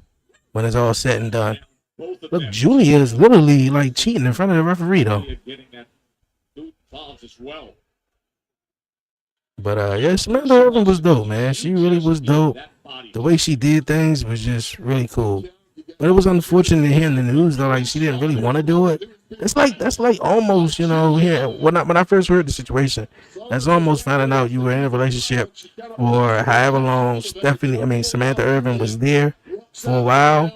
S1: it's all said and done. Look, Julia is literally like cheating in front of the referee, though. But yeah, Samantha Irvin was dope, man. She really was dope. The way she did things was just really cool. But it was unfortunate to hear in the news though, like she didn't really want to do it. That's like almost, here when I first heard the situation, that's almost finding out you were in a relationship for however long Samantha Irvin was there for a while,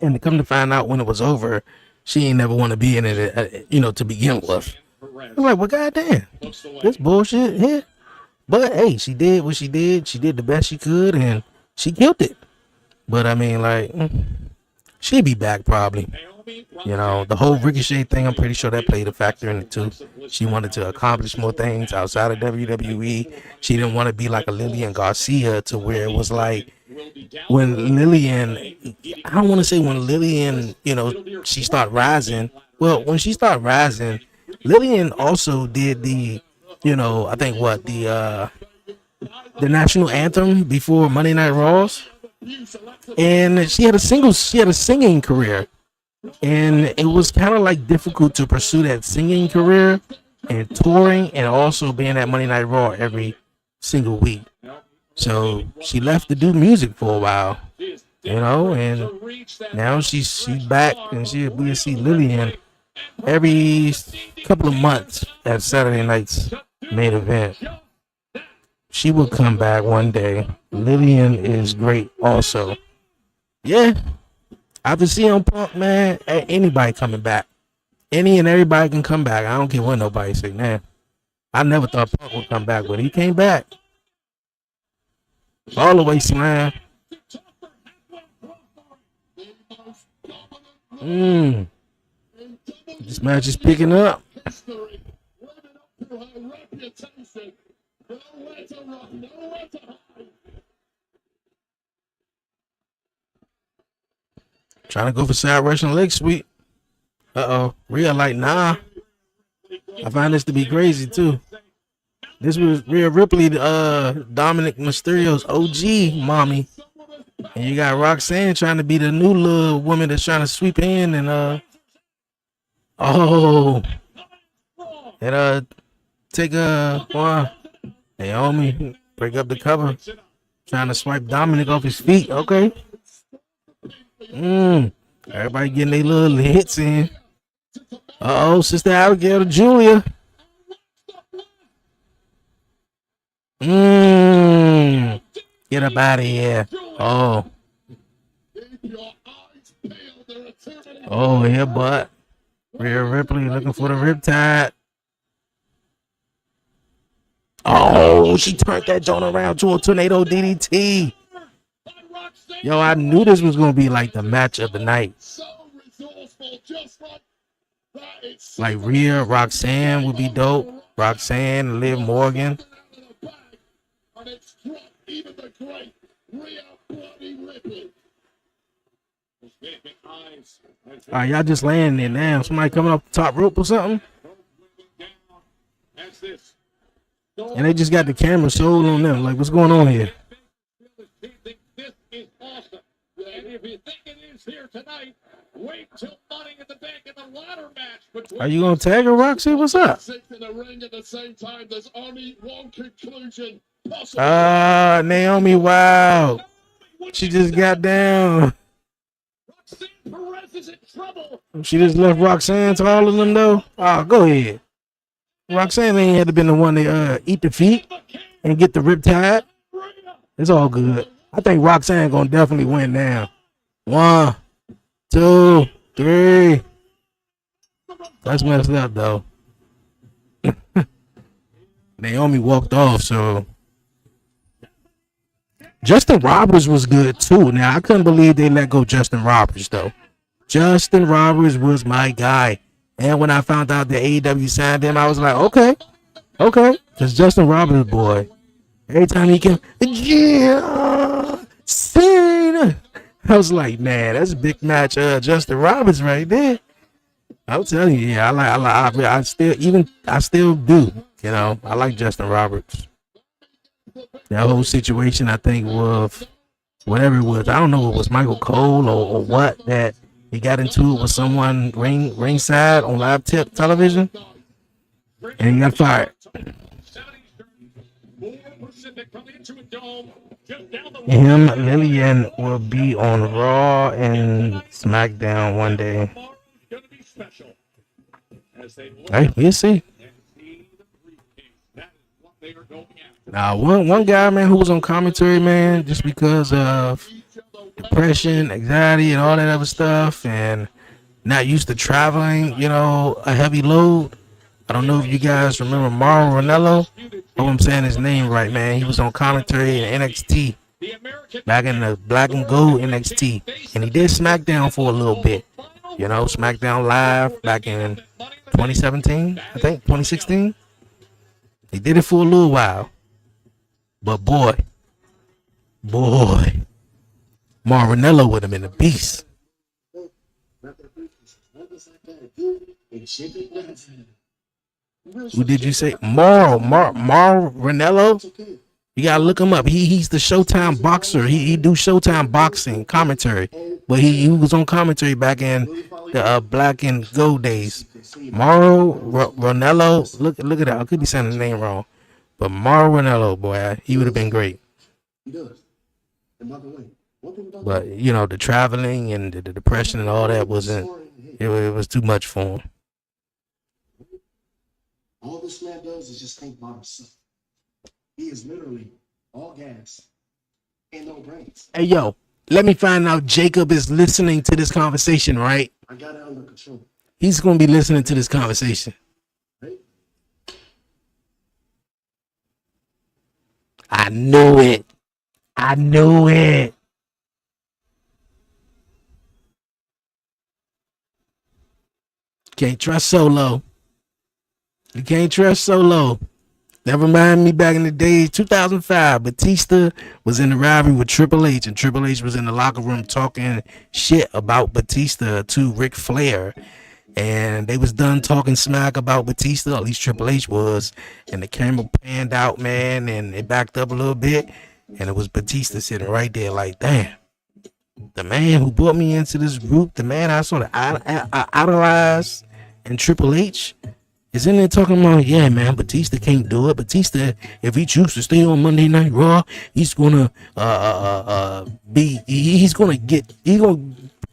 S1: and to come to find out when it was over, she ain't never want to be in it, to begin with. I'm like, well, goddamn, this bullshit here. But hey, she did what she did. She did the best she could, and she killed it. But I mean, like, she'd be back probably. The whole Ricochet thing, I'm pretty sure that played a factor in it too. She wanted to accomplish more things outside of WWE. She didn't want to be like a Lillian Garcia to where it was like when Lillian, I don't want to say when Lillian, she started rising. Well, when she started rising, Lillian also did the, I think the national anthem before Monday Night Raws. And she had a singing career, and it was kind of like difficult to pursue that singing career and touring and also being at Monday Night Raw every single week. So she left to do music for a while, and now she's back, and we'll see Lillian every couple of months at Saturday night's main event. She will come back one day. Lillian is great also. Yeah. After CM Punk, man, anybody coming back. Any and everybody can come back. I don't care what nobody say, man. I never thought Punk would come back, but he came back. All the way slam. This match is picking up. Trying to go for side Russian leg sweep. Rhea like, nah. I find this to be crazy too. This was Rhea Ripley, Dominic Mysterio's OG mommy. And you got Roxanne trying to be the new little woman that's trying to sweep in and take Naomi, break up the cover. Trying to swipe Dominic off his feet. Okay. Everybody getting their little hits in. Sister Abigail to Julia. Get up out of here. Yeah, but Rhea Ripley looking for the riptide. She turned that joint around to a tornado DDT. Yo, I knew this was gonna be like the match of the night. Like Rhea, Roxanne would be dope. Roxanne, Liv Morgan. Alright, y'all just laying there now. Somebody coming off the top rope or something? And they just got the camera sold on them. Like, what's going on here? Are you gonna tag her, Roxy? What's up? Naomi, wow. She just got down. She just left Roxanne to all of them though. Go ahead. Roxanne ain't had to been the one to eat the feet and get the riptide. It's all good. I think Roxanne gonna definitely win now. 1, 2, 3. That's messed up though. Naomi walked off, so Justin Roberts was good too. Now I couldn't believe they let go Justin Roberts though. Justin Roberts was my guy. And when I found out that AEW signed him, I was like, okay. Because Justin Roberts, boy, every time he came, yeah, Cena. I was like, man, that's a big match. Justin Roberts right there. I'm telling you, yeah, I still do. You know, I like Justin Roberts. That whole situation, I think, with whatever it was, I don't know if it was Michael Cole or what, that he got into it with someone ringside on live television, and he got fired. Him, Lillian will be on Raw and SmackDown one day. Hey, we'll see. Now, one guy, man, who was on commentary, man, just because of depression, anxiety, and all that other stuff, and not used to traveling, you know, a heavy load. I don't know if you guys remember Mauro Ranallo. Hope I'm saying his name right, man. He was on commentary in NXT back in the black and gold NXT, and he did SmackDown for a little bit. You know, SmackDown Live back in 2017, I think 2016. He did it for a little while, but boy, Mauro Ranallo would have been a beast. Who did you say? Mauro Ranallo? You gotta look him up. He's the Showtime boxer. He do Showtime boxing commentary, but he was on commentary back in the black and gold days. Mauro Ranallo. Look at that. I could be saying the name wrong, but Mauro Ranallo, boy, he would have been great. He does. And by the way, but you know, the traveling and the depression and all that wasn't. It was too much for him.
S12: All this man does is just think about himself. He is literally all gas and no brains.
S1: Hey, yo, let me find out Jacob is listening to this conversation, right?
S12: I got it under control.
S1: He's going to be listening to this conversation.
S12: Hey.
S1: I knew it. Can't trust Solo. You can't trust Solo. That reminded me back in the days, 2005, Batista was in the rivalry with Triple H, and Triple H was in the locker room talking shit about Batista to Ric Flair. And they was done talking smack about Batista, at least Triple H was, and the camera panned out, man, and it backed up a little bit, and it was Batista sitting right there like, damn, the man who brought me into this group, the man I sort of idolized, and Triple H is in there talking about, yeah, man, Batista can't do it. Batista, if he chooses to stay on Monday Night Raw, he's gonna get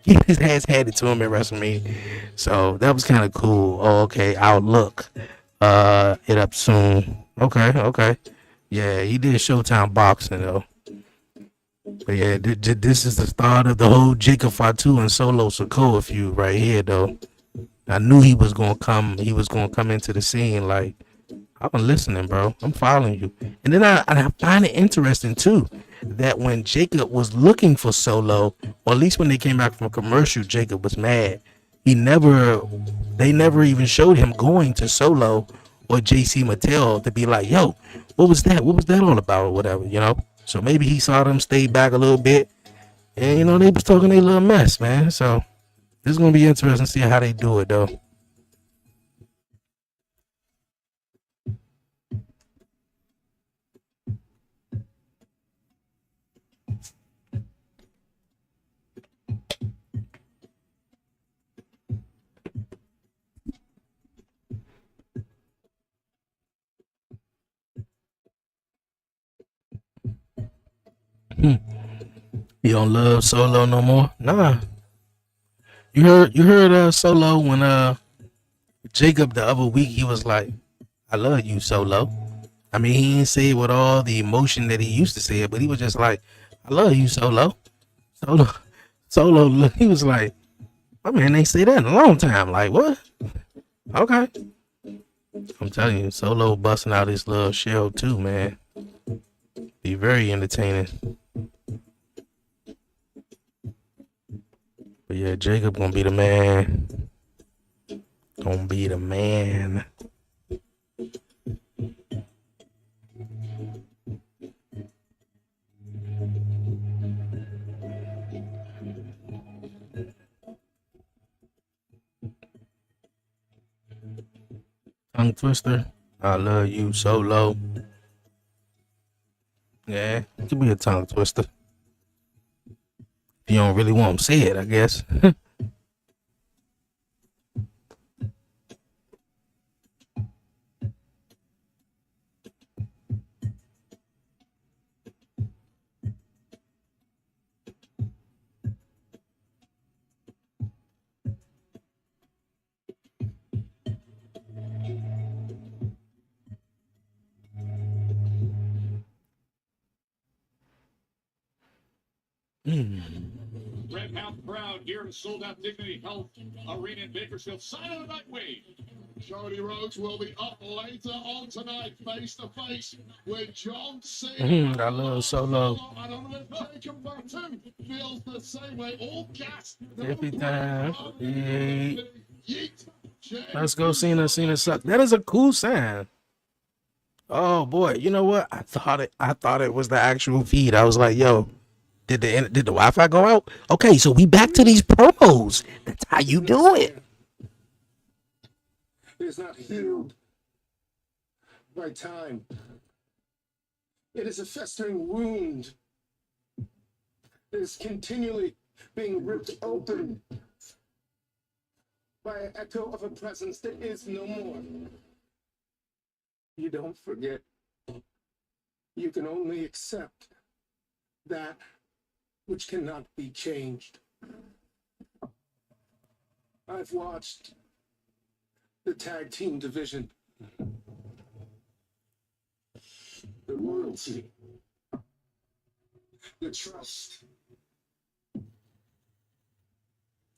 S1: his ass handed to him at WrestleMania. So that was kind of cool. Oh, okay, I'll look it up soon. Okay. Yeah, he did Showtime boxing though. But yeah, this is the start of the whole Jacob Fatu and Solo Sikoa feud right here though. I knew he was gonna come. He was gonna come into the scene. Like, I'm listening, bro. I'm following you. And then I find it interesting too that when Jacob was looking for Solo, or at least when they came back from a commercial, Jacob was mad. They never even showed him going to Solo or JC Mattel to be like, yo, what was that? What was that all about, or whatever, you know? So maybe he saw them stay back a little bit, and you know they was talking a little mess, man. So. This is going to be interesting to see how they do it, though. You don't love Solo no more? Nah. You heard Solo when Jacob the other week, he was like, I love you, Solo. I mean, he didn't say it with all the emotion that he used to say it, but he was just like, I love you, Solo. Solo, Solo, look, he was like, my man ain't say that in a long time. Like, what? Okay. I'm telling you, Solo busting out his little shell too, man. Be very entertaining. But yeah, Jacob gonna be the man. Gonna be the man. Tongue twister. I love you, Solo. Yeah, it could be a tongue twister. If you don't really want to say it, I guess.
S4: Red House crowd here in sold out Dignity Health Arena in Bakersfield. Sign of the night wave.
S2: Cody Rhodes will be up later on tonight, face to face with John Cena.
S1: I love Solo.
S2: I don't know if Jacob Batu feels the same way. All gas.
S1: Every time. Let's go, Cena. Cena suck. That is a cool sign. Oh boy, you know what? I thought it was the actual feed. I was like, yo, did the Wi-Fi go out? Okay, so we back to these promos. That's how you do it.
S13: Is not healed by time. It is a festering wound. It is continually being ripped open by an echo of a presence that is no more. You don't forget. You can only accept that which cannot be changed. I've watched the tag team division, the loyalty, the trust,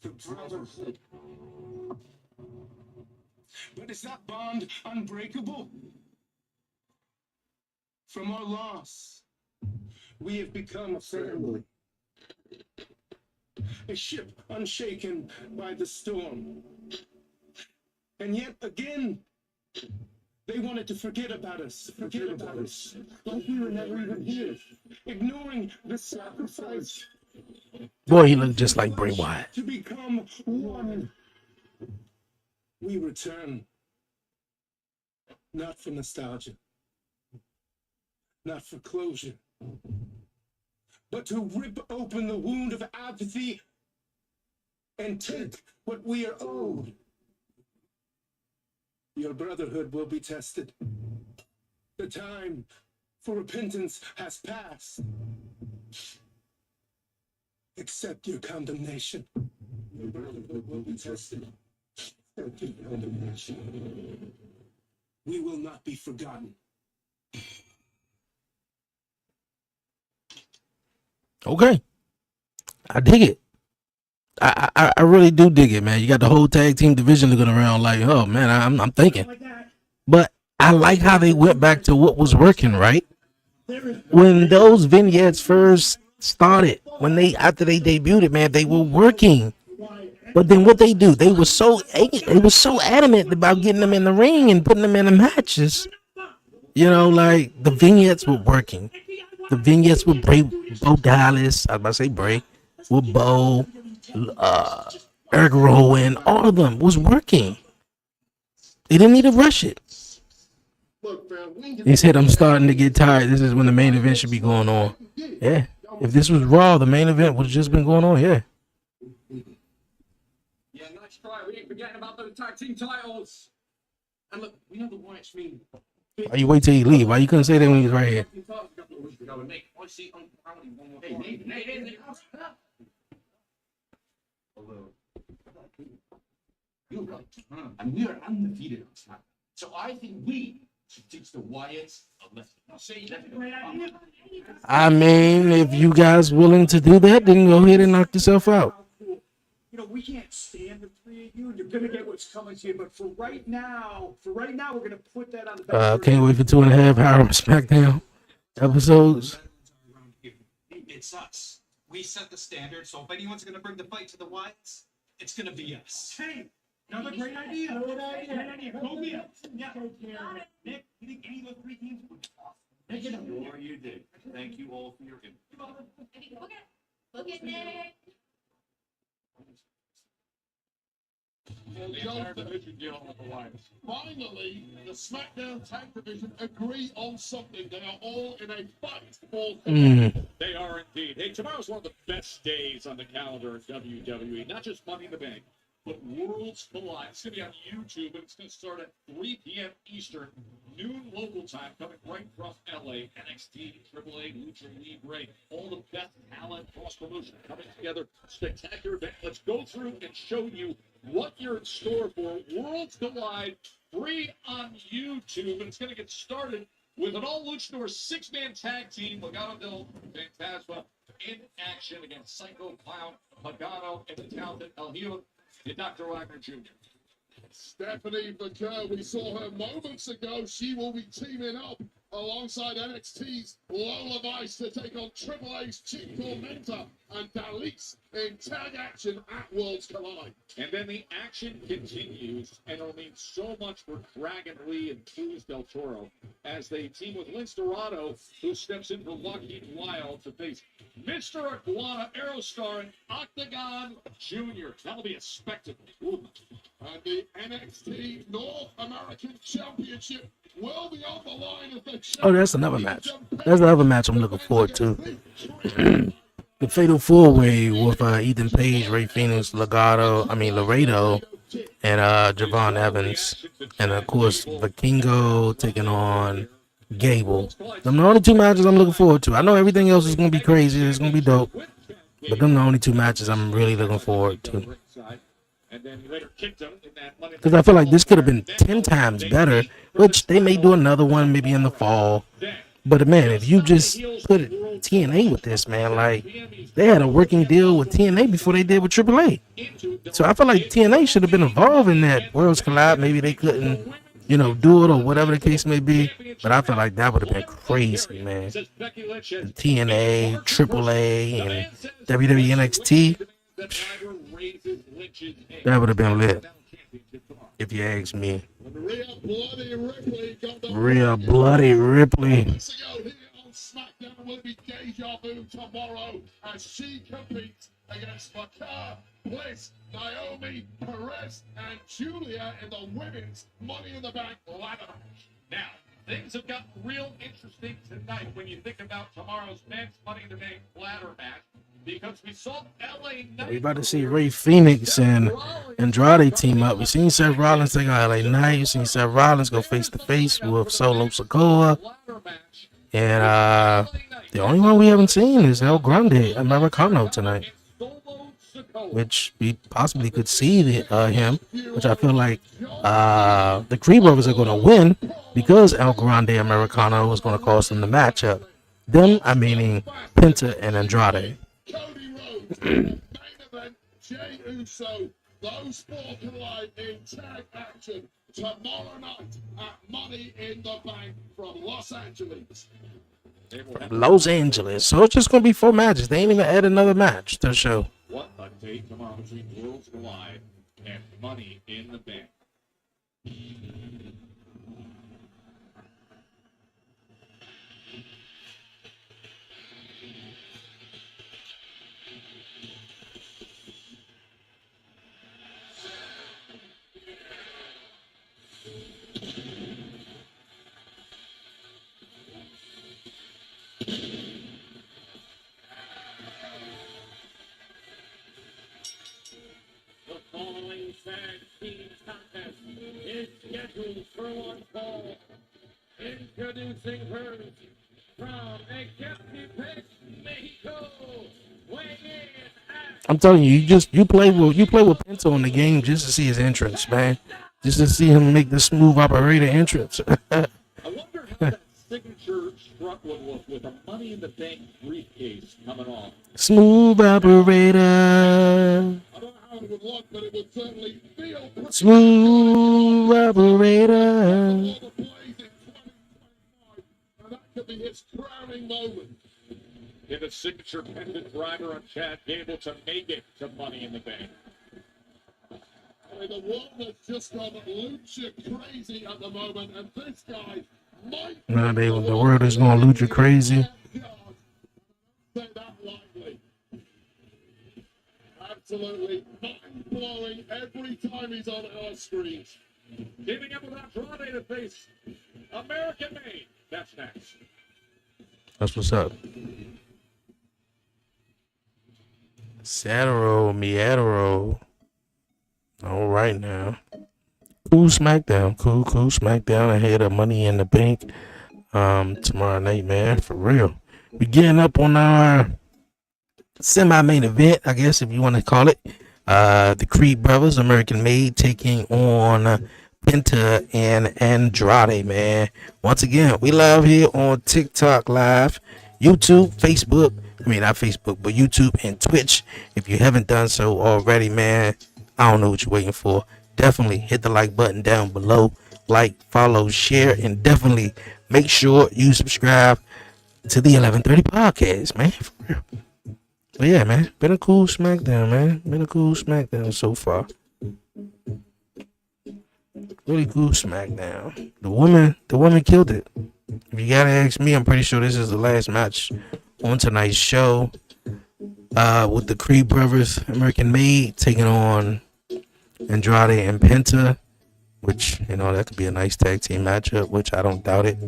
S13: the brotherhood. But is that bond unbreakable? From our loss, we have become a family. A ship unshaken by the storm. And yet again, they wanted to forget about us. Forget about us. Like we were never even here. Ignoring the sacrifice.
S1: Boy, he looked just like Bray Wyatt.
S13: To become one. We return. Not for nostalgia. Not for closure. But to rip open the wound of apathy and take what we are owed. Your brotherhood will be tested. The time for repentance has passed. Accept your condemnation. Your brotherhood will be tested. Accept your condemnation. We will not be forgotten.
S1: Okay, I dig it. I really do dig it, man. You got the whole tag team division looking around like, oh man, I'm thinking. But I like how they went back to what was working, right? When those vignettes first started, after they debuted it, man, they were working. But then what they do, they were so adamant about getting them in the ring and putting them in the matches. You know, like the vignettes were working. The vignettes with Bo Dallas, I was about to say Bray, with Bo, Eric Rowan, all of them was working. They didn't need to rush it. He said, I'm starting to get tired. This is when the main event should be going on. Yeah. If this was Raw, the main event would have just been going on. Yeah.
S7: Yeah, nice try. We ain't forgetting about those tag team titles. And look, we know the Wyatts mean.
S1: Why you wait till you leave? Why you couldn't say that when he was right here?
S14: You're right. And we are undefeated on SmackDown.
S7: So I think we should teach the Wyatts a lesson. I'll say that's a great idea.
S1: I mean, if you guys willing to do that, then go ahead and knock yourself out.
S6: You know, we can't stand the three of you. You're gonna get what's coming to you, but for right now, we're gonna put that on the back.
S1: Can't wait for 2.5 hour SmackDown episodes.
S14: It's us. We set the standard, so if anyone's going to bring the fight to the Wyatts, it's going to be us.
S6: Hey, another great idea. Great idea. Go get it. Yeah. Nick, you think any of those three teams would make it?
S7: Sure you did. Thank you all for your input.
S3: Look at Nick.
S2: Finally, the SmackDown Tag Division agree on something. They are all in a fight for
S4: They are indeed. Hey, tomorrow's one of the best days on the calendar at WWE. Not just Money in the Bank, but Worlds Collide. It's going to be on YouTube, and it's going to start at 3 p.m. Eastern, noon local time, coming right from LA. NXT, AAA, Lucha Libre, all the best talent, cross promotion coming together. Spectacular event. Let's go through and show you what you're in store for. Worlds Collide, free on YouTube, and it's going to get started with an all luchador 6-man tag team. Legado del Fantasma in action against Psycho Clown, Pagano, and the talented El Hijo and Dr. Wagner Jr.
S2: Stephanie Baker. We saw her moments ago. She will be teaming up alongside NXT's Lola Vice to take on Triple A's Chick Tormenta and Dalise in tag action at Worlds Collide.
S4: And then the action continues, and it'll mean so much for Dragon Lee and Cruz del Toro as they team with Lince Dorado, who steps in for Joaquin Wild to face Mr. Iguana, Aerostar, and Octagon Jr. That'll be a spectacle. Ooh.
S2: And the NXT North American Championship will be on the line as the
S1: Oh, that's another match. That's another match I'm looking forward to. The Fatal 4-Way with Ethan Page, Ray Phoenix, Laredo, and Javon Evans. And, of course, Vikingo taking on Gable. Them the only two matches I'm looking forward to. I know everything else is going to be crazy. It's going to be dope. But them the only two matches I'm really looking forward to. Because I feel like this could have been 10 times better, which they may do another one maybe in the fall. But, man, if you just put TNA with this, man, like, they had a working deal with TNA before they did with AAA. So I feel like TNA should have been involved in that Worlds Collide. Maybe they couldn't, do it or whatever the case may be. But I feel like that would have been crazy, man. The TNA, AAA, and WWE NXT. That would have been lit, if you ask me. Rhea Bloody Ripley.
S2: SmackDown will be deja vu tomorrow as she competes against Bakar, Bliss, Naomi, Perez, and Julia in the women's Money in the Bank ladder match.
S4: Now, things have gotten real interesting tonight when you think about tomorrow's men's Money in the Bank ladder match. Because we saw LA Knight.
S1: We about to see Ray Phoenix and Andrade team up. We seen Seth Rollins take on LA Knight. We seen Seth Rollins go face to face with Solo Sikoa. And the only one we haven't seen is El Grande Americano tonight, which we possibly could see him. Which I feel like the Creed Brothers are going to win because El Grande Americano is going to cost them the matchup. Them, I'm meaning Penta and Andrade.
S2: Cody Rhodes, main event, Jey Uso, those four collide in tag action tomorrow night at Money in the Bank from Los Angeles.
S1: Los Angeles. So it's just going to be 4 matches. They ain't even add another match to the show.
S4: What a date tomorrow between Worlds Collide and Money in the Bank.
S2: Following tag team contest is scheduled for one fall. Introducing her from Ecatepec, Mexico, weighing in at
S1: I'm telling you, you play with Penta on the game just to see his entrance, man. just to see him make the smooth operator entrance.
S4: I wonder how that signature strut would look with a Money in the Bank briefcase coming off.
S1: Smooth operator.
S2: I don't know how it would look, but it would certainly feel pretty
S1: Smooth operator.
S2: all the plays in 2025, and that could be his crowning moment.
S4: In a signature pendant driver on Chad Gable to make it to Money in the Bank.
S2: I mean, the world has just gone lucha crazy at the moment, and this guy might.
S1: No, the world is going to lucha crazy.
S2: Say that lightly. Absolutely mind-blowing every time he's on our screens.
S4: Giving up with Andrade to face American Made. That's next.
S1: That's what's up. Satiro, Miadero. All right now. Cool SmackDown. Cool SmackDown ahead of Money in the Bank tomorrow night, man. For real. We getting up on our semi-main event, I guess, if you want to call it. The Creed Brothers, American Made, taking on Penta and Andrade, man. Once again, we live here on TikTok Live, YouTube, Facebook. I mean, not Facebook, but YouTube and Twitch. If you haven't done so already, man, I don't know what you're waiting for. Definitely hit the like button down below. Like, follow, share, and definitely make sure you subscribe to the 1130 podcast, man. For real. But yeah, man, been a cool SmackDown, man. Been a cool SmackDown so far. Really cool SmackDown. The women killed it. If you gotta ask me, I'm pretty sure this is the last match on tonight's show. With the Creed Brothers, American Made, taking on Andrade and Penta, which, you know, that could be a nice tag team matchup, which I don't doubt it.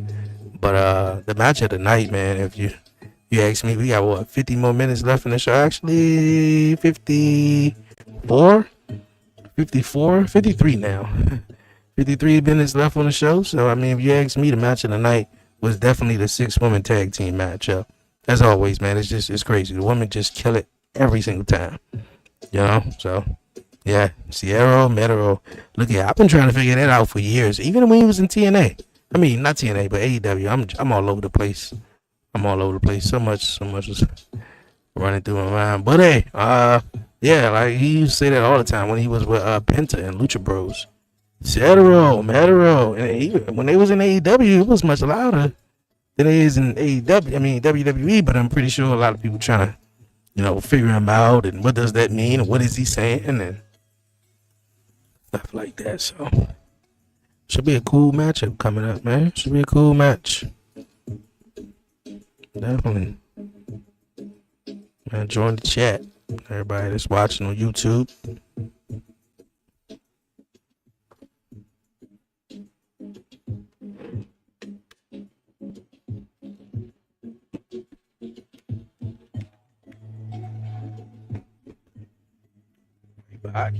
S1: But the match of the night, man, if you ask me, we got what, 50 more minutes left in the show? Actually, 54, 53 now. 53 minutes left on the show. So, I mean, if you ask me, the match of the night was definitely the 6-woman tag team matchup. As always, man, it's crazy. The women just kill it every single time. You know? So, yeah. Sierra, Metero. Look at, I've been trying to figure that out for years. Even when he was in TNA. I mean, not TNA, but AEW. I'm all over the place. So much was running through my mind. But hey, yeah, like he used to say that all the time when he was with Penta and Lucha Bros. Metero. And even when they was in AEW, it was much louder than it is in AEW. I mean WWE, but I'm pretty sure a lot of people trying to, you know, figure him out and what does that mean and what is he saying and stuff like that. So should be a cool matchup coming up, man. Should be a cool match. Definitely. Man, join the chat. Everybody that's watching on YouTube. Back.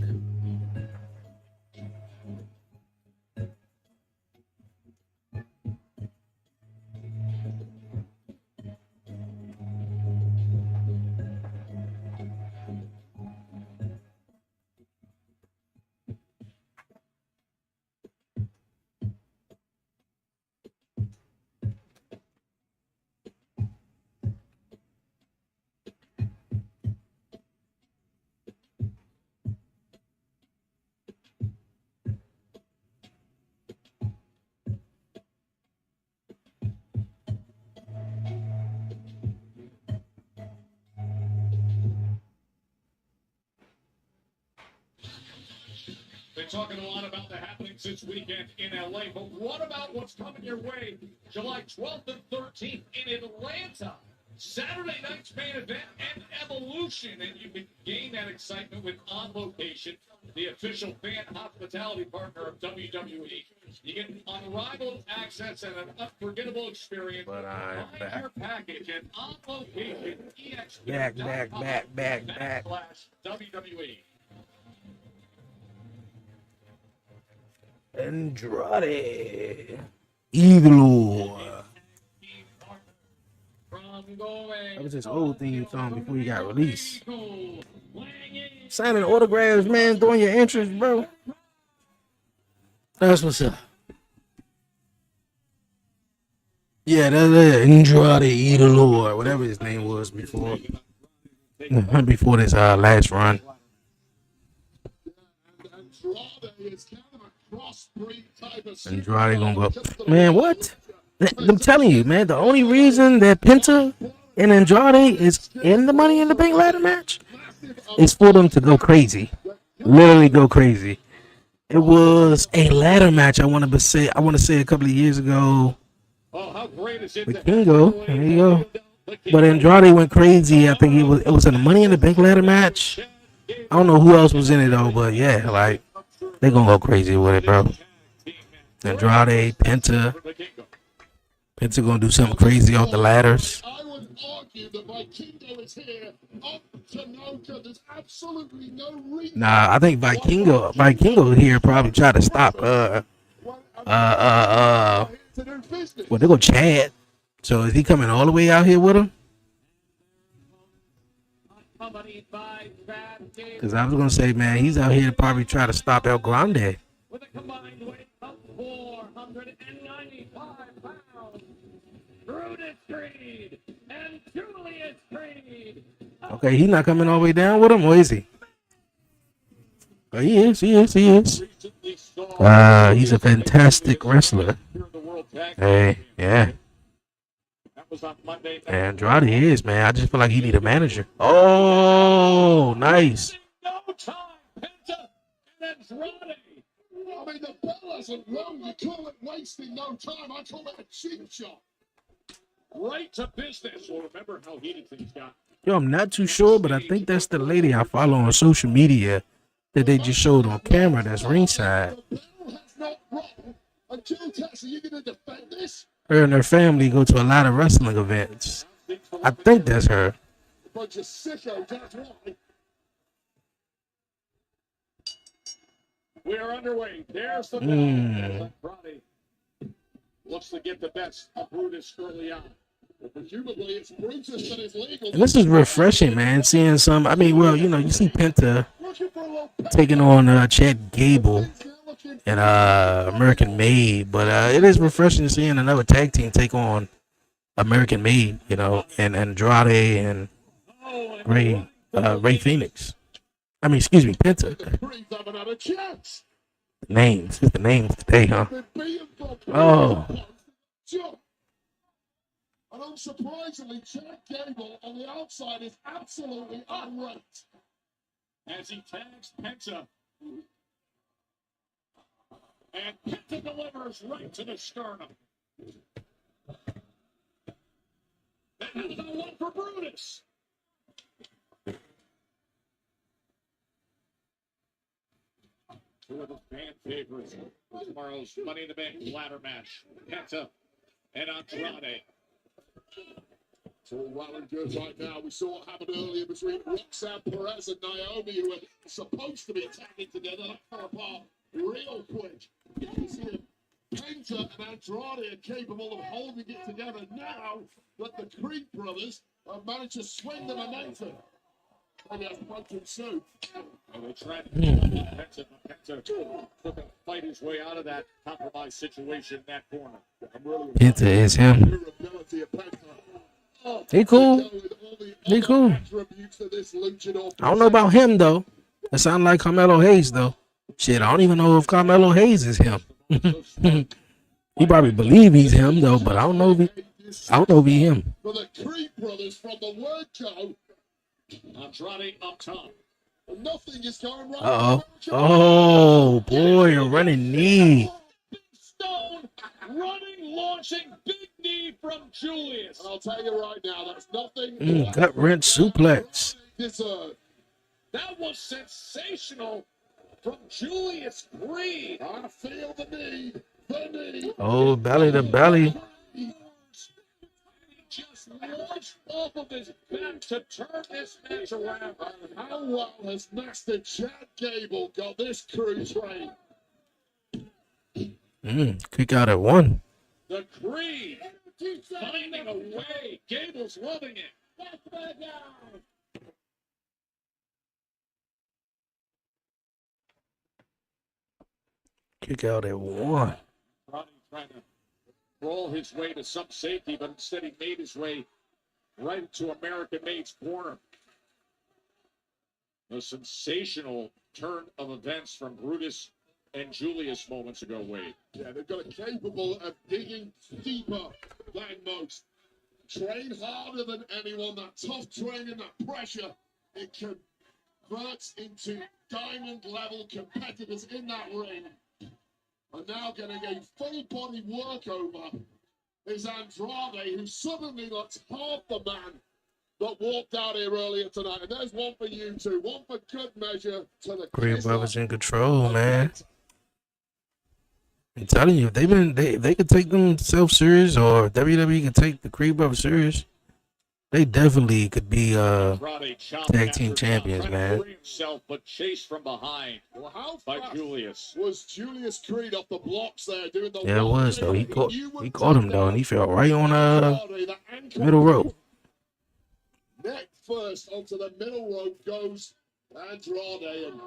S4: Been talking a lot about the happenings this weekend in LA, but what about what's coming your way July 12th and 13th in Atlanta? Saturday night's main event and Evolution, and you can gain that excitement with On Location, the official fan hospitality partner of WWE. You get unrivaled access and an unforgettable experience.
S1: But I'm
S4: Find
S1: back.
S4: your package at On Location
S1: Back.
S4: WWE.
S1: Andrade. Evil. That was his old theme song before he got released. Signing autographs, man, during your entrance, bro. That's what's up. Yeah, that's Andrade Idolor, whatever his name was before. Before this last run. Andrade gonna go. Man, what? I'm telling you, man. The only reason that Penta and Andrade is in the Money in the Bank ladder match is for them to go crazy, literally go crazy. It was a ladder match. I want to say. I want to say a couple of years ago. With Kingo, there you go. But Andrade went crazy. I think it was in the Money in the Bank ladder match. I don't know who else was in it though, but yeah, like they gonna go crazy with it, bro. Andrade, Penta gonna do something crazy off the ladders.
S2: I would argue that Vikingo is here up to no good. There's absolutely no reason.
S1: Nah, I think Vikingo here probably try to stop well, they go Chad. So is he coming all the way out here with him? Because I was gonna say, man, he's out here to probably try to stop El Grande.
S4: With a combined weight of 495 pounds, Brutus Creed and Julius Creed.
S1: Okay, he's not coming all the way down with him, or is he? Oh, he is. He's a fantastic wrestler. Hey, yeah. Andrade is, man. I just feel like he need a manager. Oh, nice.
S2: I mean, the bell hasn't rung. You call it wasting no time. I call it a cheap shot.
S4: Right to business. Well, remember how heated things got.
S1: Yo, I'm not too sure, but I think that's the lady I follow on social media that they just showed on camera that's ringside.
S2: The bell has not rung. Until Texas, are you going to defend this?
S1: Her and her family go to a lot of wrestling events. I think that's her.
S2: A bunch of sickos, that's why.
S4: We are underway. There's the bell. Andrade looks to get the best of Brutus early on.
S2: Presumably, it's Brutus that is legal.
S1: And this is refreshing, man. Seeing some, I mean, well, you know, you see Penta taking on Chad Gable and American Made, but it is refreshing seeing another tag team take on American Made, you know, and Andrade and Ray Phoenix. I mean, excuse me, Penta. Names, just the names today, huh? Oh.
S2: And unsurprisingly, Chad Gable on the outside is absolutely unranked.
S4: As he tags Penta. And Penta delivers right to the sternum. That is a one for Brutus. Two of the fan favorites for tomorrow's Money in the Bank ladder match. Penta and Andrade.
S2: It's all well and good right now. We saw what happened earlier between Roxanne Perez and Naomi, who were supposed to be tagging together. That fell apart real quick. You can see Penta and Andrade are capable of holding it together now that the Creed brothers have managed to swing the momentum. Maybe that's pumpkin soup.
S4: And they tried to Penta took a fight his way out of that compromised situation in that corner.
S1: Penta is him. He cool. He cool. I don't know about him though. It sounds like Carmelo Hayes though. Shit, I don't even know if Carmelo Hayes is him. He probably believe he's him though, but I don't know if he him.
S2: For the Creed brothers from the word go,
S4: Andrade up top.
S2: nothing is going right.
S1: Oh boy, a running knee.
S4: Big Stone running, launching, big knee from Julius.
S2: And I'll tell you right now, that's nothing.
S1: Gut wrench suplex.
S4: That was sensational from Julius Creed.
S2: I feel the need. The need.
S1: Oh, belly to belly.
S4: He just launched off of his back to turn this match around.
S2: How well has Master Chad Gable got this crew trained?
S1: Kick out at one.
S4: The Creed finding a way. Gable's loving it.
S1: Kick out at 1.
S4: Ronnie trying to roll his way to some safety, but instead he made his way right into American Made's corner. A sensational turn of events from Brutus and Julius moments ago, Wade.
S2: Yeah, they've got a capable of digging deeper than most. Train harder than anyone. That tough training, that pressure, it converts into diamond-level competitors in that ring. Are now getting a full-body workover is Andrade, who suddenly looks half the man that walked out here earlier tonight. And there's one for you two, one for good measure to the
S1: Creed Brothers in control, man. I'm telling you, if they could take themselves serious, or WWE could take the Creed Brothers serious, they definitely could be tag team champions, man.
S4: Himself, but chased from behind by Julius.
S2: Was Julius Creed off the blocks there doing the
S1: Yeah, it was though. He caught him though, and he fell right on middle rope.
S2: Neck first onto the middle rope goes Andrade, and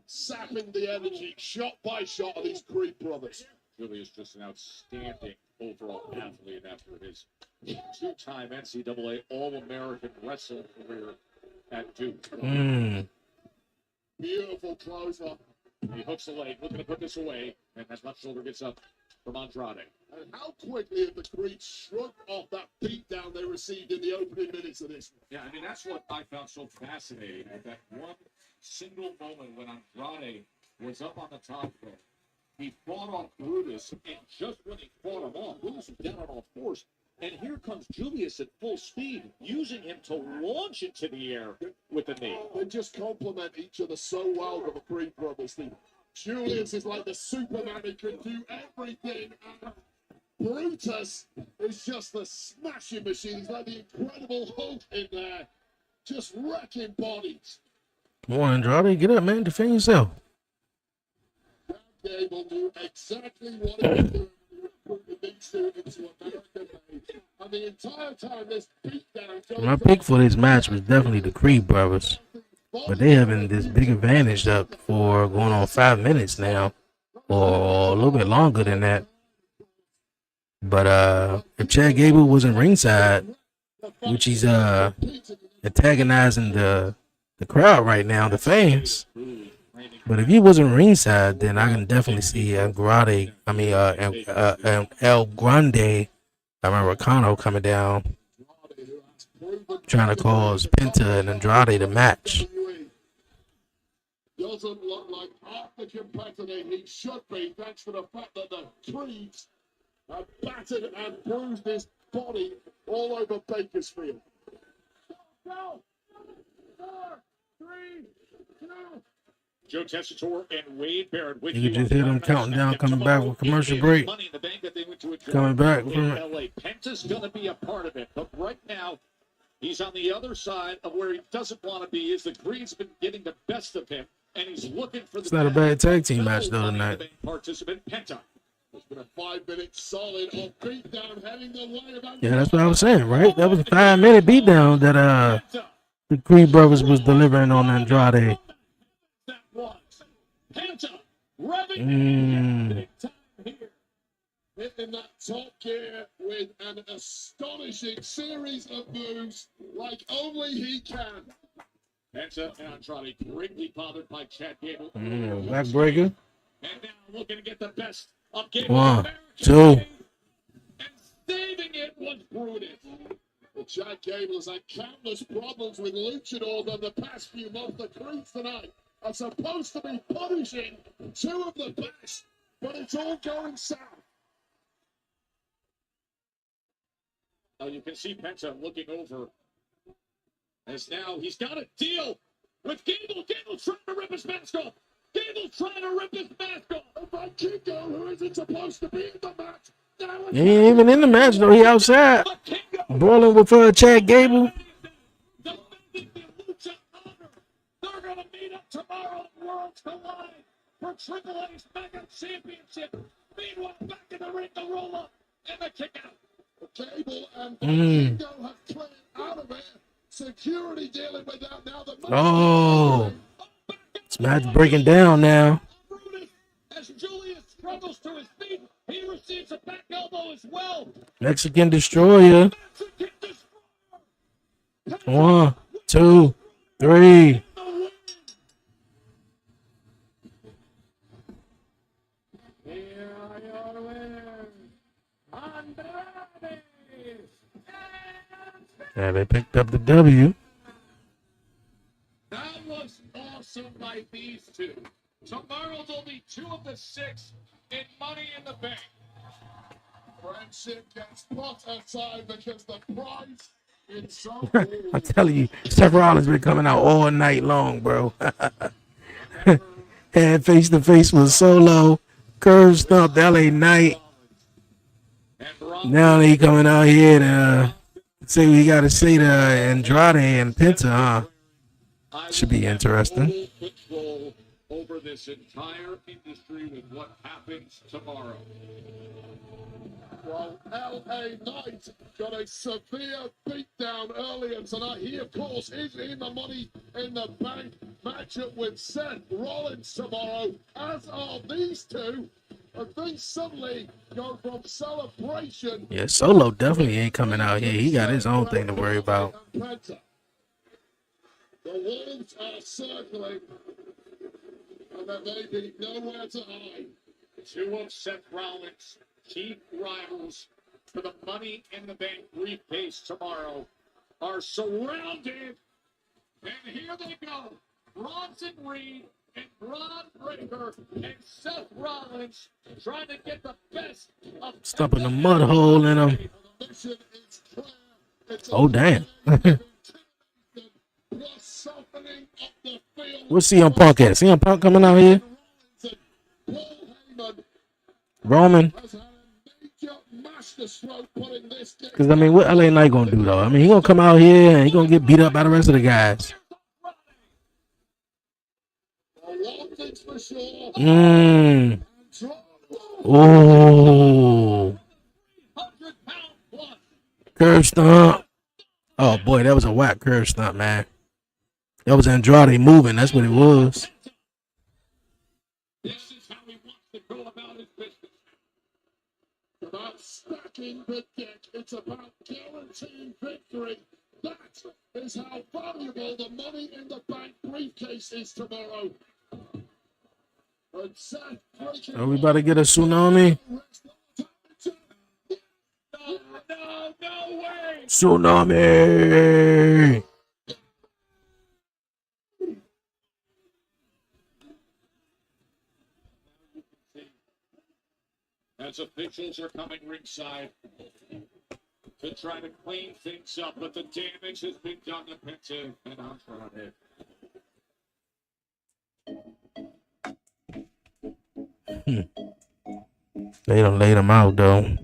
S2: sapping the energy shot by shot of these Creed brothers.
S4: Julius just an outstanding overall athlete after his two-time NCAA All-American wrestling career at Duke.
S2: Beautiful closer.
S4: He hooks the leg, looking to put this away, and as left shoulder gets up from Andrade.
S2: And how quickly have the Creed shrugged off that beatdown they received in the opening minutes of this?
S4: Yeah, I mean, that's what I found so fascinating, with that one single moment when Andrade was up on the top rope. He fought off Brutus, and just when he fought him off, Brutus was down on all fours. And here comes Julius at full speed, using him to launch into the air with the knee.
S2: They just complement each other so well with the Creed brothers. Julius is like the Superman who can do everything. And Brutus is just the smashing machine. He's like the Incredible Hulk in there, just wrecking bodies.
S1: Come on, Andrade, get up, man. Defend yourself.
S2: Gable knew exactly what he was doing. Into American Made. And the entire time this beatdown.
S1: My pick for this match was definitely the Creed Brothers, but they having this big advantage up for going on 5 minutes now, or a little bit longer than that. But if Chad Gable wasn't ringside, which he's antagonizing the crowd right now, the fans. But if he wasn't ringside, then I can definitely see El Grande Americano coming down, trying to cause Penta and Andrade to match.
S2: Doesn't look like half the competitor he should be, thanks to the fact that the Creeds have battered and bruised his body all over Bakersfield. Go! 4, 3, 2.
S4: Joe Tessitore and Wade Barrett with
S1: You can just hear them counting down, coming back with commercial break. Coming back from it.
S4: Penta's going to be a part of it, but right now he's on the other side of where he doesn't want to be. Is the Creed's been getting the best of him, and he's looking for the.
S1: It's not a bad tag team match though tonight.
S4: Participant Penta.
S2: It's been a 5-minute solid on beatdown heading the way of.
S1: Yeah, that's what I was saying, right? That was a 5-minute beatdown that the Creed Brothers was delivering on Andrade.
S2: Penta revving big time here. Hitting that top gear with an astonishing series of moves like only he can.
S4: Penta and Andrade greatly bothered by Chad Gable.
S1: Backbreaker.
S4: And now looking to get the best of Gable.
S1: 1, 2.
S4: And saving it was Brutus.
S2: Well, Chad Gable has had countless problems with luchadors over the past few months. The Creeds tonight are supposed to be punishing 2 of the best, but it's all going south.
S4: Now you can see Penta looking over as now he's got a deal with Gable. Gable trying to rip his mask off. Gable trying to rip his mask off.
S2: By Kingo, who isn't supposed to be in the match.
S1: He ain't even in the match though. He outside, brawling with Chad Gable.
S4: They're going to meet up tomorrow at Worlds Collide for Triple A's Mega Championship. Meanwhile, back in the ring, the roll up and the kick out.
S2: Cable and Kingo have cleared out of it. Security dealing with that now.
S1: Oh, this match breaking down now.
S4: As Julius
S1: Mexican Destroyer. 1, 2, 3. Yeah, they picked up the W.
S4: That was awesome by these two. Tomorrow's only 2 of the 6 in Money in the Bank.
S2: Friendship gets put aside because the prize is so
S1: I'm telling you, Seth Rollins been coming out all night long, bro. And face to face with Solo, curve stomp, LA Knight. Now he coming out here to say we got to say to Andrade and Penta, huh? Should be interesting.
S4: Control over this entire industry with what happens tomorrow.
S2: Well, LA Knight got a severe beatdown earlier tonight. He, of course, is in the Money in the Bank matchup with Seth Rollins tomorrow, as are these two. And things suddenly go from celebration.
S1: Yeah, Solo definitely ain't coming out here. He got his own thing to worry about.
S2: The Wolves are circling, and there may be nowhere to hide.
S4: 2 of Seth Rollins' chief rivals for the Money in the Bank briefcase tomorrow are surrounded. And here they go. Bronson Reed and Braun Breaker and Seth Rollins trying to get the best of
S1: Stumping the mud hole in him. Oh, damn. Where's CM Punk at? CM Punk coming out here? Roman? Because, I mean, what LA Knight going to do, though? I mean, he going to come out here and he going to get beat up by the rest of the guys. Oh. Curve stomp. Oh, boy, that was a whack curve stomp, man. That was Andrade moving. That's what it was.
S4: This is how he wants to go about his business.
S2: About stacking the deck. It's about guaranteeing victory. That is how valuable the Money in the Bank briefcase is tomorrow. And Seth
S1: Are we about to get a tsunami?
S4: No way!
S1: Tsunami!
S4: As officials are coming ringside to try to clean things up, but the damage has been done to Penta and Andrade.
S1: They done laid him out, though.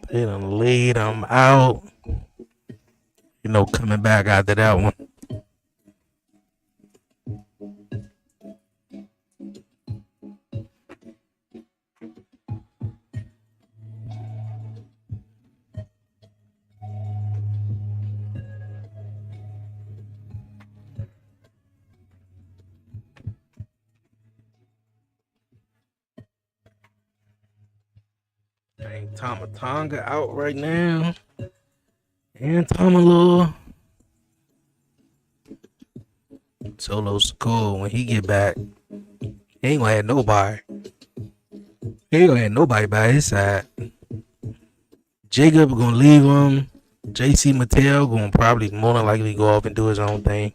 S1: They done laid him out. You know, coming back after that one. Dang, Tomatonga out right now. And Tomalore. Solo's cool. When he get back, he ain't gonna have nobody. He ain't gonna have nobody by his side. Jacob gonna leave him. JC Mattel gonna probably more than likely go off and do his own thing.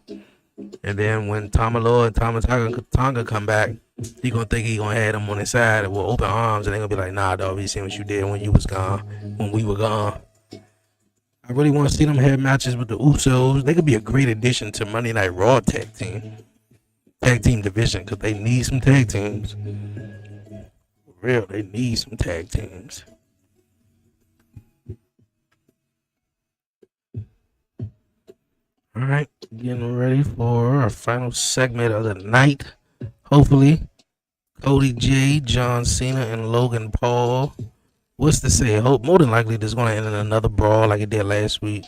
S1: And then when Tomalore and Tomatonga come back, he gonna think he gonna have them on his side with open arms, and they gonna be like, nah, dog, we seen what you did when you was gone, when we were gone. I really want to see them have matches with the Usos. They could be a great addition to Monday Night Raw tag team division, because they need some tag teams. For real, they need some tag teams. All right, getting ready for our final segment of the night. Hopefully, Cody J, John Cena, and Logan Paul. What's to say? Hope more than likely this is going to end in another brawl like it did last week.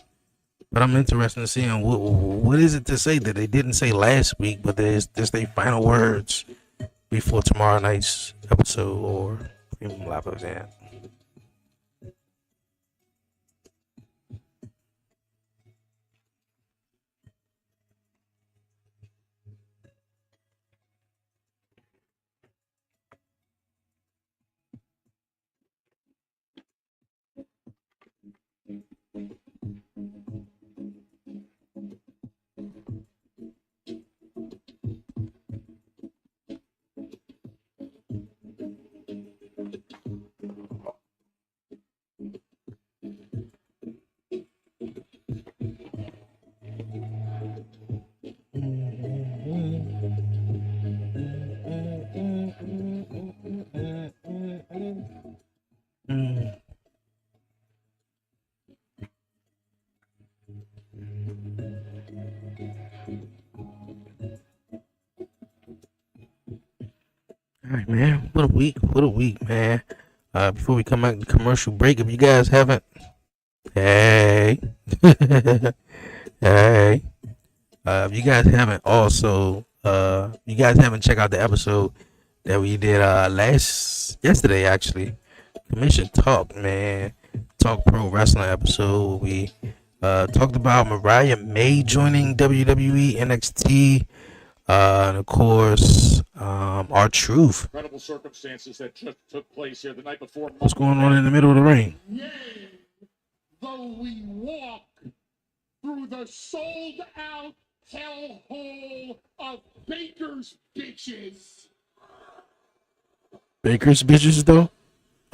S1: But I'm interested in seeing what is it to say that they didn't say last week, but there's their final words before tomorrow night's episode or premium live event. man. What a week. What a week, man. Before we come out the commercial break, if you guys haven't, hey, hey, if you guys haven't also, you guys haven't checked out the episode that we did yesterday actually, Commission Talk, man. Talk Pro Wrestling episode. We talked about Mariah May joining WWE NXT. And of course, our truth.
S4: Incredible circumstances that just took place here the night before.
S1: What's going on in the middle of the ring?
S2: Yea, though we walk through the sold-out hellhole of Baker's bitches.
S1: Baker's bitches, though?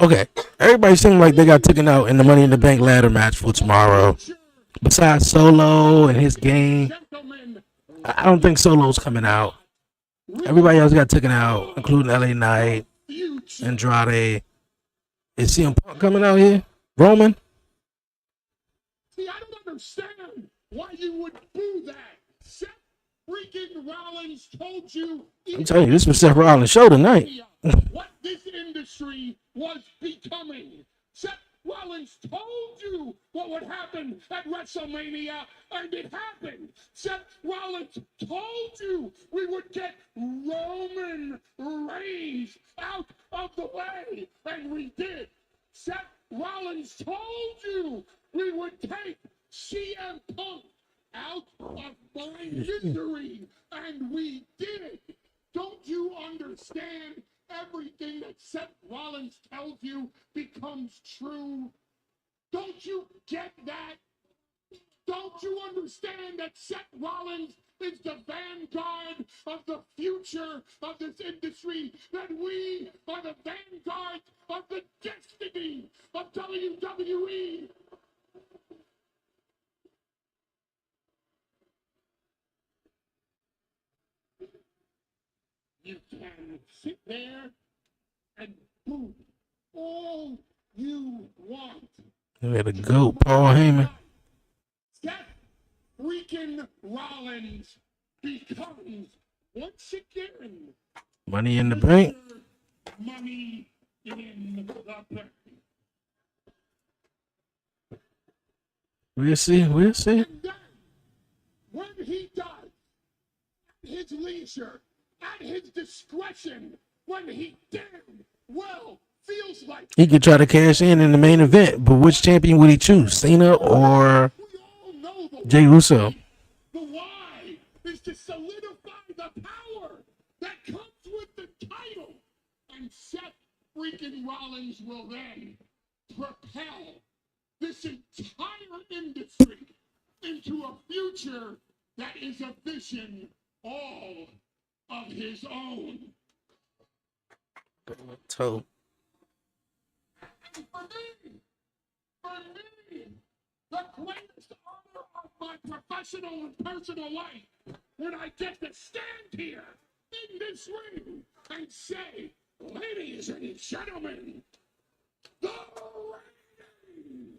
S1: Okay. Everybody seems like they got taken out in the Money in the Bank ladder match for tomorrow. Besides Solo and his gang, I don't think Solo's coming out. Everybody else got taken out, including LA Knight, Andrade. Is CM Punk coming out here? Roman?
S2: See, I don't understand why you would do that. Seth freaking Rollins told you.
S1: I'm telling you, this was Seth Rollins' show tonight.
S2: What this industry was becoming. Seth Rollins told you what would happen at WrestleMania, and it happened. Seth Rollins told you we would get Roman Reigns out of the way, and we did. Seth Rollins told you we would take CM Punk out of my misery, and we did. Don't you understand? Everything that Seth Rollins tells you becomes true. Don't you get that? Don't you understand that Seth Rollins is the vanguard of the future of this industry? That we are the vanguard of the destiny of WWE? You can sit there and boo all you want.
S1: Way to go, Paul Heyman.
S2: Seth freaking Rollins becomes once again
S1: Money in the Bank.
S2: Money in the bank.
S1: We'll see. We'll see.
S2: And then, when he does, at his leisure, at his discretion, when he damn well feels like
S1: He could try to cash in the main event, but which champion would he choose? Cena or Jey Uso?
S2: the why is to solidify the power that comes with the title. And Seth freaking Rollins will then propel this entire industry into a future that is a vision all of his own.
S1: Toe.
S2: And for me, the greatest honor of my professional and personal life, when I get to stand here in this ring and say, ladies and gentlemen, the reigning,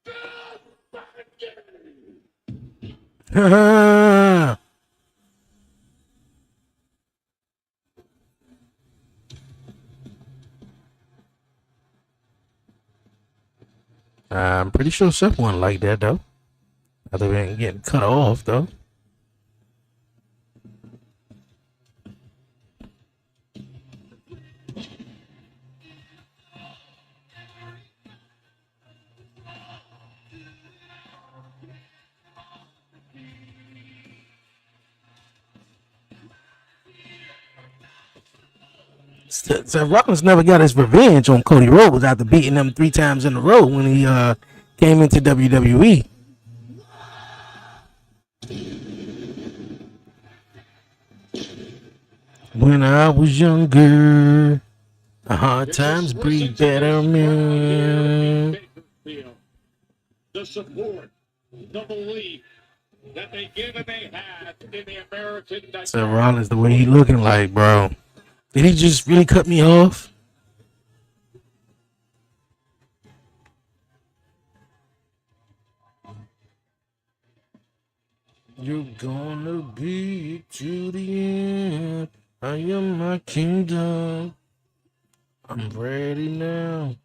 S2: the
S1: Ha I'm pretty sure Seth wasn't like that, though. Other than getting cut off, though. Seth Rollins never got his revenge on Cody Rhodes after beating him 3 times in a row when he came into WWE. When I was younger, hard times breed better men.
S4: The support, the belief that they give and they have in the American
S1: Seth Rollins, the way he looking like, bro. Did he just really cut me off? You're gonna be to the end. I am my kingdom. I'm ready now.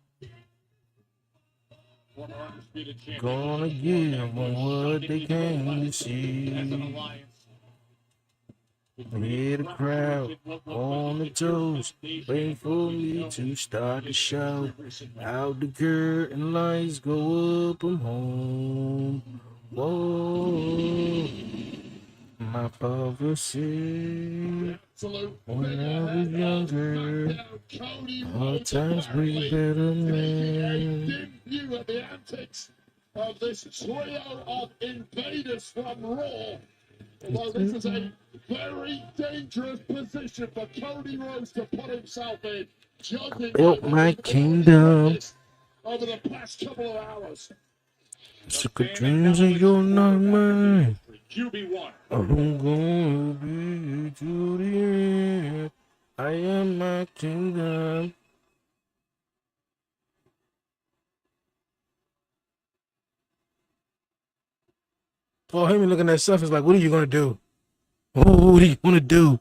S4: Former undisputed champion.
S1: Gonna give them what they came to see.
S4: As an alliance.
S1: Hear the crowd on the toes, waiting for me to start the show. Out the curtain lights go up, I'm home. Whoa, my father said when I was younger, hard times bring better men.
S2: Dim view of the antics of this trio of invaders from Raw. Although this is a very dangerous position for Cody Rhodes to put himself in, judging
S1: Built my kingdom.
S2: over the past couple of hours.
S1: Secret dreams of your not mine.
S4: QB1.
S1: I'm gonna be to the end. I am my kingdom. Oh, him looking at stuff is like, what are you gonna do? Oh, what are you gonna do?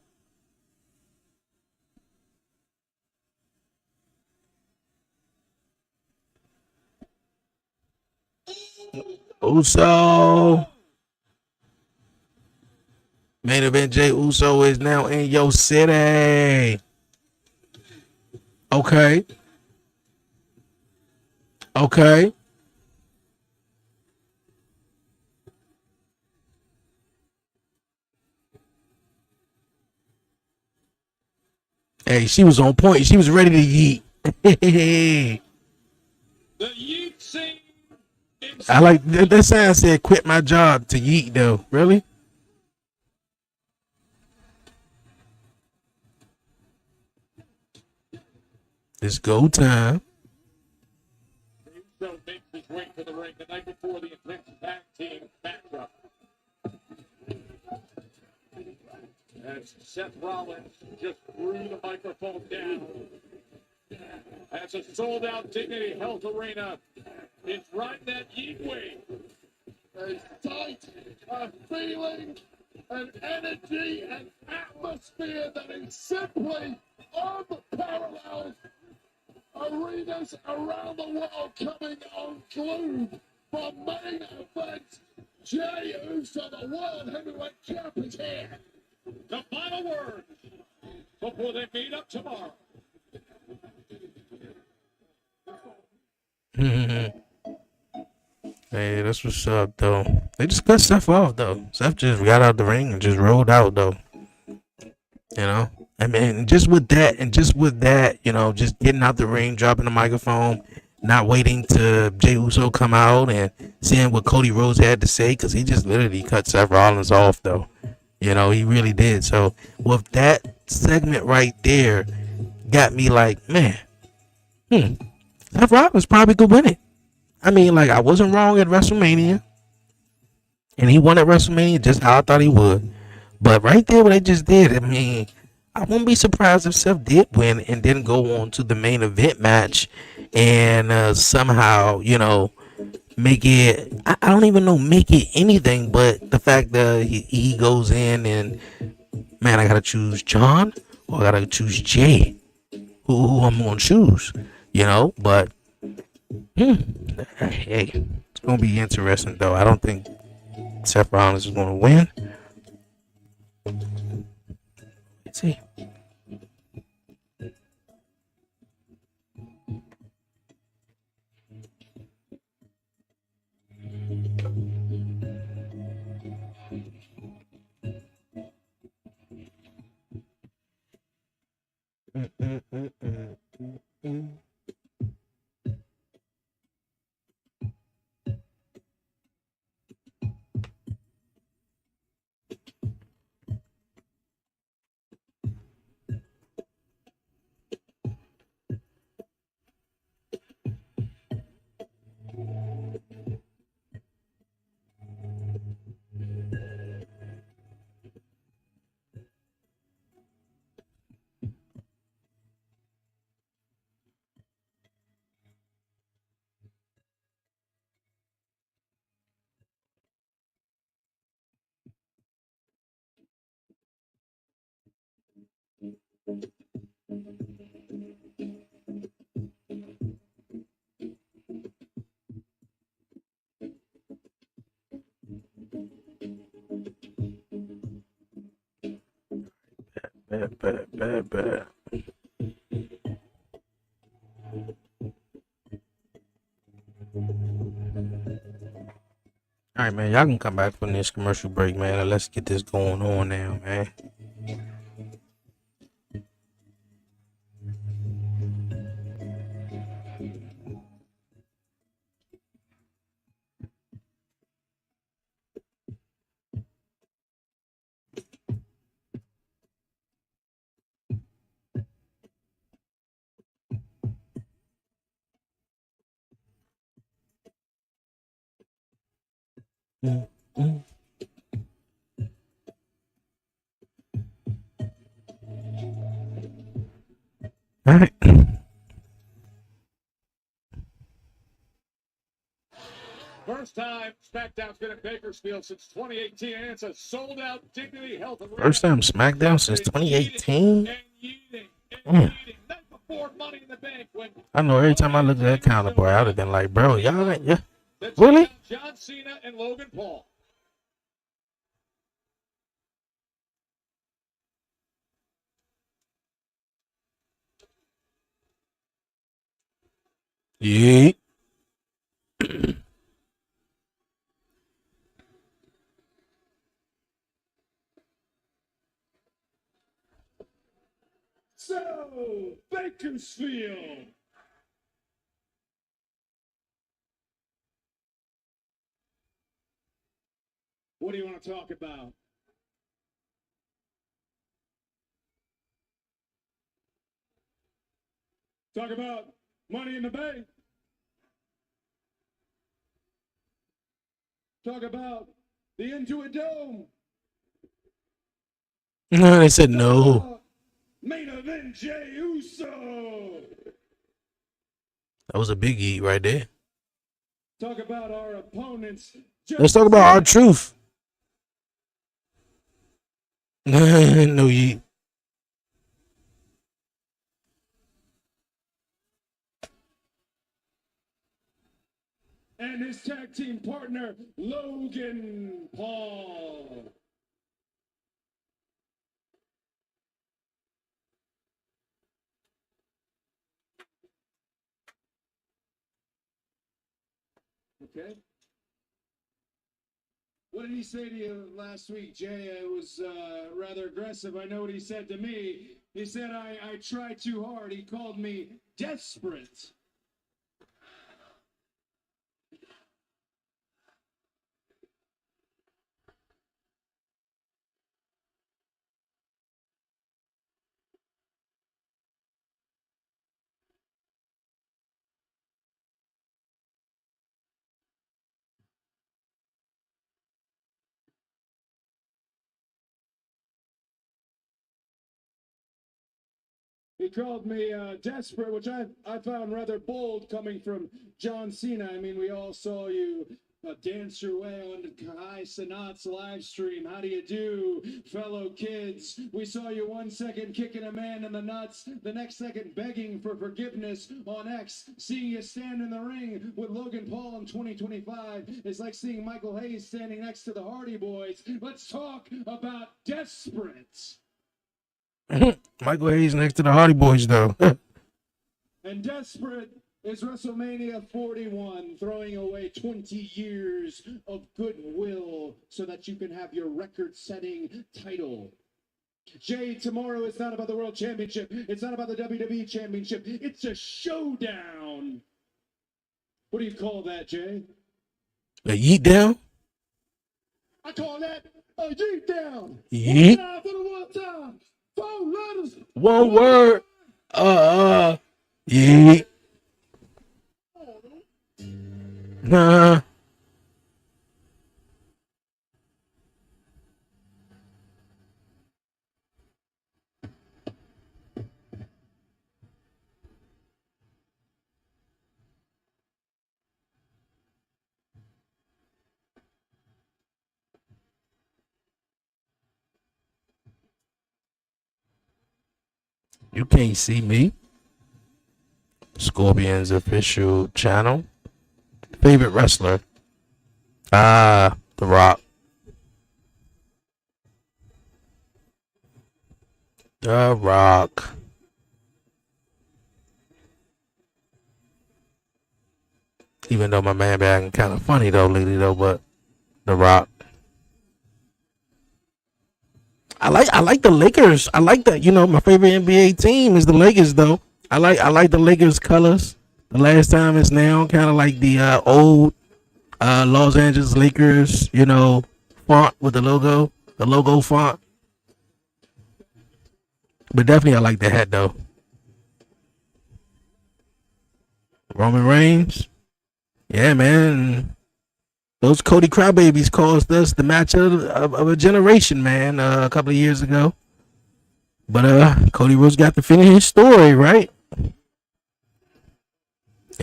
S1: Uso. Main event Jay Uso is now in your city. Okay. Okay. Hey, she was on point. She was ready to yeet.
S4: The Yeet Sing.
S1: I like that sign said quit my job to yeet though. Really? It's go time.
S4: Uso makes his way to the ring the night before the intense tag team matchup. As Seth Rollins just threw the microphone down. As a sold-out Dignity Health Arena is riding that Yeet wave.
S2: A sight, a feeling, an energy, an atmosphere that is simply unparalleled. Arenas around the world coming unglued for main event. Jey Uso, the World Heavyweight Champ, is here.
S4: The final word before they meet up tomorrow.
S1: Hey, that's what's up though. They just cut Seth off though. Seth just got out the ring and just rolled out though. You know? I mean, just with that, you know, just getting out the ring, dropping the microphone, not waiting to Jey Uso come out and seeing what Cody Rhodes had to say, because he just literally cut Seth Rollins off though. You know, he really did. So with that segment right there, got me like, man, Seth Rollins probably could win it. I mean, like, I wasn't wrong at WrestleMania, and he won at WrestleMania just how I thought he would. But right there, what they just did, I mean, I wouldn't be surprised if Seth did win and then go on to the main event match and somehow, you know, make it, I don't even know, make it anything but the fact that he goes in and, man, I got to choose John or I got to choose Jay. Who I'm going to choose, you know, but hey, it's gonna be interesting though. I don't think Seth Rollins is gonna win. Let's see. Bet. All right, man. Y'all can come back from this commercial break, man. And let's get this going on now, man. Mm-hmm. All right.
S4: First time SmackDown's been in Bakersfield since 2018, and it's a sold-out Dignity Health Arena.
S1: First time SmackDown since 2018. Mm. I know every time I look at that counter, boy, I would have been like, bro, y'all ain't, yeah. Really?
S4: John Cena and Logan Paul.
S1: Yeah.
S4: So, Bakersfield. What do you want to talk about? Talk about Money in the Bank. Talk about the Into a Dome.
S1: No, they said no.
S4: Main event Jey Uso.
S1: That was a big eat right there.
S4: Talk about our opponents.
S1: Let's talk about our truth. No yeet.
S4: And his tag team partner, Logan Paul. Okay. What did he say to you last week, Jay? It was rather aggressive. I know what he said to me. He said I tried too hard. He called me desperate. He called me desperate, which I found rather bold coming from John Cena. I mean, we all saw you dance your way on Kai Sanat's live stream. How do you do, fellow kids? We saw you 1 second kicking a man in the nuts, the next second begging for forgiveness on X. Seeing you stand in the ring with Logan Paul in 2025 is like seeing Michael Hayes standing next to the Hardy Boys. Let's talk about desperate.
S1: Michael Hayes next to the Hardy Boys, though.
S4: And desperate is WrestleMania 41, throwing away 20 years of goodwill so that you can have your record-setting title. Jay, tomorrow is not about the World Championship. It's not about the WWE Championship. It's a showdown. What do you call that, Jay?
S1: A yeet down?
S4: I call that a yeet down.
S1: Yeet.
S4: 1 time for the 1 time. 4 letters.
S1: One word. Yeet. Nah. You can't see me. Scorpion's official channel. Favorite wrestler? The Rock. The Rock. Even though my man been acting kind of funny though lately though, but The Rock. I like the Lakers. I like that. My favorite NBA team is the Lakers though. I like the Lakers colors. The last time is now kind of like the old Los Angeles Lakers, font with the logo font. But definitely I like the hat though. Roman Reigns. Yeah, man. Those Cody Crybabies caused us the match of a generation, man, a couple of years ago. But Cody Rhodes got to finish his story, right?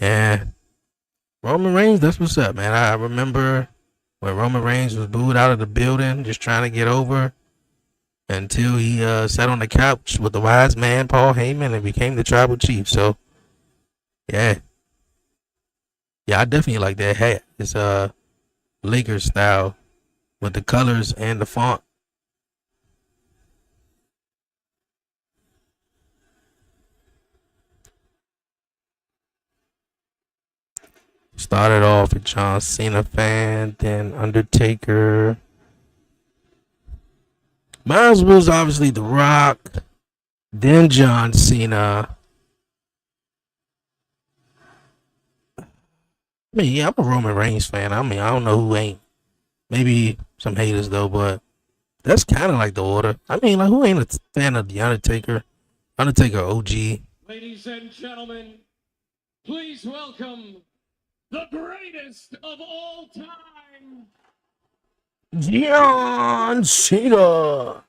S1: Yeah. Roman Reigns, that's what's up, man. I remember when Roman Reigns was booed out of the building, just trying to get over until he sat on the couch with the wise man, Paul Heyman, and became the tribal chief. So, yeah. Yeah, I definitely like that hat. It's Lakers style with the colors and the font. Started off a John Cena fan, then Undertaker. Mine was obviously The Rock, then John Cena. I mean, yeah, I'm a Roman Reigns fan. I mean, I don't know who ain't. Maybe some haters though, but that's kind of like the order. I mean, like who ain't a fan of the Undertaker? Undertaker OG.
S4: Ladies and gentlemen, please welcome the greatest of all time,
S1: John Cena.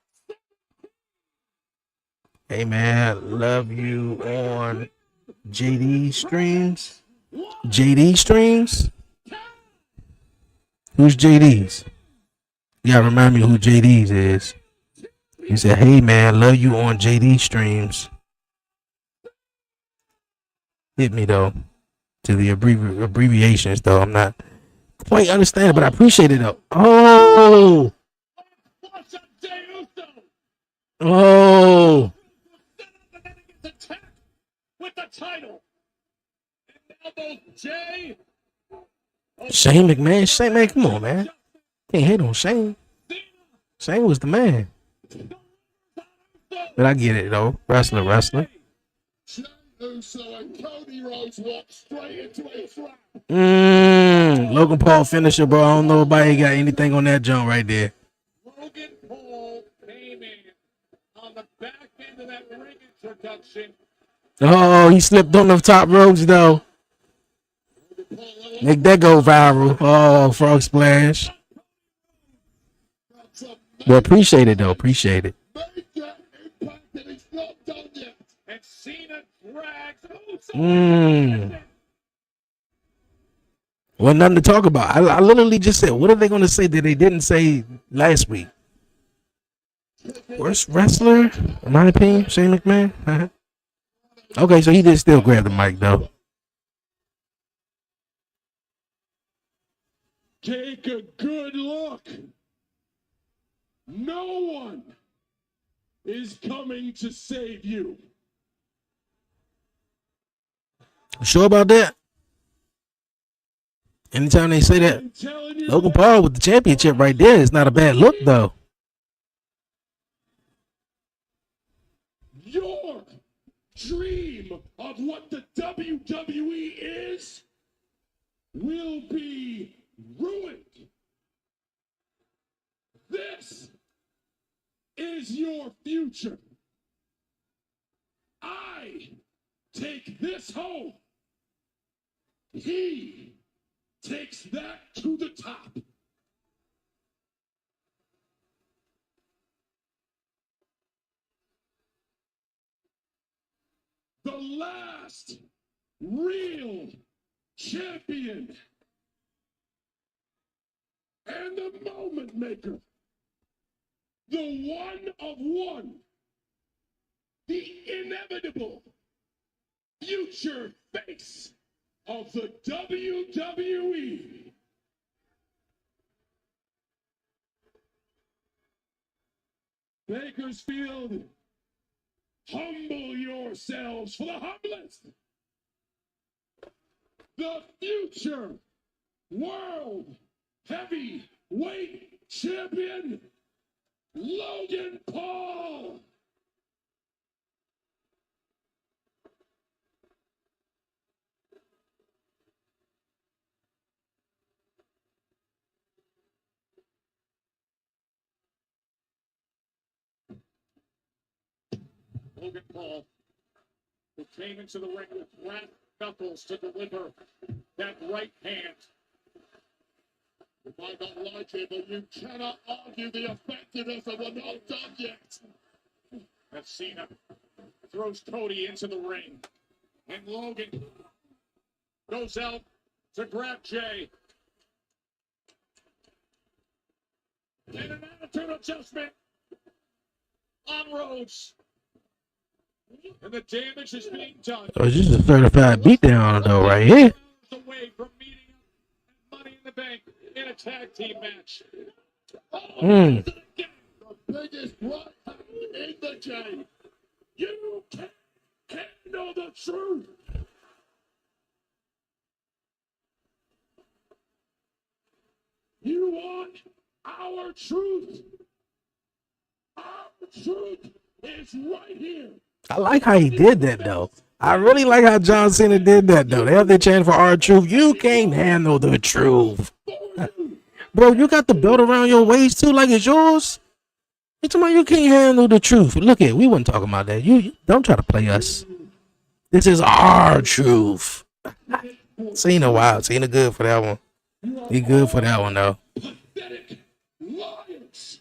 S1: Hey man, love you on JD streams. JD streams? Who's JD's? You gotta remind me who JD's is. He said, hey man, love you on JD streams. Hit me though. To the abbreviations though. I'm not quite understanding, but I appreciate it though. Oh! Oh!
S4: with the title. And now both Jay.
S1: Shane McMahon? Shane, man, come on, man. Can't hate on Shane. Shane was the man. But I get it though. Wrestler. Logan Paul finisher, bro. I don't know if nobody got anything on that jump right there.
S4: Logan Paul came in on the back end of that ring introduction.
S1: Oh, he slipped on the top ropes though. Make that go viral. Oh, frog splash. Well, appreciate it though. Appreciate it.
S4: And Cena drags.
S1: Well, nothing to talk about. I literally just said, what are they going to say that they didn't say last week? Worst wrestler, in my opinion, Shane McMahon. Okay, so he did still grab the mic though.
S2: Take a good look. No one is coming to save you.
S1: Sure about that? Anytime they say that, Logan Paul with the championship right there is not a bad look though.
S2: Your dream of what the WWE is will be ruined. This is your future. I take this home. He takes that to the top. The last real champion and the moment maker. The one of one. The inevitable future face of the WWE. Bakersfield, Humble yourselves for the humblest. The future world heavyweight champion, Logan Paul. Logan Paul, who came into the ring with brass knuckles to deliver that right hand. You might not like it, but you cannot argue the effectiveness of what not done yet. As Cena throws Cody into the ring, and Logan goes out to grab Jay. And an attitude adjustment on Rhodes. And the damage is being done.
S1: Oh, this is a certified beatdown though, right here.
S2: Away from meeting up Money in the Bank in a tag team match.
S1: Mm.
S2: The biggest right hand in the game. You can't handle the truth. You want our truth? Our truth is right here.
S1: I like how he did that though. I really like how John Cena did that though. They have their chant for our truth. You can't handle the truth. Bro, you got the belt around your waist too like it's yours? You talking about you can't handle the truth. Look at, we wasn't talking about that. You don't try to play us. This is our truth. Cena wild. Cena good for that one. He good for that one though.
S2: Pathetic liars.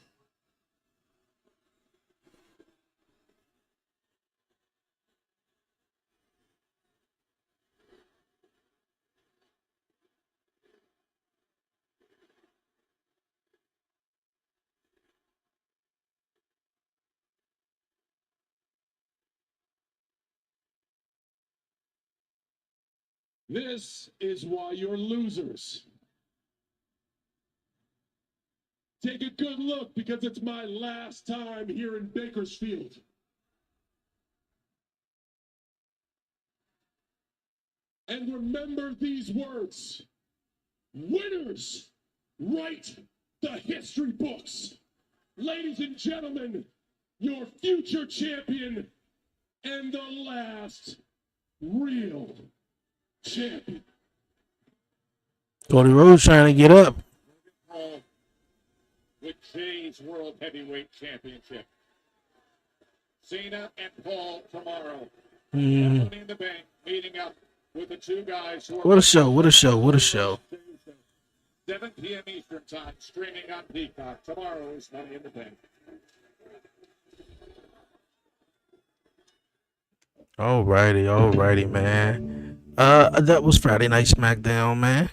S2: This is why you're losers. Take a good look because it's my last time here in Bakersfield. And remember these words. Winners write the history books. Ladies and gentlemen, your future champion and the last real champion.
S1: Cody Rhodes trying to get up.
S2: With Jay's World Heavyweight Championship. Cena and Paul tomorrow. Money in the Bank meeting up with the two guys who are
S1: What a show, what a show, what a show.
S2: 7 p.m. Eastern Time, streaming on Peacock. Tomorrow is Money in the Bank.
S1: Alrighty, man. That was Friday Night SmackDown, man.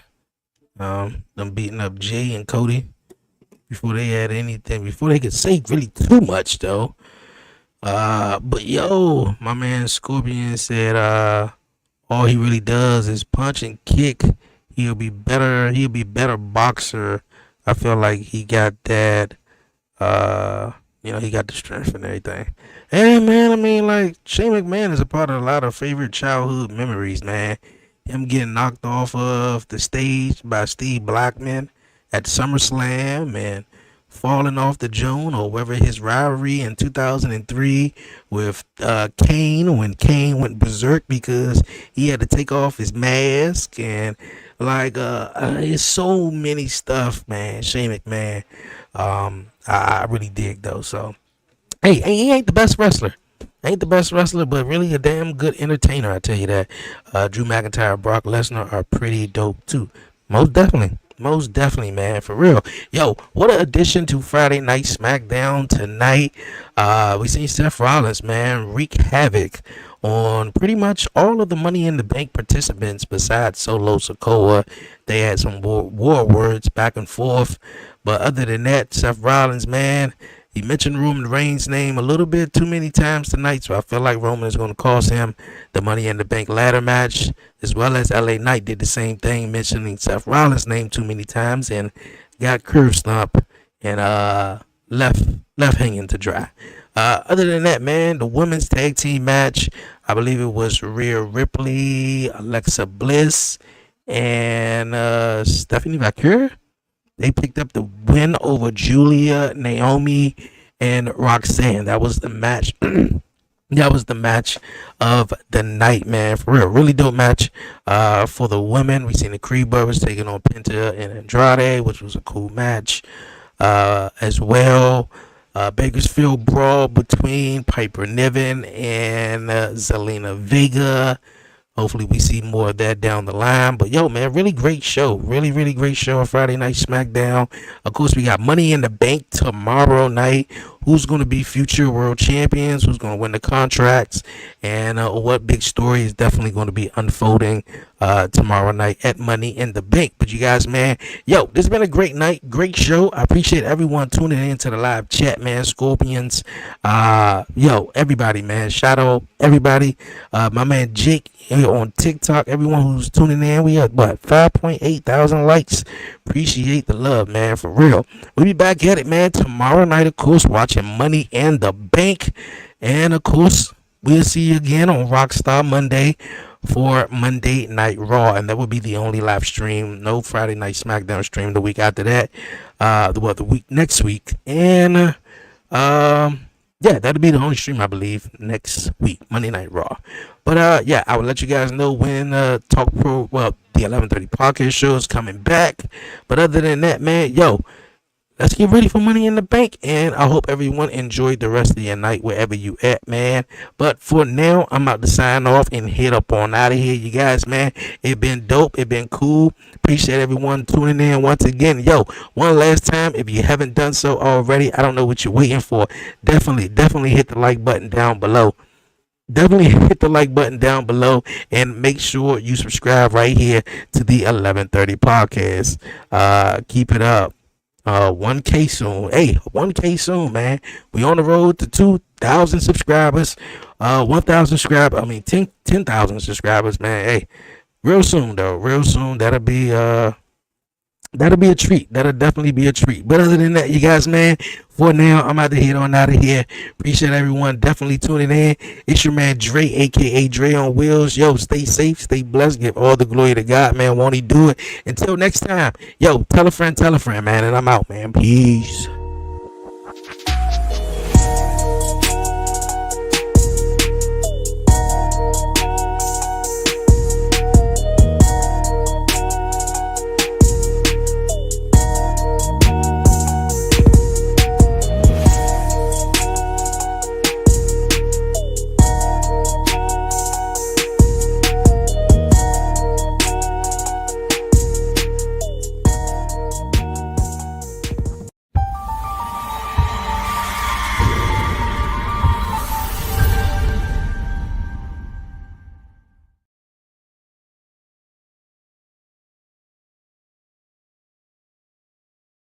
S1: Them beating up Jay and Cody before they had anything, before they could say really too much though. But yo, my man Scorpion said all he really does is punch and kick. He'll be better boxer. I feel like he got that he got the strength and everything. And man, I mean, like, Shane McMahon is a part of a lot of favorite childhood memories, man. Him getting knocked off of the stage by Steve Blackman at SummerSlam and falling off the Joan, or whether his rivalry in 2003 with Kane, when Kane went berserk because he had to take off his mask, and like it's so many stuff, man. Shane McMahon, I really dig though. So hey, he ain't the best wrestler. Ain't the best wrestler, but really a damn good entertainer, I tell you that. Drew McIntyre, Brock Lesnar are pretty dope too. Most definitely, man, for real. Yo, what an addition to Friday Night SmackDown tonight. We seen Seth Rollins, man, wreak havoc on pretty much all of the Money in the Bank participants besides Solo Sikoa. They had some war words back and forth, but other than that, Seth Rollins, man, he mentioned Roman Reigns' name a little bit too many times tonight, so I feel like Roman is going to cost him the Money in the Bank ladder match, as well as LA Knight did the same thing, mentioning Seth Rollins' name too many times and got curb stomped and left hanging to dry. Other than that, man, the women's tag team match, I believe it was Rhea Ripley, Alexa Bliss, and Stephanie McCure. They picked up the win over Julia, Naomi, and Roxanne. That was the match. That was the match of the night, man. For real, really dope match. For the women, we seen the Creed Brothers taking on Penta and Andrade, which was a cool match. As well, Bakersfield brawl between Piper Niven and Zelina Vega. Hopefully, we see more of that down the line. But yo, man, really great show. Really, really great show on Friday Night SmackDown. Of course, we got Money in the Bank tomorrow night. Who's going to be future world champions? Who's going to win the contracts? And what big story is definitely going to be unfolding tomorrow night at Money in the Bank. But you guys, man, yo, this has been a great night, great show. I appreciate everyone tuning in to the live chat, man. Scorpions, yo, everybody, man. Shout out everybody. My man Jake on TikTok, everyone who's tuning in. We have what 5.8 thousand likes. Appreciate the love, man, for real. We'll be back at it, man, tomorrow night, of course, watching Money in the Bank. And of course, we'll see you again on Rockstar Monday for Monday Night Raw, and that will be the only live stream. No Friday Night SmackDown stream the week after that. The week next week, and yeah, that'll be the only stream, I believe, next week, Monday Night Raw. But yeah, I will let you guys know when the 11:30 podcast show is coming back. But other than that, man, yo, let's get ready for Money in the Bank, and I hope everyone enjoyed the rest of your night wherever you at, man. But for now, I'm about to sign off and head up on out of here, you guys, man. It been dope, it been cool. Appreciate everyone tuning in once again. Yo, one last time, if you haven't done so already, I don't know what you're waiting for. Definitely hit the like button down below. Definitely hit the like button down below, and make sure you subscribe right here to the 11:30 podcast. Keep it up. 1K soon. Hey, 1K soon, man. We on the road to 2,000 subscribers. 1,000 subscribers. I mean, 10,000 subscribers, man. Hey, real soon though. Real soon. That'll be a treat. That'll definitely be a treat. But other than that, you guys, man, for now, I'm about to head on out of here. Appreciate everyone definitely tuning in. It's your man Dre, aka Dre on Wheels. Yo, stay safe, stay blessed. Give all the glory to God, man. Won't he do it? Until next time, yo, tell a friend, man. And I'm out, man. Peace.